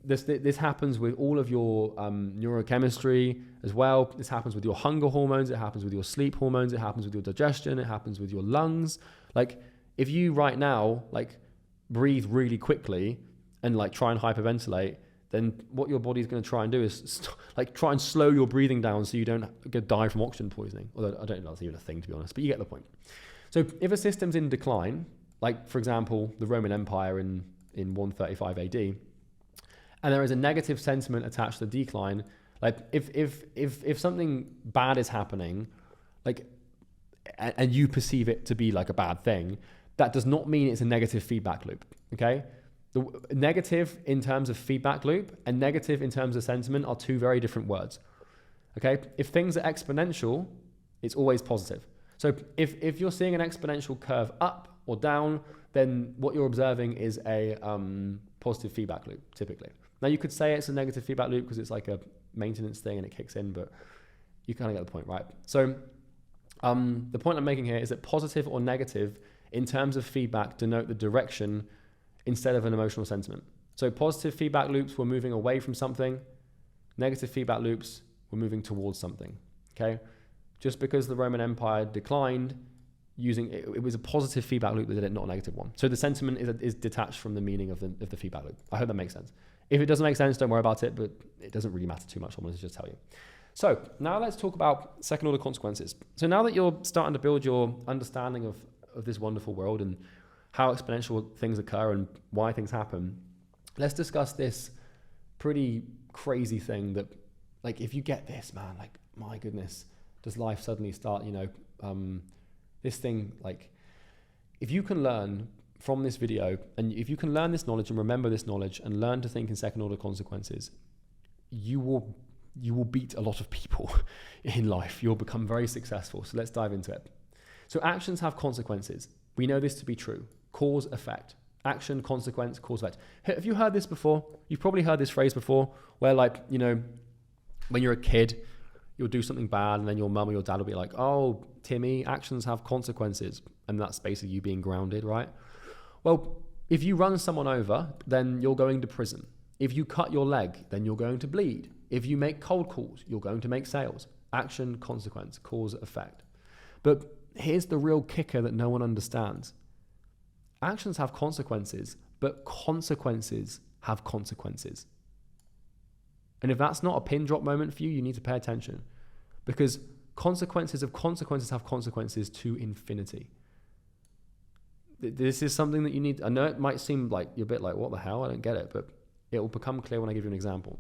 A: This happens with all of your neurochemistry as well. This happens with your hunger hormones. It happens with your sleep hormones. It happens with your digestion. It happens with your lungs. Like, if you right now, like, breathe really quickly and like try and hyperventilate, then what your body's going to try and do is like try and slow your breathing down so you don't die from oxygen poisoning. Although I don't know that's even a thing, to be honest, but you get the point. So if a system's in decline, like for example, the Roman Empire in 135 AD, and there is a negative sentiment attached to the decline, like if something bad is happening, like, and you perceive it to be like a bad thing, that does not mean it's a negative feedback loop, okay? The negative in terms of feedback loop and negative in terms of sentiment are two very different words, okay? If things are exponential, it's always positive. So if you're seeing an exponential curve up or down, then what you're observing is a positive feedback loop, typically. Now you could say it's a negative feedback loop because it's like a maintenance thing and it kicks in, but you kind of get the point, right? So the point I'm making here is that positive or negative in terms of feedback denote the direction instead of an emotional sentiment. So positive feedback loops, we're moving away from something. Negative feedback loops, we're moving towards something, okay? Just because the Roman Empire declined, it was a positive feedback loop that did it, not a negative one. So the sentiment is detached from the meaning of the feedback loop. I hope that makes sense. If it doesn't make sense, don't worry about it, but it doesn't really matter too much. I wanted to just tell you. So now let's talk about second order consequences. So now that you're starting to build your understanding of this wonderful world and how exponential things occur and why things happen, let's discuss this pretty crazy thing that, like, if you get this, man, like, my goodness, does life suddenly start, this thing, like, if you can learn from this video and if you can learn this knowledge and remember this knowledge and learn to think in second order consequences, you will beat a lot of people in life. You'll become very successful. So let's dive into it. So actions have consequences. We know this to be true. Cause, effect. Action, consequence, cause, effect. Have you heard this before? You've probably heard this phrase before where, like, when you're a kid, you'll do something bad and then your mum or your dad will be like, oh, Timmy, actions have consequences. And that's basically you being grounded, right? Well, if you run someone over, then you're going to prison. If you cut your leg, then you're going to bleed. If you make cold calls, you're going to make sales. Action, consequence, cause, effect. But here's the real kicker that no one understands. Actions have consequences, but consequences have consequences. And if that's not a pin drop moment for you, you need to pay attention, because consequences of consequences have consequences to infinity. This is something that you need. I know it might seem like you're a bit like, what the hell? I don't get it, but it will become clear when I give you an example.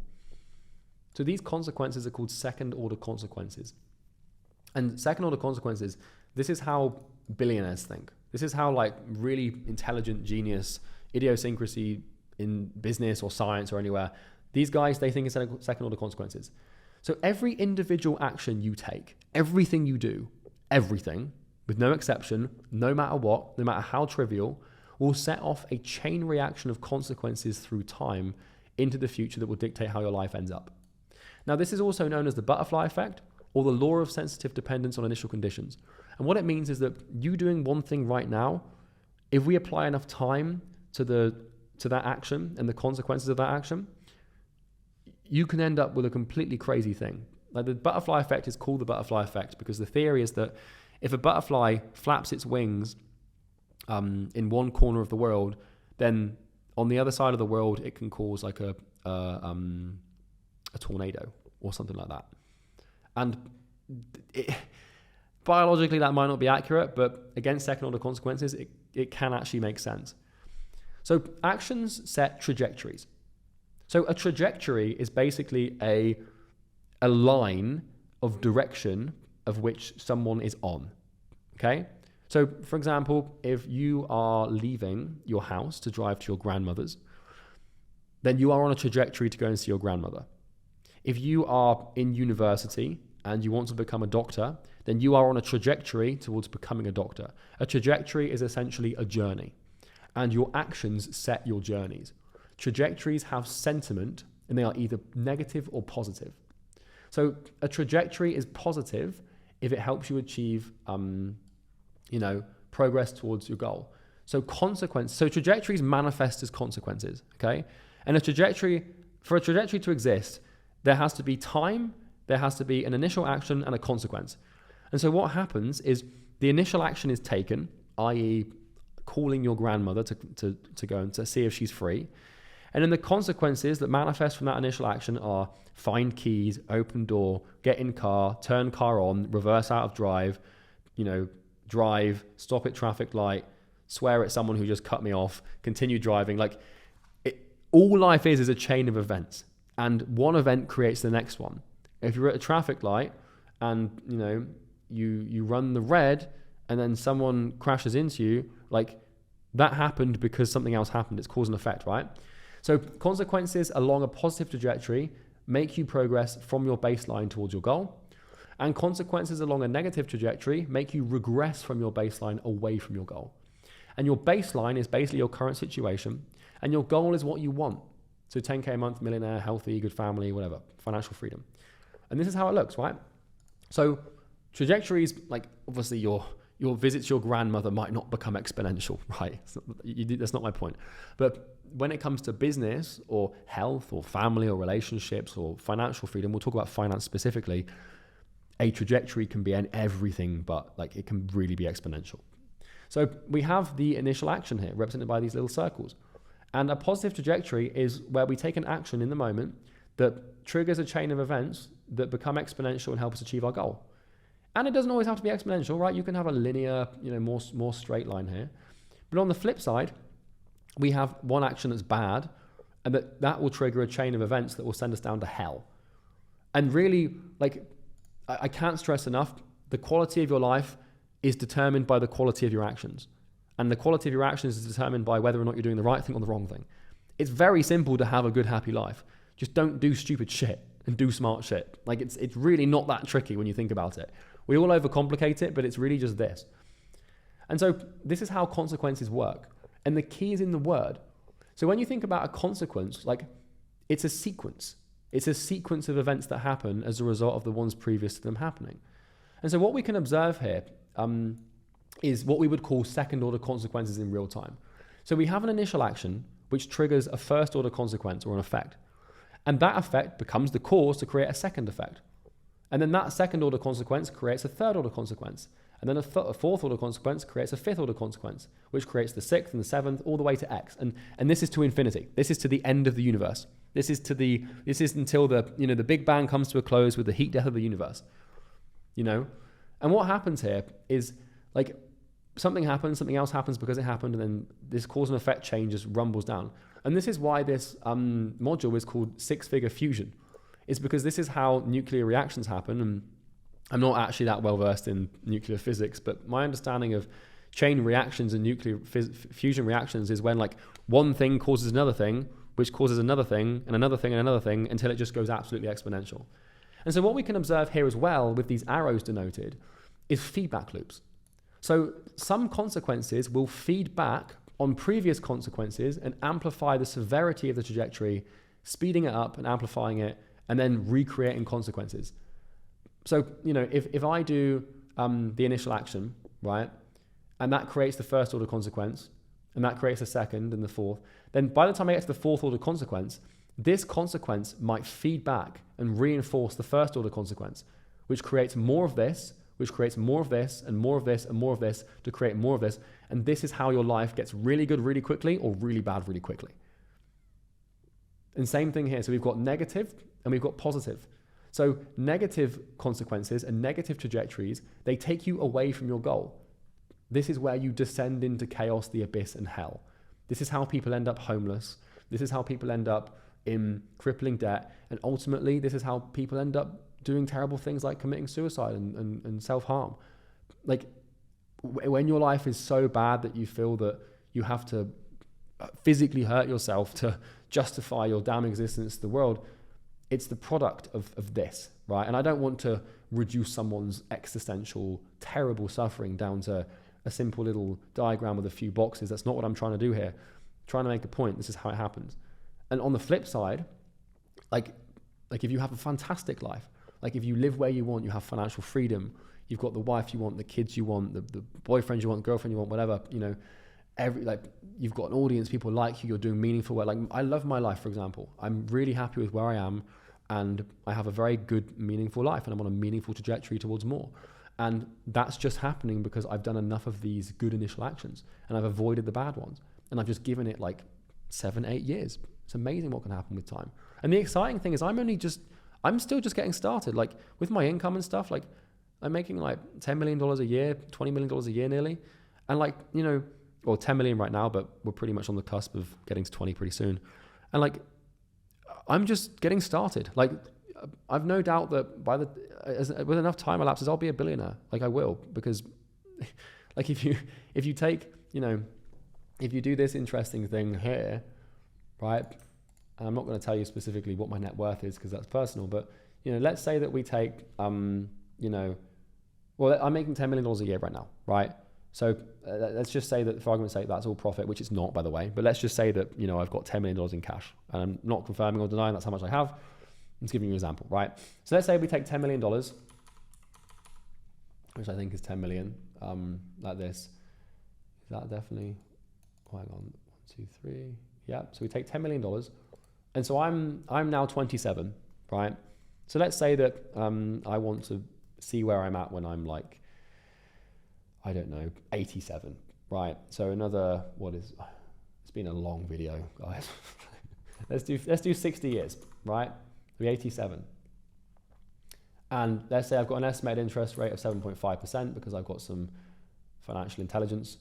A: So these consequences are called second order consequences. And second order consequences, this is how billionaires think. This is how, like, really intelligent, genius, idiosyncrasy in business or science or anywhere, these guys, they think in second order consequences. So every individual action you take, everything you do, everything, with no exception, no matter what, no matter how trivial, will set off a chain reaction of consequences through time into the future that will dictate how your life ends up. Now, this is also known as the butterfly effect, or the law of sensitive dependence on initial conditions. And what it means is that you doing one thing right now, if we apply enough time to that action and the consequences of that action, you can end up with a completely crazy thing. Like, the butterfly effect is called the butterfly effect because the theory is that if a butterfly flaps its wings in one corner of the world, then on the other side of the world, it can cause like a tornado or something like that. And biologically, that might not be accurate, but against second order consequences, it can actually make sense. So actions set trajectories. So a trajectory is basically a line of direction of which someone is on, okay? So for example, if you are leaving your house to drive to your grandmother's, then you are on a trajectory to go and see your grandmother. If you are in university and you want to become a doctor, then you are on a trajectory towards becoming a doctor. A trajectory is essentially a journey, and your actions set your journeys. Trajectories have sentiment, and they are either negative or positive. So a trajectory is positive if it helps you achieve, progress towards your goal. So trajectories manifest as consequences, okay? And for a trajectory to exist, there has to be time, there has to be an initial action and a consequence. And so what happens is the initial action is taken, i.e. calling your grandmother to go and to see if she's free. And then the consequences that manifest from that initial action are find keys, open door, get in car, turn car on, reverse out of drive, drive, stop at traffic light, swear at someone who just cut me off, continue driving. All life is a chain of events, and one event creates the next one. If you're at a traffic light and you run the red and then someone crashes into you, that happened because something else happened. It's cause and effect, right? So consequences along a positive trajectory make you progress from your baseline towards your goal, and consequences along a negative trajectory make you regress from your baseline away from your goal. And your baseline is basically your current situation, and your goal is what you want. So 10K a month, millionaire, healthy, good family, whatever, financial freedom. And this is how it looks, right? So trajectories, obviously your visits to your grandmother might not become exponential, right? That's not my point. But when it comes to business or health or family or relationships or financial freedom, we'll talk about finance specifically, a trajectory can be in everything, but it can really be exponential. So we have the initial action here represented by these little circles. And a positive trajectory is where we take an action in the moment that triggers a chain of events that become exponential and help us achieve our goal. And it doesn't always have to be exponential, right? You can have a linear, more straight line here. But on the flip side, we have one action that's bad, and that will trigger a chain of events that will send us down to hell. And really, I can't stress enough, the quality of your life is determined by the quality of your actions. And the quality of your actions is determined by whether or not you're doing the right thing or the wrong thing. It's very simple to have a good, happy life. Just don't do stupid shit and do smart shit. It's really not that tricky when you think about it. We all overcomplicate it, but it's really just this. And so this is how consequences work. And the key is in the word. So when you think about a consequence, it's a sequence. It's a sequence of events that happen as a result of the ones previous to them happening. And so what we can observe here is what we would call second order consequences in real time. So we have an initial action which triggers a first order consequence or an effect. And that effect becomes the cause to create a second effect. And then that second order consequence creates a third order consequence. And then a fourth order consequence creates a fifth order consequence, which creates the sixth and the seventh all the way to X. And this is to infinity. This is to the end of the universe. This is until the Big Bang comes to a close with the heat death of the universe. And what happens here is something happens, something else happens because it happened, and then this cause and effect chain just rumbles down. And this is why this module is called six-figure fusion. It's because this is how nuclear reactions happen. And I'm not actually that well versed in nuclear physics, but my understanding of chain reactions and nuclear fusion reactions is when one thing causes another thing, which causes another thing and another thing and another thing until it just goes absolutely exponential. And so what we can observe here as well with these arrows denoted is feedback loops. So some consequences will feed back on previous consequences and amplify the severity of the trajectory, speeding it up and amplifying it, and then recreating consequences. So, if I do the initial action, right, and that creates the first order consequence, and that creates the second and the fourth, then by the time I get to the fourth order consequence, this consequence might feed back and reinforce the first order consequence, which creates more of this, which creates more of this, and more of this, and more of this, to create more of this. And this is how your life gets really good really quickly or really bad really quickly. And same thing here. So we've got negative and we've got positive. So negative consequences and negative trajectories, they take you away from your goal. This is where you descend into chaos, the abyss, and hell. This is how people end up homeless. This is how people end up in crippling debt. And ultimately, this is how people end up doing terrible things like committing suicide and self-harm. When your life is so bad that you feel that you have to physically hurt yourself to justify your damn existence to the world, it's the product of this, right? And I don't want to reduce someone's existential, terrible suffering down to a simple little diagram with a few boxes. That's not what I'm trying to do here. I'm trying to make a point. This is how it happens. And on the flip side, if you have a fantastic life, if you live where you want, you have financial freedom, you've got the wife you want, the kids you want, the boyfriend you want, girlfriend you want, whatever, you've got an audience, people like you, you're doing meaningful work. I love my life, for example. I'm really happy with where I am, and I have a very good, meaningful life, and I'm on a meaningful trajectory towards more. And that's just happening because I've done enough of these good initial actions, and I've avoided the bad ones. And I've just given it 7-8 years, It's amazing what can happen with time. And the exciting thing is I'm still just getting started. Like with my income and stuff, like I'm making like $10 million a year, $20 million a year nearly. And like, you know, or 10 million right now, but we're pretty much on the cusp of getting to 20 pretty soon. And like, I'm just getting started. Like, I've no doubt that with enough time elapses, I'll be a billionaire. Like I will, because like if you take, you know, if you do this interesting thing here, right? And I'm not going to tell you specifically what my net worth is because that's personal, but you know, let's say that we take, you know, well, I'm making $10 million a year right now, right? So let's just say that for argument's sake, that's all profit, which it's not, by the way. But let's just say that, you know, I've got $10 million in cash and I'm not confirming or denying that's how much I have. I'm just giving you an example, right? So let's say we take $10 million, which I think is 10 million, like this. Is that definitely, oh, hang on, 1, 2, 3. Yeah, so we take $10 million. And so I'm now 27, right? So let's say that I want to see where I'm at when I'm like, I don't know, 87, right? So another, it's been a long video, guys. let's do 60 years, right? Be 87. And let's say I've got an estimated interest rate of 7.5% because I've got some financial intelligence.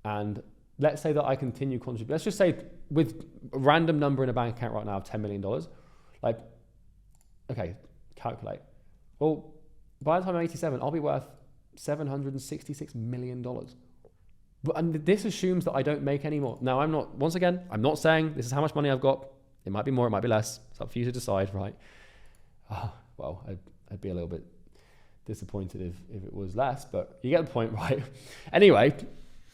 A: And let's say that I continue contributing. Let's just say with a random number in a bank account right now of $10 million, like, okay, calculate. Well, by the time I'm 87, I'll be worth $766 million. And this assumes that I don't make any more. Now, I'm not saying this is how much money I've got. It might be more, it might be less. It's up for you to decide, right? Well, I'd be a little bit disappointed if it was less, but you get the point, right? Anyway,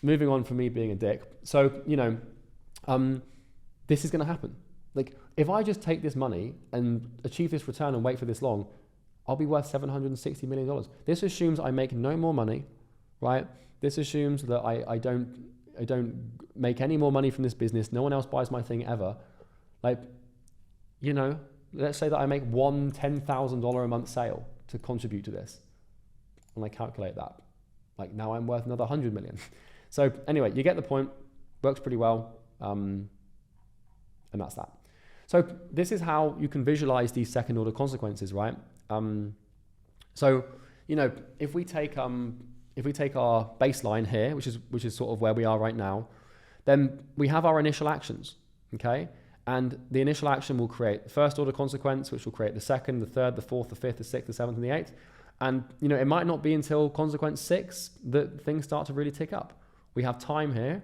A: moving on from me being a dick. So, you know, this is going to happen. Like, if I just take this money and achieve this return and wait for this long, I'll be worth $760 million. This assumes I make no more money, right? This assumes that I don't make any more money from this business. No one else buys my thing ever. Like, you know, let's say that I make one $10,000 a month sale to contribute to this. And I calculate that. Like now I'm worth another 100 million. So anyway, you get the point. Works pretty well. And that's that. So this is how you can visualize these second order consequences, right? So, you know, if we take our baseline here, which is sort of where we are right now, then we have our initial actions, okay? And the initial action will create the first order consequence, which will create the second, the third, the fourth, the fifth, the sixth, the seventh, and the eighth. And, you know, it might not be until consequence 6 that things start to really tick up. We have time here.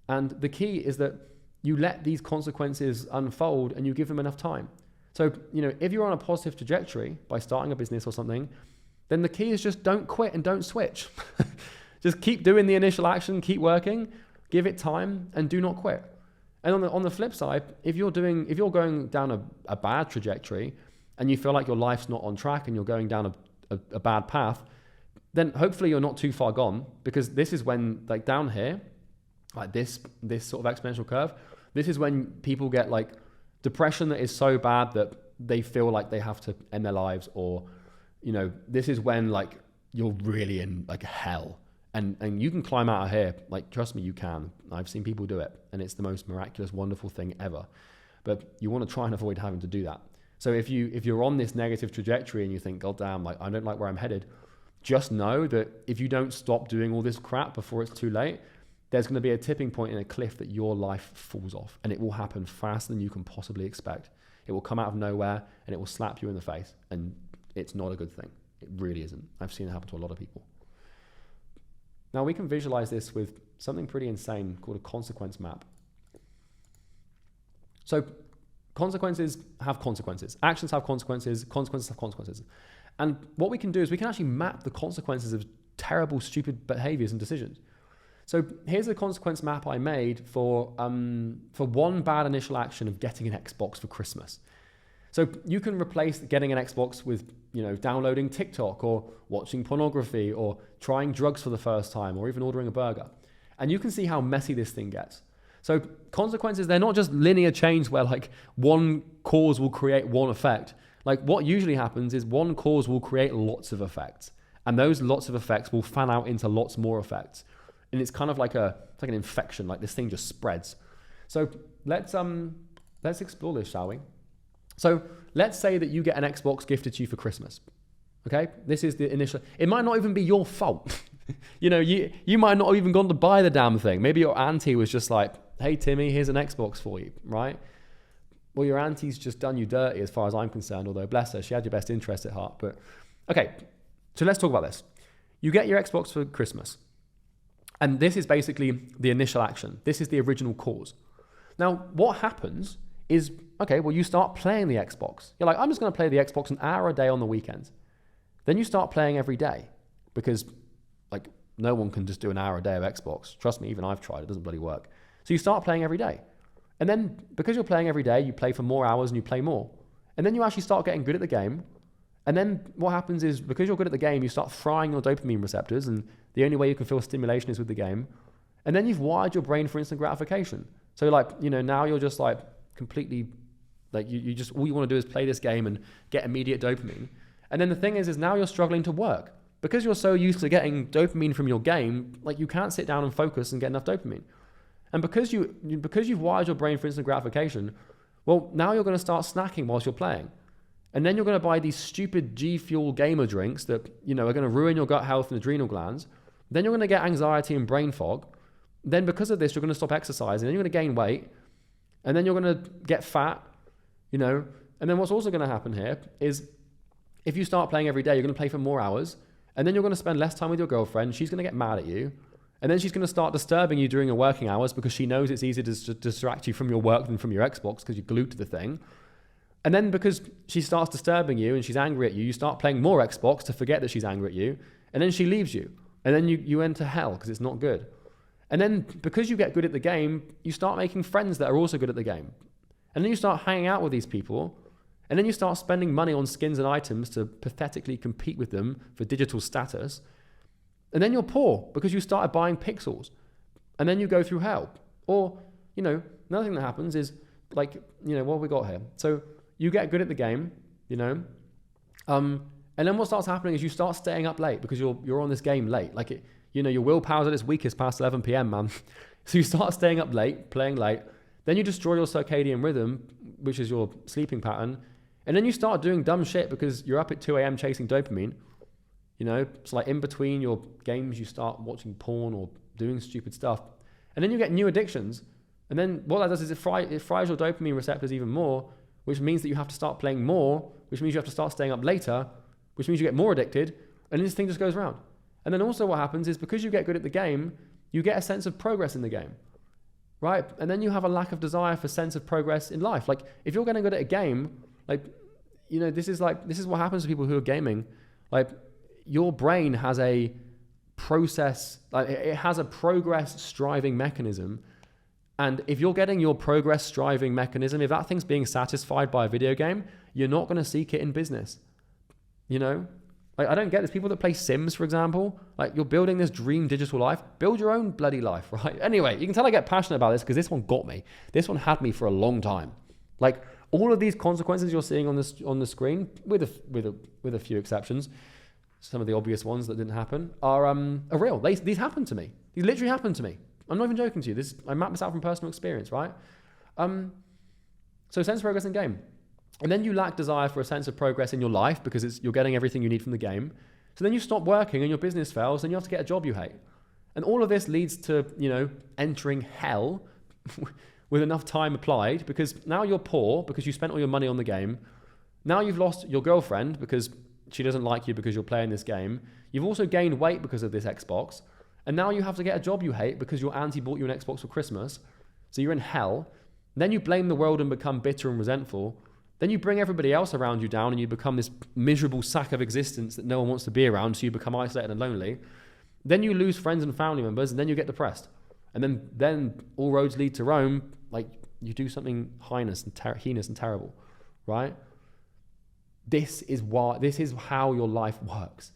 A: And the key is that you let these consequences unfold and you give them enough time. So, you know, if you're on a positive trajectory by starting a business or something, then the key is just don't quit and don't switch. Just keep doing the initial action, keep working, give it time, and do not quit. And on the flip side, if you're going down a bad trajectory and you feel like your life's not on track and you're going down a bad path, then hopefully you're not too far gone, because this is when, like down here, like this sort of exponential curve, this is when people get like depression that is so bad that they feel like they have to end their lives, or, you know, this is when like you're really in like hell. And you can climb out of here, like, trust me, you can. I've seen people do it, and it's the most miraculous, wonderful thing ever. But you want to try and avoid having to do that. So if you're on this negative trajectory and you think, God damn, like, I don't like where I'm headed, just know that if you don't stop doing all this crap before it's too late, there's going to be a tipping point in a cliff that your life falls off, and it will happen faster than you can possibly expect. It will come out of nowhere and it will slap you in the face, and it's not a good thing. It really isn't. I've seen it happen to a lot of people. Now we can visualize this with something pretty insane called a consequence map. So consequences have consequences. Actions have consequences. Consequences have consequences. And what we can do is we can actually map the consequences of terrible, stupid behaviors and decisions. So here's a consequence map I made for one bad initial action of getting an Xbox for Christmas. So you can replace getting an Xbox with, you know, downloading TikTok or watching pornography or trying drugs for the first time or even ordering a burger. And you can see how messy this thing gets. So consequences, they're not just linear chains where like one cause will create one effect. Like what usually happens is one cause will create lots of effects, and those lots of effects will fan out into lots more effects. And it's kind of like it's like an infection, like this thing just spreads. So let's let's explore this, shall we? So let's say that you get an Xbox gifted to you for Christmas. Okay, this is the initial. It might not even be your fault. You might not have even gone to buy the damn thing. Maybe your auntie was just like, hey, Timmy, here's an Xbox for you, right? Well, your auntie's just done you dirty as far as I'm concerned, although bless her, she had your best interest at heart. But okay, so let's talk about this. You get your Xbox for Christmas. And this is basically the initial action. This is the original cause. Now, what happens is, okay, well, you start playing the Xbox. You're like, I'm just going to play the Xbox an hour a day on the weekends. Then you start playing every day because, like, no one can just do an hour a day of Xbox. Trust me, even I've tried. It doesn't bloody work. So you start playing every day. And then because you're playing every day, you play for more hours and you play more. And then you actually start getting good at the game. And then what happens is, because you're good at the game, you start frying your dopamine receptors, and the only way you can feel stimulation is with the game. And then you've wired your brain for instant gratification. So like, now you're just like completely, like you just, all you want to do is play this game and get immediate dopamine. And then the thing is now you're struggling to work. Because you're so used to getting dopamine from your game, like you can't sit down and focus and get enough dopamine. And because you've wired your brain for instant gratification, well, now you're going to start snacking whilst you're playing. And then you're going to buy these stupid G Fuel gamer drinks that, are going to ruin your gut health and adrenal glands. Then you're going to get anxiety and brain fog. Then because of this, you're going to stop exercising. Then you're going to gain weight. And then you're going to get fat, And then what's also going to happen here is if you start playing every day, you're going to play for more hours. And then you're going to spend less time with your girlfriend. She's going to get mad at you. And then she's going to start disturbing you during your working hours because she knows it's easier to distract you from your work than from your Xbox because you're glued to the thing. And then because she starts disturbing you and she's angry at you, you start playing more Xbox to forget that she's angry at you. And then she leaves you. And then you enter hell because it's not good. And then because you get good at the game, you start making friends that are also good at the game. And then you start hanging out with these people. And then you start spending money on skins and items to pathetically compete with them for digital status. And then you're poor because you started buying pixels. And then you go through hell. Or, another thing that happens is like, what have we got here? So you get good at the game, and then what starts happening is you start staying up late because you're on this game late. Like your willpower's at its weakest past 11 p.m, man. So you start staying up late, playing late. Then you destroy your circadian rhythm, which is your sleeping pattern. And then you start doing dumb shit because you're up at 2 a.m. chasing dopamine. It's like in between your games, you start watching porn or doing stupid stuff. And then you get new addictions. And then what that does is it fries your dopamine receptors even more, which means that you have to start playing more, which means you have to start staying up later, which means you get more addicted. And this thing just goes around. And then also what happens is because you get good at the game, you get a sense of progress in the game, right? And then you have a lack of desire for sense of progress in life. Like if you're getting good at a game, this is what happens to people who are gaming. Like your brain has a process, like it has a progress striving mechanism. And if you're getting your progress striving mechanism, if that thing's being satisfied by a video game, you're not going to seek it in business. Like I don't get this. People that play Sims, for example, like you're building this dream digital life, build your own bloody life, right? Anyway, you can tell I get passionate about this because this one got me. This one had me for a long time. Like all of these consequences you're seeing on the screen, with a few exceptions, some of the obvious ones that didn't happen are real. These happened to me. These literally happened to me. I'm not even joking to you. I mapped this out from personal experience, right? So sense of progress in game. And then you lack desire for a sense of progress in your life because you're getting everything you need from the game. So then you stop working and your business fails and you have to get a job you hate. And all of this leads to, entering hell with enough time applied because now you're poor because you spent all your money on the game. Now you've lost your girlfriend because she doesn't like you because you're playing this game. You've also gained weight because of this Xbox. And now you have to get a job you hate because your auntie bought you an Xbox for Christmas. So you're in hell. Then you blame the world and become bitter and resentful. Then you bring everybody else around you down and you become this miserable sack of existence that no one wants to be around, so you become isolated and lonely. Then you lose friends and family members, and then you get depressed. And then all roads lead to Rome, like you do something heinous and terrible, right? This is how your life works.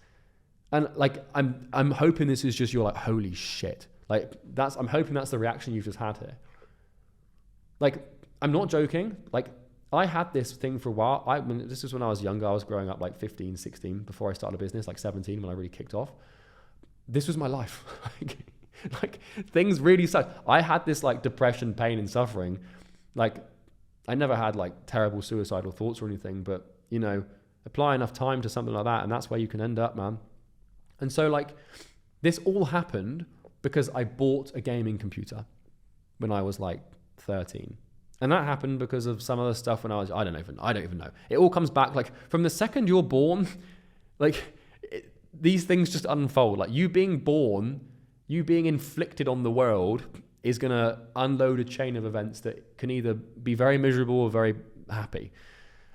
A: And like I'm hoping this is just your like holy shit. Like I'm hoping that's the reaction you've just had here. Like I'm not joking. Like I had this thing for a while. This is when I was younger. I was growing up like 15, 16 before I started a business, like 17 when I really kicked off. This was my life. like things really sucked. I had this like depression, pain and suffering. Like I never had like terrible suicidal thoughts or anything, but apply enough time to something like that, and that's where you can end up, man. And so like this all happened because I bought a gaming computer when I was like 13. And that happened because of some other stuff when I don't even know. It all comes back like from the second you're born, like these things just unfold. Like you being born, you being inflicted on the world is going to unload a chain of events that can either be very miserable or very happy.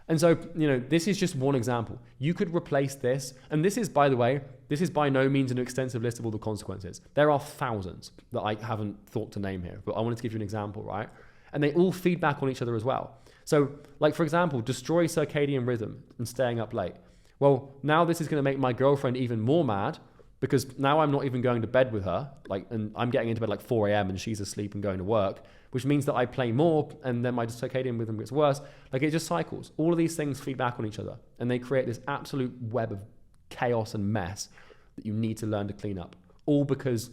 A: And so, this is just one example. You could replace this. And this is, by the way, this is by no means an extensive list of all the consequences. There are thousands that I haven't thought to name here, but I wanted to give you an example, right? And they all feed back on each other as well. So, like, for example, destroy circadian rhythm and staying up late. Well, now this is going to make my girlfriend even more mad because now I'm not even going to bed with her, and I'm getting into bed like 4 a.m. and she's asleep and going to work, which means that I play more and then my circadian rhythm gets worse. Like it just cycles. All of these things feed back on each other and they create this absolute web of chaos and mess that you need to learn to clean up. All because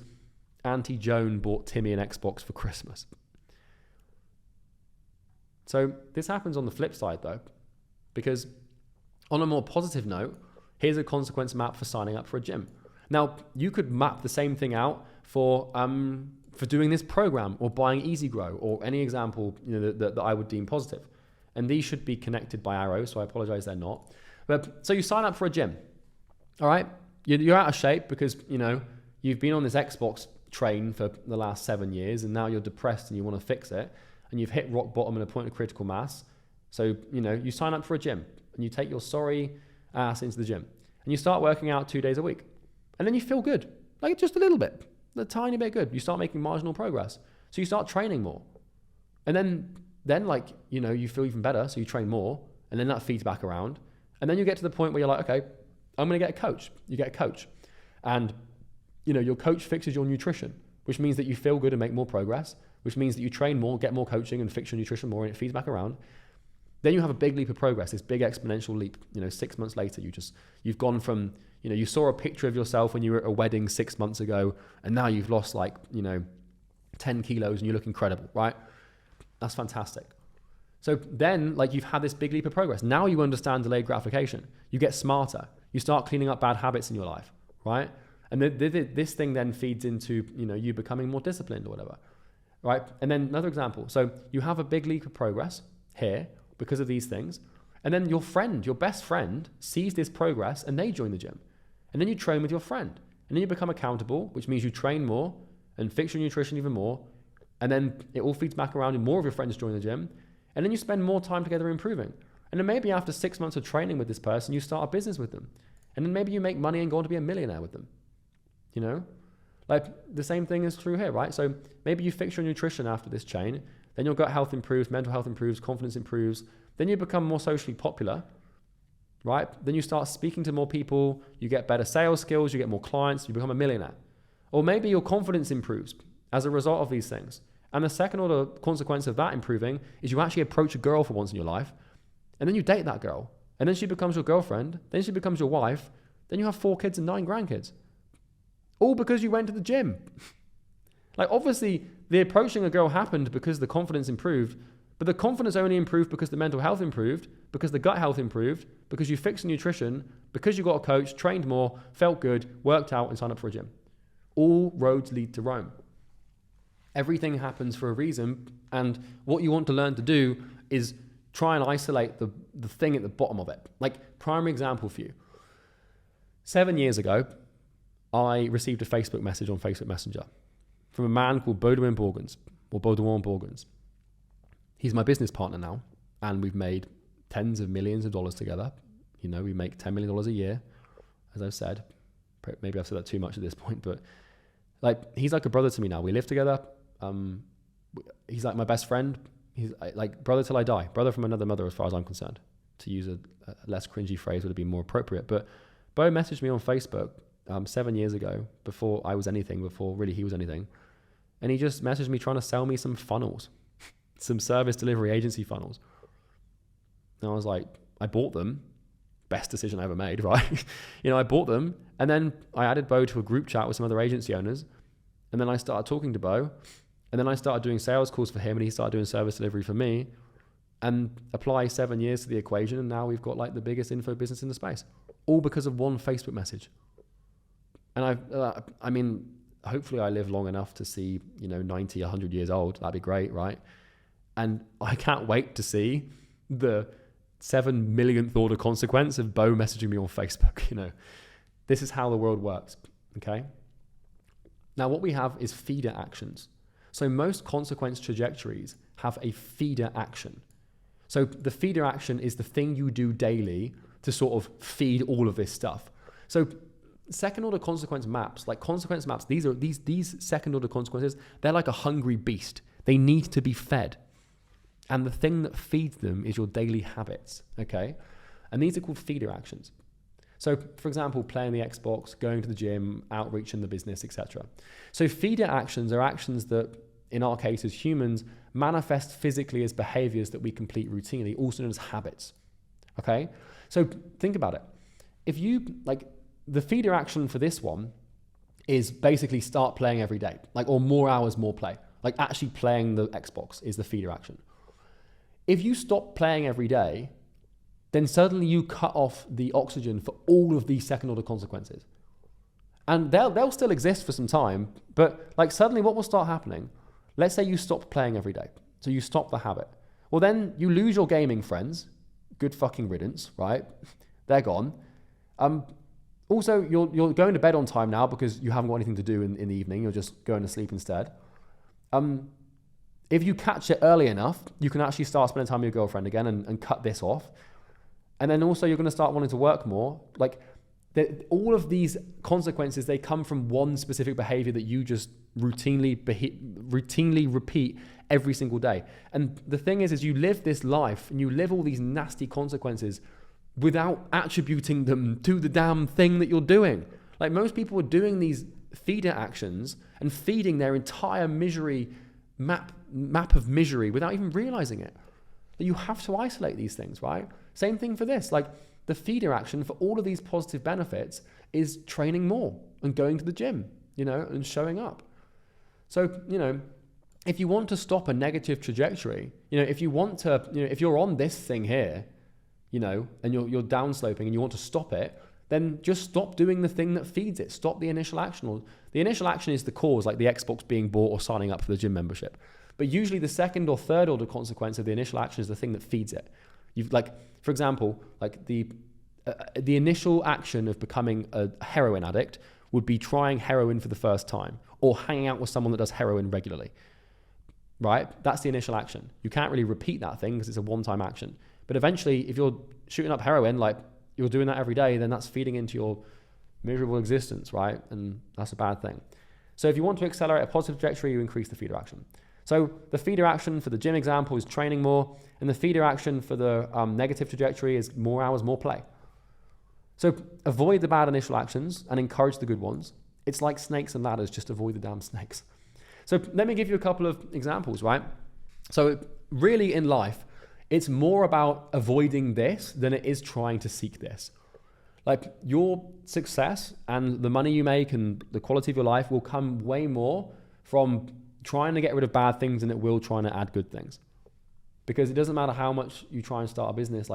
A: Auntie Joan bought Timmy an Xbox for Christmas. So this happens on the flip side though, because on a more positive note, here's a consequence map for signing up for a gym. Now, you could map the same thing out for doing this program or buying EasyGrow or any example that I would deem positive. And these should be connected by arrows, so I apologize they're not. But so you sign up for a gym, all right? You're out of shape because, you've been on this Xbox train for the last 7 years and now you're depressed and you want to fix it and you've hit rock bottom and a point of critical mass. So, you sign up for a gym and you take your sorry ass into the gym and you start working out 2 days a week. And then you feel good, like just a little bit, a tiny bit good. You start making marginal progress. So you start training more. And then you feel even better. So you train more and then that feeds back around. And then you get to the point where you're like, okay, I'm going to get a coach. You get a coach and your coach fixes your nutrition, which means that you feel good and make more progress, which means that you train more, get more coaching and fix your nutrition more and it feeds back around. Then you have a big leap of progress, this big exponential leap. 6 months later, you've gone from, you saw a picture of yourself when you were at a wedding 6 months ago, and now you've lost 10 kilos and you look incredible, right? That's fantastic. So then, you've had this big leap of progress. Now you understand delayed gratification. You get smarter. You start cleaning up bad habits in your life, right? And this thing then feeds into, you becoming more disciplined or whatever, right? And then another example. So you have a big leap of progress here because of these things. And then your best friend sees this progress and they join the gym. And then you train with your friend. And then you become accountable, which means you train more and fix your nutrition even more. And then it all feeds back around and more of your friends join the gym. And then you spend more time together improving. And then maybe after 6 months of training with this person, you start a business with them. And then maybe you make money and go on to be a millionaire with them. The same thing is true here, right? So maybe you fix your nutrition after this chain. Then your gut health improves, mental health improves, confidence improves. Then you become more socially popular, right? Then you start speaking to more people, you get better sales skills, you get more clients, you become a millionaire. Or maybe your confidence improves as a result of these things. And the second order consequence of that improving is you actually approach a girl for once in your life, and then you date that girl, and then she becomes your girlfriend, then she becomes your wife, then you have 4 kids and 9 grandkids. All because you went to the gym. Obviously, the approaching a girl happened because the confidence improved, but the confidence only improved because the mental health improved, because the gut health improved, because you fixed the nutrition, because you got a coach, trained more, felt good, worked out, and signed up for a gym. All roads lead to Rome. Everything happens for a reason, and what you want to learn to do is try and isolate the thing at the bottom of it. Primary example for you. 7 years ago, I received a Facebook message on Facebook Messenger from a man called Baudouin Borgens. He's my business partner now, and we've made tens of millions of dollars together. We make $10 million a year, as I've said. Maybe I've said that too much at this point, but he's like a brother to me now. We live together. He's like my best friend. He's like brother till I die. Brother from another mother, as far as I'm concerned. To use a less cringy phrase would have been more appropriate. But Bo messaged me on Facebook 7 years ago, before I was anything, before really he was anything. And he just messaged me trying to sell me some funnels, some service delivery agency funnels. And I was like, I bought them. Best decision I ever made, right? I bought them. And then I added Bo to a group chat with some other agency owners. And then I started talking to Bo. And then I started doing sales calls for him and he started doing service delivery for me. And apply 7 years to the equation, and now we've got like the biggest info business in the space, all because of one Facebook message. And I mean, hopefully I live long enough to see, 90, 100 years old. That'd be great, right? And I can't wait to see the 7 millionth order consequence of Bo messaging me on Facebook. This is how the world works, okay? Now what we have is feeder actions. So most consequence trajectories have a feeder action. So the feeder action is the thing you do daily to sort of feed all of this stuff. So second order consequence maps, like consequence maps, these second order consequences, they're like a hungry beast. They need to be fed. And the thing that feeds them is your daily habits, okay? And these are called feeder actions. So for example, playing the Xbox, going to the gym, outreach in the business, etc. So feeder actions are actions that, in our case as humans, manifest physically as behaviors that we complete routinely, also known as habits, okay? So think about it. If you, the feeder action for this one is basically start playing every day, or more hours, more play. Like actually playing the Xbox is the feeder action. If you stop playing every day, then suddenly you cut off the oxygen for all of these second order consequences. And they'll still exist for some time, but suddenly what will start happening? Let's say you stop playing every day. So you stop the habit. Well, then you lose your gaming friends. Good fucking riddance, right? They're gone. Also, you're going to bed on time now because you haven't got anything to do in the evening. You're just going to sleep instead. If you catch it early enough, you can actually start spending time with your girlfriend again and cut this off. And then also you're going to start wanting to work more. All of these consequences, they come from one specific behavior that you just routinely repeat every single day. And the thing is you live this life and you live all these nasty consequences without attributing them to the damn thing that you're doing. Most people are doing these feeder actions and feeding their entire misery map of misery without even realizing it. You have to isolate these things, right? Same thing for this. The feeder action for all of these positive benefits is training more and going to the gym, and showing up. So, if you want to stop a negative trajectory, if you want to, if you're on this thing here, and you're downsloping and you want to stop it, then just stop doing the thing that feeds it. Stop the initial action. Or the initial action is the cause, like the Xbox being bought or signing up for the gym membership. But usually the second or third order consequence of the initial action is the thing that feeds it. For example, the initial action of becoming a heroin addict would be trying heroin for the first time or hanging out with someone that does heroin regularly, right? That's the initial action. You can't really repeat that thing because it's a one-time action. But eventually, if you're shooting up heroin, you're doing that every day, then that's feeding into your miserable existence, right? And that's a bad thing. So if you want to accelerate a positive trajectory, you increase the feeder action. So the feeder action for the gym example is training more, and the feeder action for the negative trajectory is more hours, more play. So avoid the bad initial actions and encourage the good ones. It's like snakes and ladders, just avoid the damn snakes. So let me give you a couple of examples, right? So really in life, it's more about avoiding this than it is trying to seek this. Your success and the money you make and the quality of your life will come way more from trying to get rid of bad things than it will trying to add good things. Because it doesn't matter how much you try and start a business.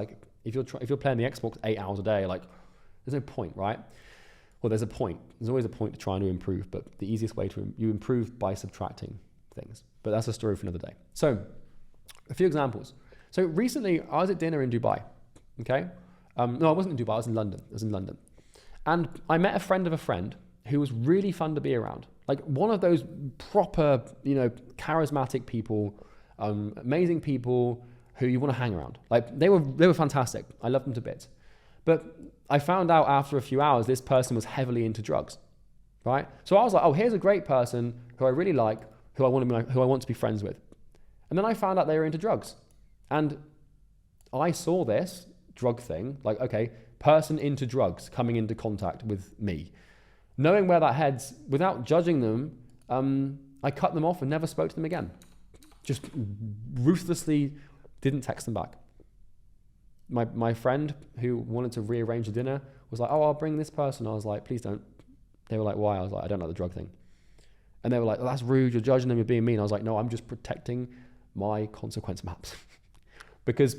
A: If you're playing the Xbox 8 hours a day, there's no point, right? Well, there's a point. There's always a point to trying to improve, but the easiest way you improve by subtracting things. But that's a story for another day. So a few examples. So recently I was at dinner in Dubai, okay? No, I wasn't in Dubai, I was in London. And I met a friend of a friend who was really fun to be around. One of those proper, charismatic people, amazing people who you want to hang around. They were fantastic. I loved them to bits. But I found out after a few hours, this person was heavily into drugs, right? So I was like, oh, here's a great person who I really like, who I want to be friends with. And then I found out they were into drugs. And I saw this drug thing, okay, person into drugs coming into contact with me. Knowing where that heads, without judging them, I cut them off and never spoke to them again. Just ruthlessly didn't text them back. My friend who wanted to rearrange the dinner was like, oh, I'll bring this person. I was like, please don't. They were like, why? I was like, I don't like the drug thing. And they were like, oh, that's rude. You're judging them. You're being mean. I was like, no, I'm just protecting my consequence maps. because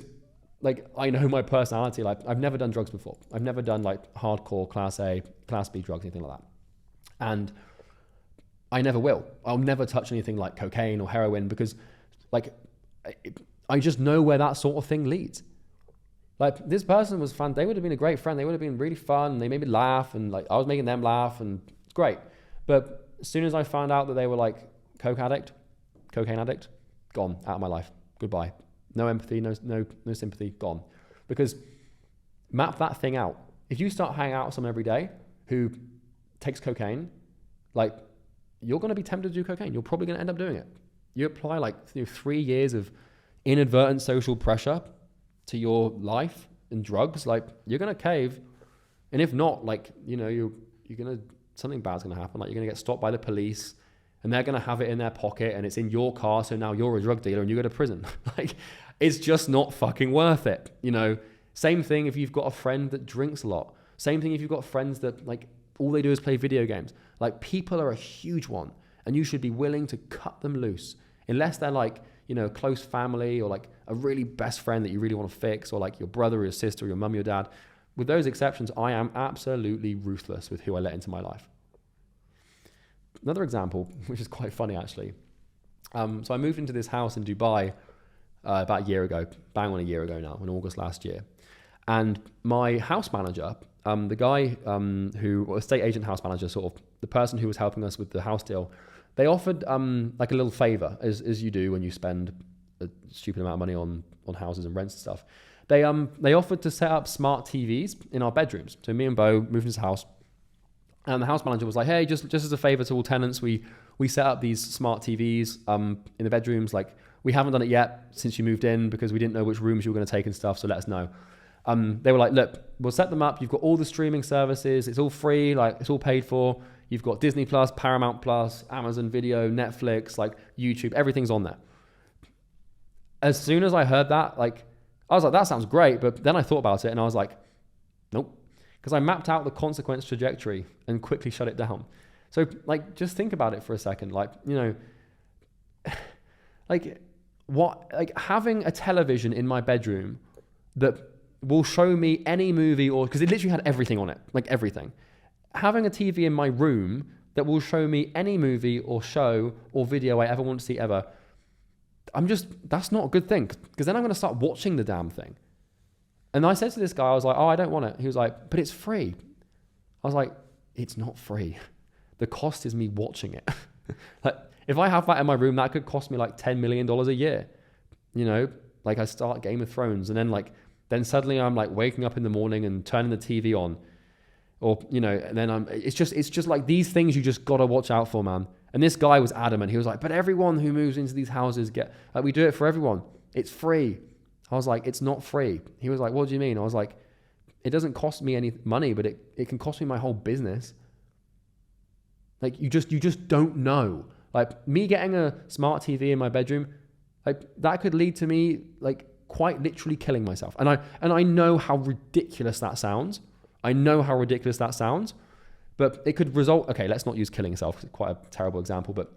A: like I know my personality. Like I've never done drugs before. I've never done like hardcore class A, class B drugs, anything like that. And I never will. I'll never touch anything like cocaine or heroin because like I just know where that sort of thing leads. Like this person was fun. They would have been a great friend. They would have been really fun. They made me laugh and like I was making them laugh and it's great. But as soon as I found out that they were like cocaine addict, gone out of my life. Goodbye. No empathy, no sympathy, gone. Because map that thing out. If you start hanging out with someone every day who takes cocaine, like you're going to be tempted to do cocaine. You're probably going to end up doing it. You apply like 3 years of inadvertent social pressure to your life and drugs, like you're going to cave. And if not, like, you know, you're going to, something bad's going to happen. Like you're going to get stopped by the police and they're going to have it in their pocket and it's in your car. So now you're a drug dealer and you go to prison. Like it's just not fucking worth it. You know, same thing if you've got a friend that drinks a lot. Same thing if you've got friends that like all they do is play video games. Like people are a huge one and you should be willing to cut them loose unless they're like, you know, close family or like a really best friend that you really want to fix or like your brother or your sister or your mum or your dad. With those exceptions, I am absolutely ruthless with who I let into my life. Another example, which is quite funny actually. So I moved into this house in Dubai about a year ago, bang on a year ago now, in August last year. And my house manager, the guy who, estate agent house manager, sort of the person who was helping us with the house deal, they offered like a little favor, as you do when you spend a stupid amount of money on houses and rents and stuff. They offered to set up smart TVs in our bedrooms. So me and Bo moved into this house, and the house manager was like, "Hey, just as a favor to all tenants, we set up these smart TVs in the bedrooms. Like we haven't done it yet since you moved in because we didn't know which rooms you were going to take and stuff. So let us know." They were like, "Look, we'll set them up. You've got all the streaming services. It's all free. Like it's all paid for. You've got Disney Plus, Paramount Plus, Amazon Video, Netflix, like YouTube. Everything's on there." As soon as I heard that, like I was like, "That sounds great," but then I thought about it and I was like, "Nope," because I mapped out the consequence trajectory and quickly shut it down. So like, just think about it for a second. Like, you know, like having a television in my bedroom that will show me any movie because it literally had everything on it, like everything. Having a TV in my room that will show me any movie or show or video I ever want to see ever, that's not a good thing because then I'm going to start watching the damn thing. And I said to this guy, I was like, "Oh, I don't want it." He was like, "But it's free." I was like, "It's not free. The cost is me watching it." Like if I have that in my room, that could cost me like $10 million a year. You know, like I start Game of Thrones and then suddenly I'm like waking up in the morning and turning the TV on, or, you know, and then it's just like these things you just got to watch out for, man. And this guy was adamant. He was like, "But everyone who moves into these houses we do it for everyone. It's free." I was like, "It's not free." He was like, "What do you mean?" I was like, "It doesn't cost me any money, but it can cost me my whole business." Like you just don't know. Like me getting a smart TV in my bedroom, like that could lead to me like quite literally killing myself. And I know how ridiculous that sounds. But it could result, okay, let's not use killing yourself. It's quite a terrible example, but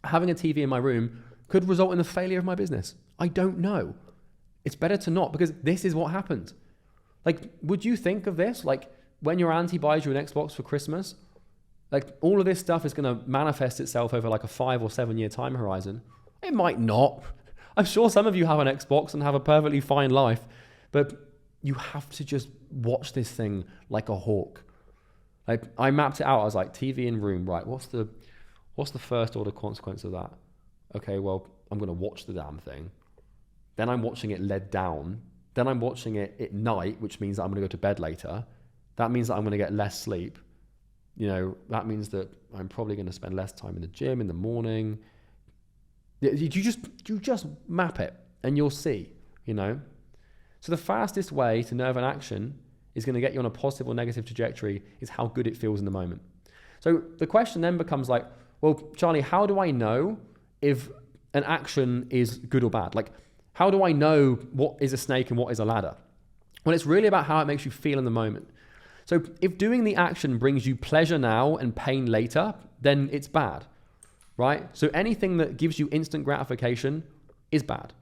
A: having a TV in my room could result in the failure of my business. I don't know. It's better to not, because this is what happened. Like, would you think of this? Like when your auntie buys you an Xbox for Christmas, like all of this stuff is going to manifest itself over like a 5 or 7 year time horizon. It might not. I'm sure some of you have an Xbox and have a perfectly fine life, but you have to just watch this thing like a hawk. Like I mapped it out. I was like, TV in room, right? What's the first order consequence of that? Okay, well, I'm going to watch the damn thing. Then I'm watching it led down. Then I'm watching it at night, which means that I'm going to go to bed later. That means that I'm going to get less sleep. You know, that means that I'm probably going to spend less time in the gym in the morning. You just map it and you'll see, you know. So the fastest way to know if an action is going to get you on a positive or negative trajectory is how good it feels in the moment. So the question then becomes like, well, Charlie, how do I know if an action is good or bad? Like, how do I know what is a snake and what is a ladder? Well, it's really about how it makes you feel in the moment. So if doing the action brings you pleasure now and pain later, then it's bad, right? So anything that gives you instant gratification is bad.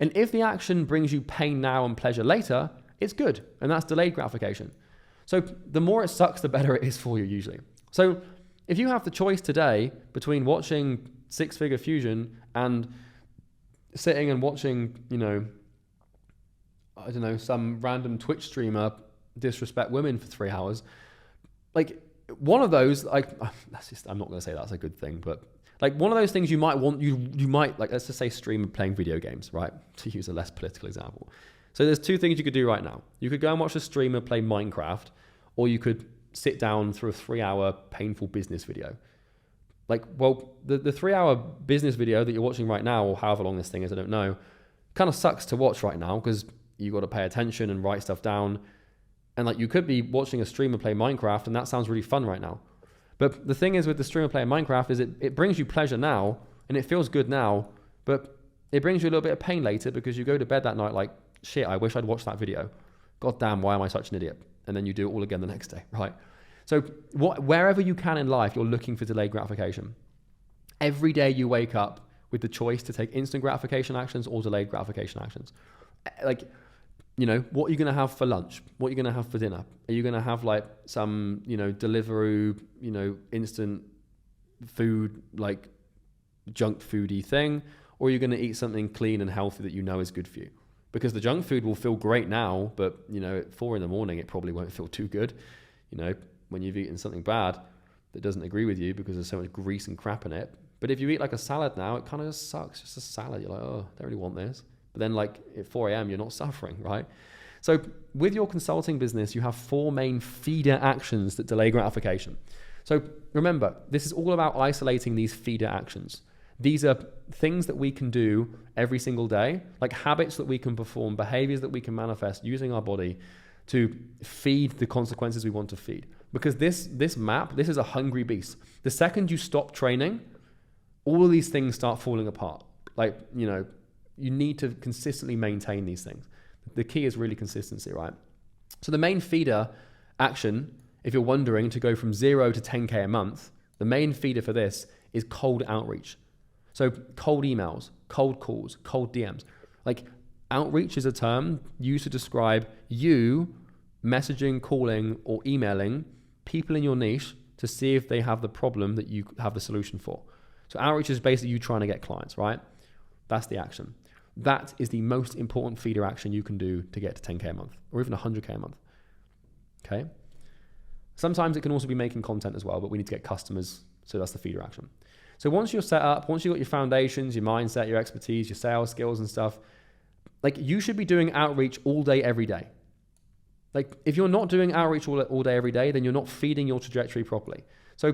A: And if the action brings you pain now and pleasure later, it's good. And that's delayed gratification. So the more it sucks, the better it is for you usually. So if you have the choice today between watching Six Figure Fusion and sitting and watching, I don't know, some random Twitch streamer disrespect women for 3 hours, like one of those, I'm not going to say that's a good thing, but like one of those things you might want, you might, like, let's just say streamer playing video games, right? To use a less political example. So there's two things you could do right now. You could go and watch a streamer play Minecraft, or you could sit down through a 3-hour painful business video. Like, well, the 3-hour business video that you're watching right now, or however long this thing is, I don't know, kind of sucks to watch right now because you got to pay attention and write stuff down. And like, you could be watching a streamer play Minecraft and that sounds really fun right now. But the thing is with the streamer playing Minecraft is it brings you pleasure now and it feels good now, but it brings you a little bit of pain later because you go to bed that night like, shit, I wish I'd watched that video. God damn, why am I such an idiot? And then you do it all again the next day, right? So wherever you can in life, you're looking for delayed gratification. Every day you wake up with the choice to take instant gratification actions or delayed gratification actions. Like, what are you going to have for lunch? What are you going to have for dinner? Are you going to have like some, Deliveroo, instant food, like junk foody thing? Or are you going to eat something clean and healthy that you know is good for you? Because the junk food will feel great now, but at 4 a.m, it probably won't feel too good. When you've eaten something bad that doesn't agree with you because there's so much grease and crap in it. But if you eat like a salad now, it kind of just sucks. Just a salad. You're like, oh, I don't really want this. But then like at 4 a.m, you're not suffering, right? So with your consulting business, you have 4 main feeder actions that delay gratification. So remember, this is all about isolating these feeder actions. These are things that we can do every single day, like habits that we can perform, behaviors that we can manifest using our body to feed the consequences we want to feed. Because this map, this is a hungry beast. The second you stop training, all of these things start falling apart. Like, you need to consistently maintain these things. The key is really consistency, right? So the main feeder action, if you're wondering to go from 0 to 10K a month, the main feeder for this is cold outreach. So cold emails, cold calls, cold DMs. Like, outreach is a term used to describe you messaging, calling, or emailing people in your niche to see if they have the problem that you have the solution for. So outreach is basically you trying to get clients, right? That's the action. That is the most important feeder action you can do to get to 10K a month or even 100K a month. Okay. Sometimes it can also be making content as well, but we need to get customers. So that's the feeder action. So once you're set up, once you've got your foundations, your mindset, your expertise, your sales skills and stuff, like you should be doing outreach all day, every day. Like if you're not doing outreach all day, every day, then you're not feeding your trajectory properly. So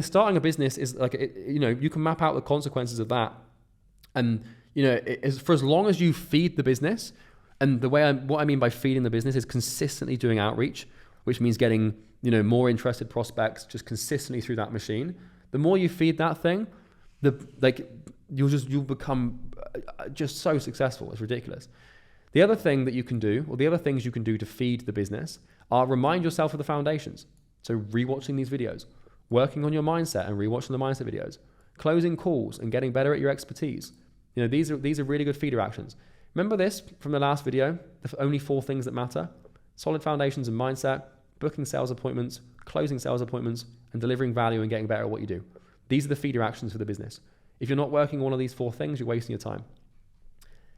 A: starting a business is like, you can map out the consequences of that. And, for as long as you feed the business, and what I mean by feeding the business is consistently doing outreach, which means getting, more interested prospects just consistently through that machine. The more you feed that thing, you'll become just so successful. It's ridiculous. The other thing that you can do, or the other things you can do to feed the business are remind yourself of the foundations. So rewatching these videos, working on your mindset and rewatching the mindset videos, closing calls and getting better at your expertise. These are really good feeder actions. Remember this from the last video, the only 4 things that matter: solid foundations and mindset, booking sales appointments, closing sales appointments, and delivering value and getting better at what you do. These are the feeder actions for the business. If you're not working on one of these 4 things, you're wasting your time.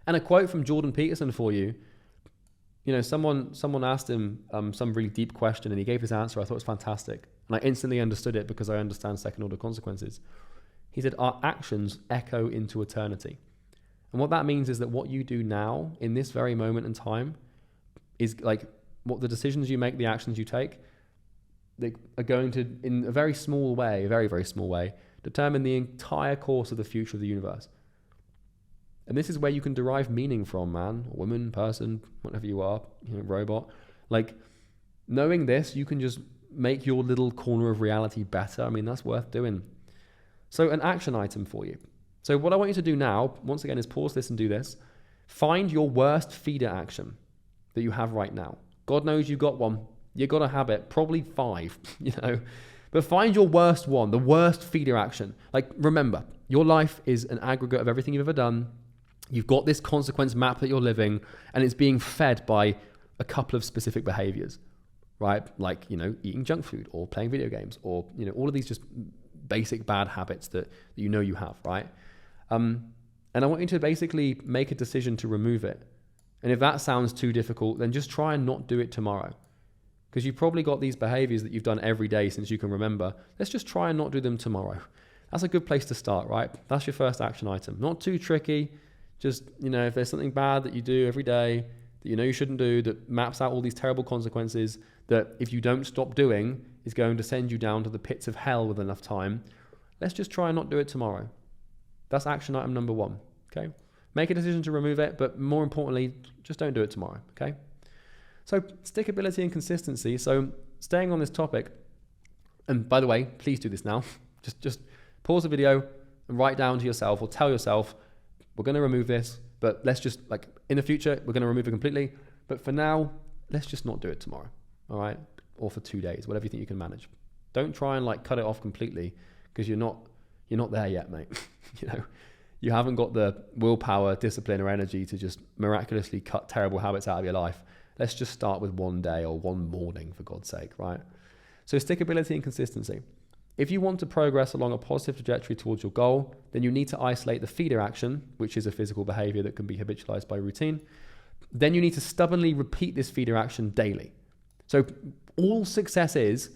A: And a quote from Jordan Peterson for you. Someone asked him some really deep question and he gave his answer. I thought it was fantastic. And I instantly understood it because I understand second order consequences. He said, our actions echo into eternity. And what that means is that what you do now in this very moment in time is like what the decisions you make, the actions you take, they are going to, in a very small way, a very, very small way, determine the entire course of the future of the universe. And this is where you can derive meaning from, man, woman, person, whatever you are, robot. Like, knowing this, you can just make your little corner of reality better. I mean, that's worth doing. So an action item for you. So what I want you to do now, once again, is pause this and do this. Find your worst feeder action that you have right now. God knows you've got one. You've got a habit, probably 5, But find your worst one, the worst feeder action. Like, remember, your life is an aggregate of everything you've ever done, You've got this consequence map that you're living, and it's being fed by a couple of specific behaviors, right? Like, eating junk food or playing video games or, all of these just basic bad habits that you have, right? And I want you to basically make a decision to remove it. And if that sounds too difficult, then just try and not do it tomorrow. Because you've probably got these behaviors that you've done every day since you can remember. Let's just try and not do them tomorrow. That's a good place to start, right? That's your first action item. Not too tricky. Just, if there's something bad that you do every day that you shouldn't do, that maps out all these terrible consequences that if you don't stop doing is going to send you down to the pits of hell with enough time, let's just try and not do it tomorrow. That's action item number 1, okay? Make a decision to remove it, but more importantly, just don't do it tomorrow, okay? So stickability and consistency. So staying on this topic, and by the way, please do this now. Just pause the video and write down to yourself or tell yourself, we're going to remove this, but let's just, in the future, we're going to remove it completely. But for now, let's just not do it tomorrow, all right? Or for 2 days, whatever you think you can manage. Don't try and cut it off completely, because you're not there yet, mate. You haven't got the willpower, discipline, or energy to just miraculously cut terrible habits out of your life. Let's just start with 1 day or 1 morning, for God's sake, right? So stickability and consistency. If you want to progress along a positive trajectory towards your goal, then you need to isolate the feeder action, which is a physical behavior that can be habitualized by routine. Then you need to stubbornly repeat this feeder action daily. So all success is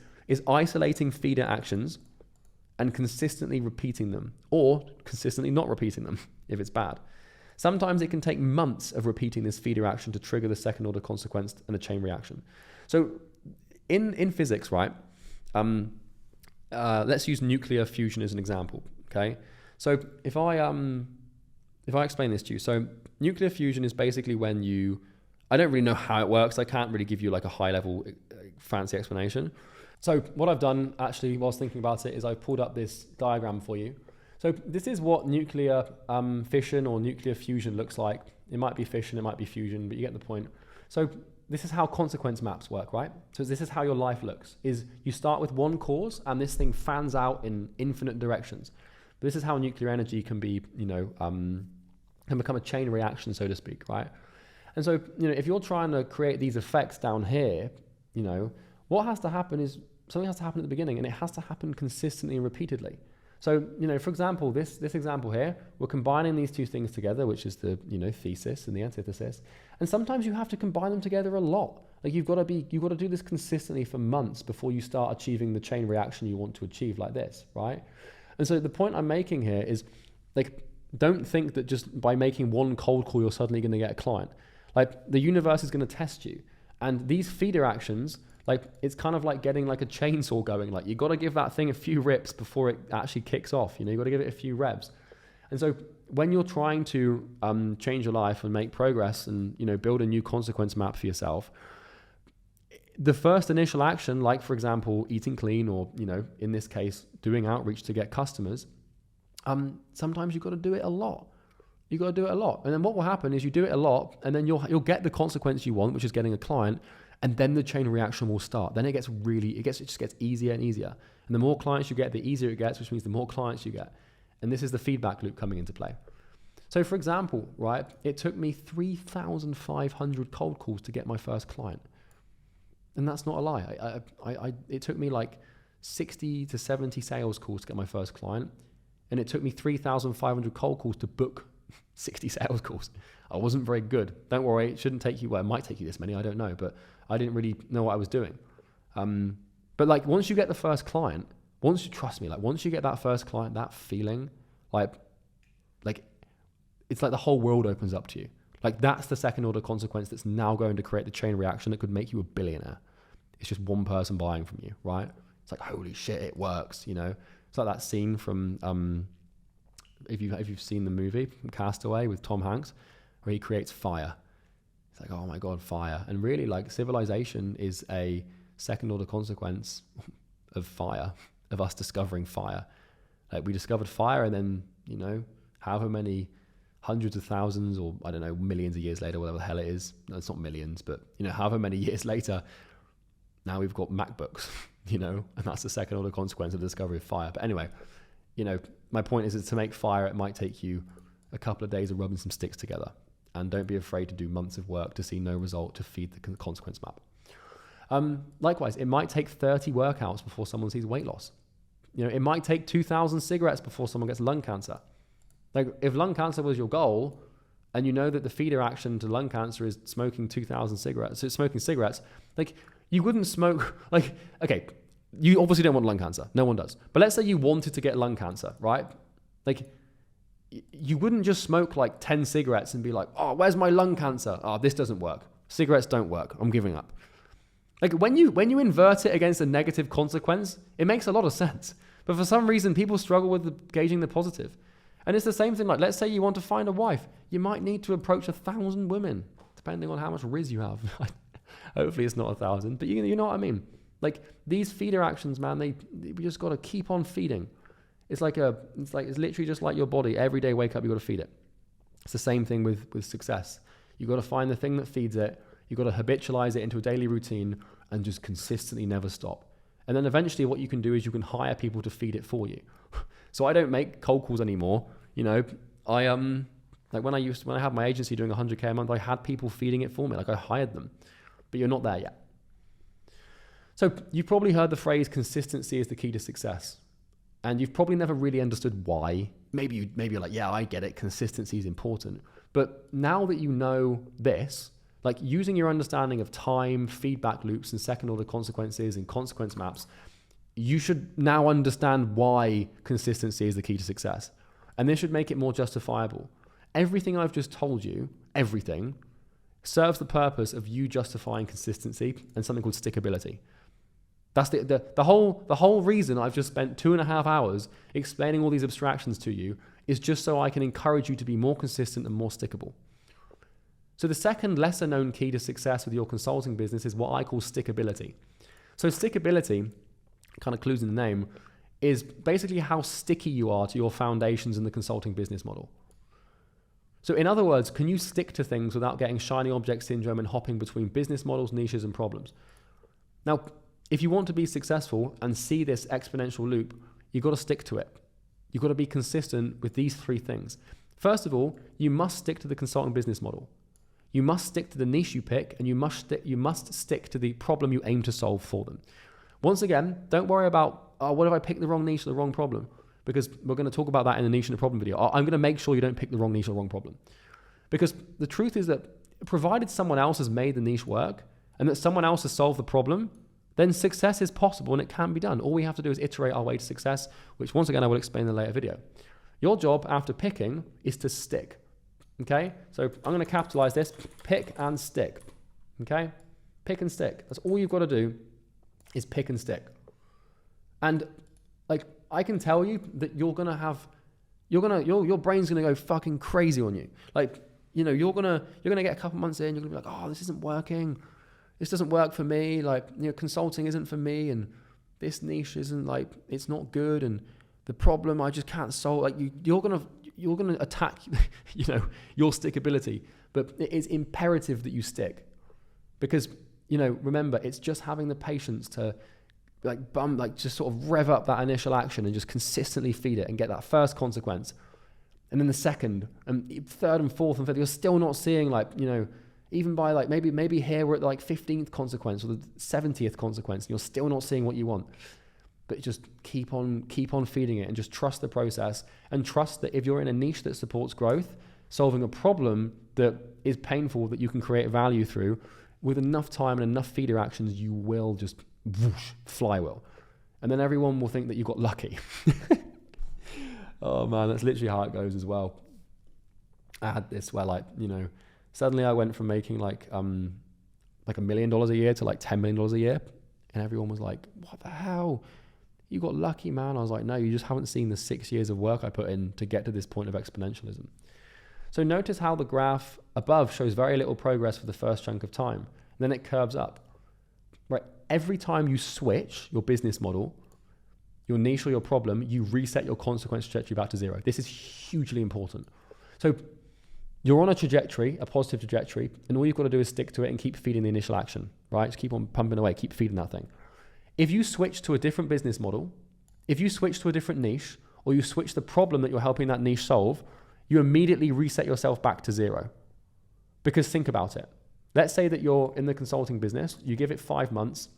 A: isolating feeder actions and consistently repeating them, or consistently not repeating them if it's bad. Sometimes it can take months of repeating this feeder action to trigger the second order consequence and a chain reaction. So in physics, right, let's use nuclear fusion as an example, okay? So if I explain this to you, so nuclear fusion is basically when I don't really know how it works. I can't really give you a high level fancy explanation. So what I've done actually whilst thinking about it is I've pulled up this diagram for you. So this is what nuclear fission or nuclear fusion looks like. It might be fission, it might be fusion, but you get the point. So this is how consequence maps work, right? So this is how your life looks, is you start with one cause and this thing fans out in infinite directions. But this is how nuclear energy can be, can become a chain reaction, so to speak, right? And so, if you're trying to create these effects down here, what has to happen is something has to happen at the beginning, and it has to happen consistently and repeatedly. So, for example, this example here, we're combining these two things together, which is the, thesis and the antithesis. And sometimes you have to combine them together a lot. You've got to do this consistently for months before you start achieving the chain reaction you want to achieve like this, right? And so the point I'm making here is, don't think that just by making one cold call, you're suddenly going to get a client. The universe is going to test you. And these feeder actions, it's kind of like getting a chainsaw going. You got to give that thing a few rips before it actually kicks off. You got to give it a few revs. And so when you're trying to change your life and make progress and, build a new consequence map for yourself, the first initial action, for example, eating clean or, in this case, doing outreach to get customers, sometimes you've got to do it a lot. You got to do it a lot. And then what will happen is you do it a lot and then you'll get the consequence you want, which is getting a client. And then the chain reaction will start. Then it just gets easier and easier. And the more clients you get, the easier it gets, which means the more clients you get. And this is the feedback loop coming into play. So for example, right, it took me 3,500 cold calls to get my first client. And that's not a lie. It took me 60 to 70 sales calls to get my first client. And it took me 3,500 cold calls to book 60 sales calls. I wasn't very good. Don't worry, it shouldn't take you, well, it might take you this many, I don't know, but I didn't really know what I was doing. But once you get the first client, once you trust me, once you get that first client, that feeling, it's the whole world opens up to you. That's the second order consequence that's now going to create the chain reaction that could make you a billionaire. It's just one person buying from you, right? It's holy shit, it works, It's like that scene from, if you've seen the movie Castaway with Tom Hanks, where he creates fire. It's oh my God, fire. And really civilization is a second order consequence of fire, of us discovering fire. We discovered fire and then, however many hundreds of thousands or I don't know, millions of years later, whatever the hell it is. No, it's not millions, but however many years later, now we've got MacBooks, and that's the second order consequence of the discovery of fire. But anyway, my point is to make fire, it might take you a couple of days of rubbing some sticks together. And don't be afraid to do months of work to see no result to feed the consequence map. Likewise, it might take 30 workouts before someone sees weight loss. It might take 2,000 cigarettes before someone gets lung cancer. Like, if lung cancer was your goal, and you know that the feeder action to lung cancer is smoking 2,000 cigarettes, so smoking cigarettes, like, you wouldn't smoke, like, okay, you obviously don't want lung cancer. No one does. But let's say you wanted to get lung cancer, right? Like, you wouldn't just smoke like 10 cigarettes and be like, oh, where's my lung cancer? Oh, this doesn't work. Cigarettes don't work. I'm giving up. Like, when you invert it against a negative consequence, it makes a lot of sense. But for some reason, people struggle with gauging the positive. And it's the same thing. Like, let's say you want to find a wife. You might need to approach 1,000 women, depending on how much riz you have. Hopefully it's not 1,000, but you know what I mean? Like, these feeder actions, man, we just got to keep on feeding. It's literally just like your body. Every day, wake up, you got to feed it. It's the same thing with success. You got to find the thing that feeds it. You got to habitualize it into a daily routine and just consistently never stop. And then eventually what you can do is you can hire people to feed it for you. So I don't make cold calls anymore. I like when I had my agency doing 100K a month, I had people feeding it for me. Like, I hired them. But you're not there yet. So you've probably heard the phrase consistency is the key to success. And you've probably never really understood why. Maybe you're like, yeah, I get it. Consistency is important. But now that you know this, like, using your understanding of time, feedback loops, and second order consequences and consequence maps, you should now understand why consistency is the key to success. And this should make it more justifiable. Everything I've just told you, everything, serves the purpose of you justifying consistency and something called stickability. That's the whole reason I've just spent 2.5 hours explaining all these abstractions to you is just so I can encourage you to be more consistent and more stickable. So the second lesser known key to success with your consulting business is what I call stickability. So stickability, kind of clues in the name, is basically how sticky you are to your foundations in the consulting business model. So in other words, can you stick to things without getting shiny object syndrome and hopping between business models, niches, and problems? Now, if you want to be successful and see this exponential loop, you've got to stick to it. You've got to be consistent with these 3 things. First of all, you must stick to the consulting business model. You must stick to the niche you pick, and you must stick to the problem you aim to solve for them. Once again, don't worry about, what if I pick the wrong niche or the wrong problem? Because we're going to talk about that in the niche and the problem video. I'm going to make sure you don't pick the wrong niche or the wrong problem. Because the truth is that provided someone else has made the niche work and that someone else has solved the problem, then success is possible and it can be done. All we have to do is iterate our way to success, which once again I will explain in a later video. Your job after picking is to stick. Okay? So I'm going to capitalize this. Pick and stick. Okay? Pick and stick. That's all you've got to do is pick and stick. And like, I can tell you that your brain's going to go fucking crazy on you. Like, you're going to get a couple months in, you're going to be like, oh, this isn't working. This doesn't work for me. Like, consulting isn't for me. And this niche isn't, like, it's not good. And the problem I just can't solve. Like, you're going to attack, your stickability. But it is imperative that you stick. Because, remember, it's just having the patience to just sort of rev up that initial action and just consistently feed it and get that first consequence. And then the second and third and fourth and fifth, you're still not seeing, even by maybe here we're at the 15th consequence or the 70th consequence, and you're still not seeing what you want. But just keep on feeding it and just trust the process, and trust that if you're in a niche that supports growth, solving a problem that is painful that you can create value through, with enough time and enough feeder actions, you will just whoosh, flywheel. And then everyone will think that you got lucky. Oh man, that's literally how it goes as well. I had this where suddenly I went from making $1 million a year to $10 million a year. And everyone was like, what the hell? You got lucky, man. I was like, no, you just haven't seen the 6 years of work I put in to get to this point of exponentialism. So notice how the graph above shows very little progress for the first chunk of time. And then it curves up. Right? Every time you switch your business model, your niche or your problem, you reset your consequence trajectory back to 0. This is hugely important. So you're on a trajectory, a positive trajectory, and all you've got to do is stick to it and keep feeding the initial action, right? Just keep on pumping away, keep feeding that thing. If you switch to a different business model, if you switch to a different niche, or you switch the problem that you're helping that niche solve, you immediately reset yourself back to zero. Because think about it. Let's say that you're in the consulting business, you give it 5 months,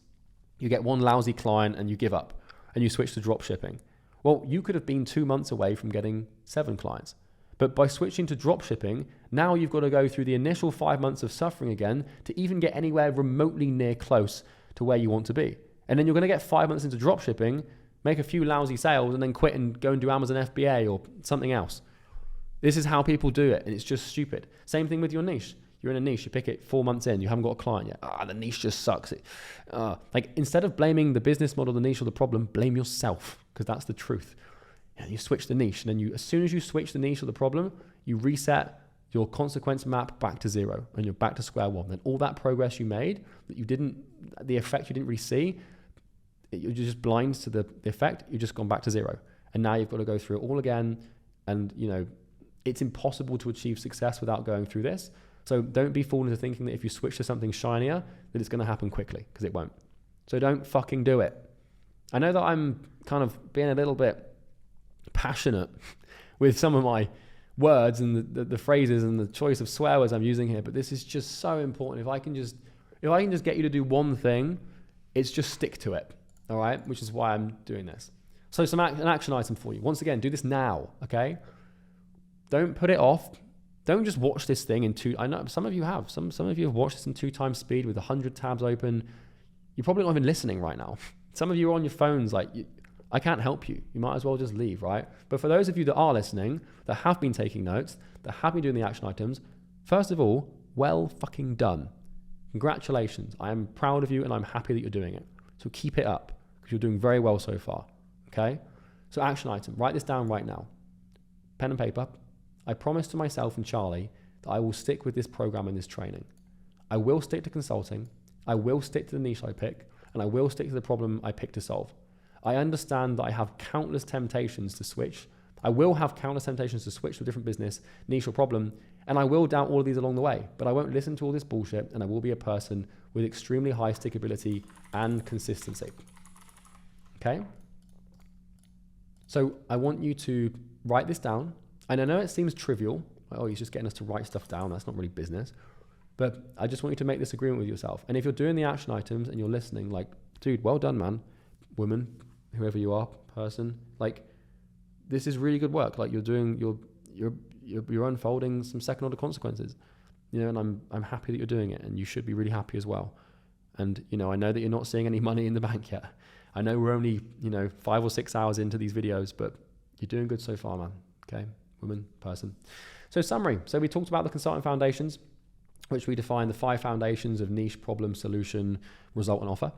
A: you get one lousy client and you give up and you switch to drop shipping. Well, you could have been 2 months away from getting 7 clients. But by switching to drop shipping, now you've got to go through the initial 5 months of suffering again to even get anywhere remotely near close to where you want to be. And then you're going to get 5 months into drop shipping, make a few lousy sales and then quit and go and do Amazon FBA or something else. This is how people do it, and it's just stupid. Same thing with your niche. You're in a niche, you pick it 4 months in, you haven't got a client yet. The niche just sucks. Instead of blaming the business model, the niche, or the problem, blame yourself, because that's the truth. You switch the niche, and then as soon as you switch the niche or the problem, you reset your consequence map back to zero, and you're back to square one. Then all that progress you made, the effect you didn't really see, you're just blind to the effect, you've just gone back to zero. And now you've got to go through it all again, and it's impossible to achieve success without going through this. So don't be fooled into thinking that if you switch to something shinier, that it's going to happen quickly, because it won't. So don't fucking do it. I know that I'm kind of being a little bit passionate with some of my words and the phrases and the choice of swear words I'm using here, but this is just so important. If I can just get you to do one thing, it's just stick to it, all right? Which is why I'm doing this. So an action item for you. Once again, do this now, okay? Don't put it off. Don't just watch this thing in I know some of you have. Some of you have watched this in 2 times speed with 100 tabs open. You're probably not even listening right now. Some of you are on your phones I can't help you. You might as well just leave, right? But for those of you that are listening, that have been taking notes, that have been doing the action items, first of all, well fucking done. Congratulations. I am proud of you and I'm happy that you're doing it. So keep it up, because you're doing very well so far, okay? So action item, write this down right now. Pen and paper. I promise to myself and Charlie that I will stick with this program and this training. I will stick to consulting. I will stick to the niche I pick, and I will stick to the problem I pick to solve. I understand that I have countless temptations to switch. I will have countless temptations to switch to a different business, niche or problem, and I will doubt all of these along the way, but I won't listen to all this bullshit, and I will be a person with extremely high stickability and consistency. Okay? So I want you to write this down. And I know it seems trivial. Oh, he's just getting us to write stuff down. That's not really business. But I just want you to make this agreement with yourself. And if you're doing the action items and you're listening, dude, well done, man, woman, whoever you are, person, this is really good work. You're unfolding some second order consequences, and I'm happy that you're doing it, and you should be really happy as well. And, I know that you're not seeing any money in the bank yet. I know we're only, 5 or 6 hours into these videos, but you're doing good so far, man. Okay. Woman, person. So summary. So we talked about the consulting foundations, which we define the 5 foundations of niche, problem, solution, result, and offer.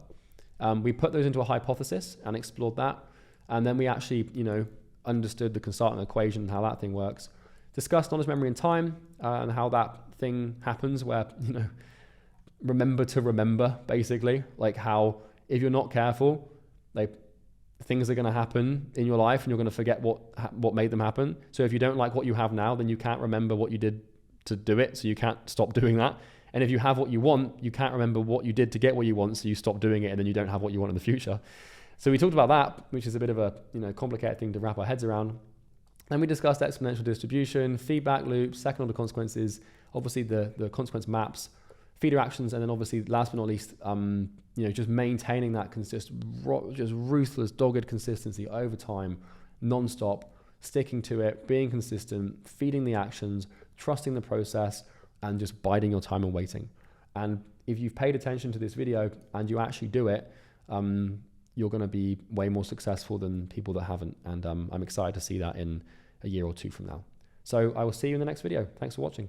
A: We put those into a hypothesis and explored that. And then we actually, understood the consulting equation and how that thing works. Discussed knowledge, memory, and time, and how that thing happens where, remember to remember, basically. How if you're not careful, things are going to happen in your life and you're going to forget what made them happen. So if you don't like what you have now, then you can't remember what you did to do it. So you can't stop doing that. And if you have what you want, you can't remember what you did to get what you want. So you stop doing it and then you don't have what you want in the future. So we talked about that, which is a bit of a complicated thing to wrap our heads around. Then we discussed exponential distribution, feedback loops, second order consequences, obviously the consequence maps, feeder actions, and then obviously last but not least, just maintaining that just ruthless, dogged consistency over time, non-stop, sticking to it, being consistent, feeding the actions, trusting the process, and just biding your time and waiting. And if you've paid attention to this video and you actually do it, you're going to be way more successful than people that haven't. And I'm excited to see that in a year or 2 from now. So I will see you in the next video. Thanks for watching.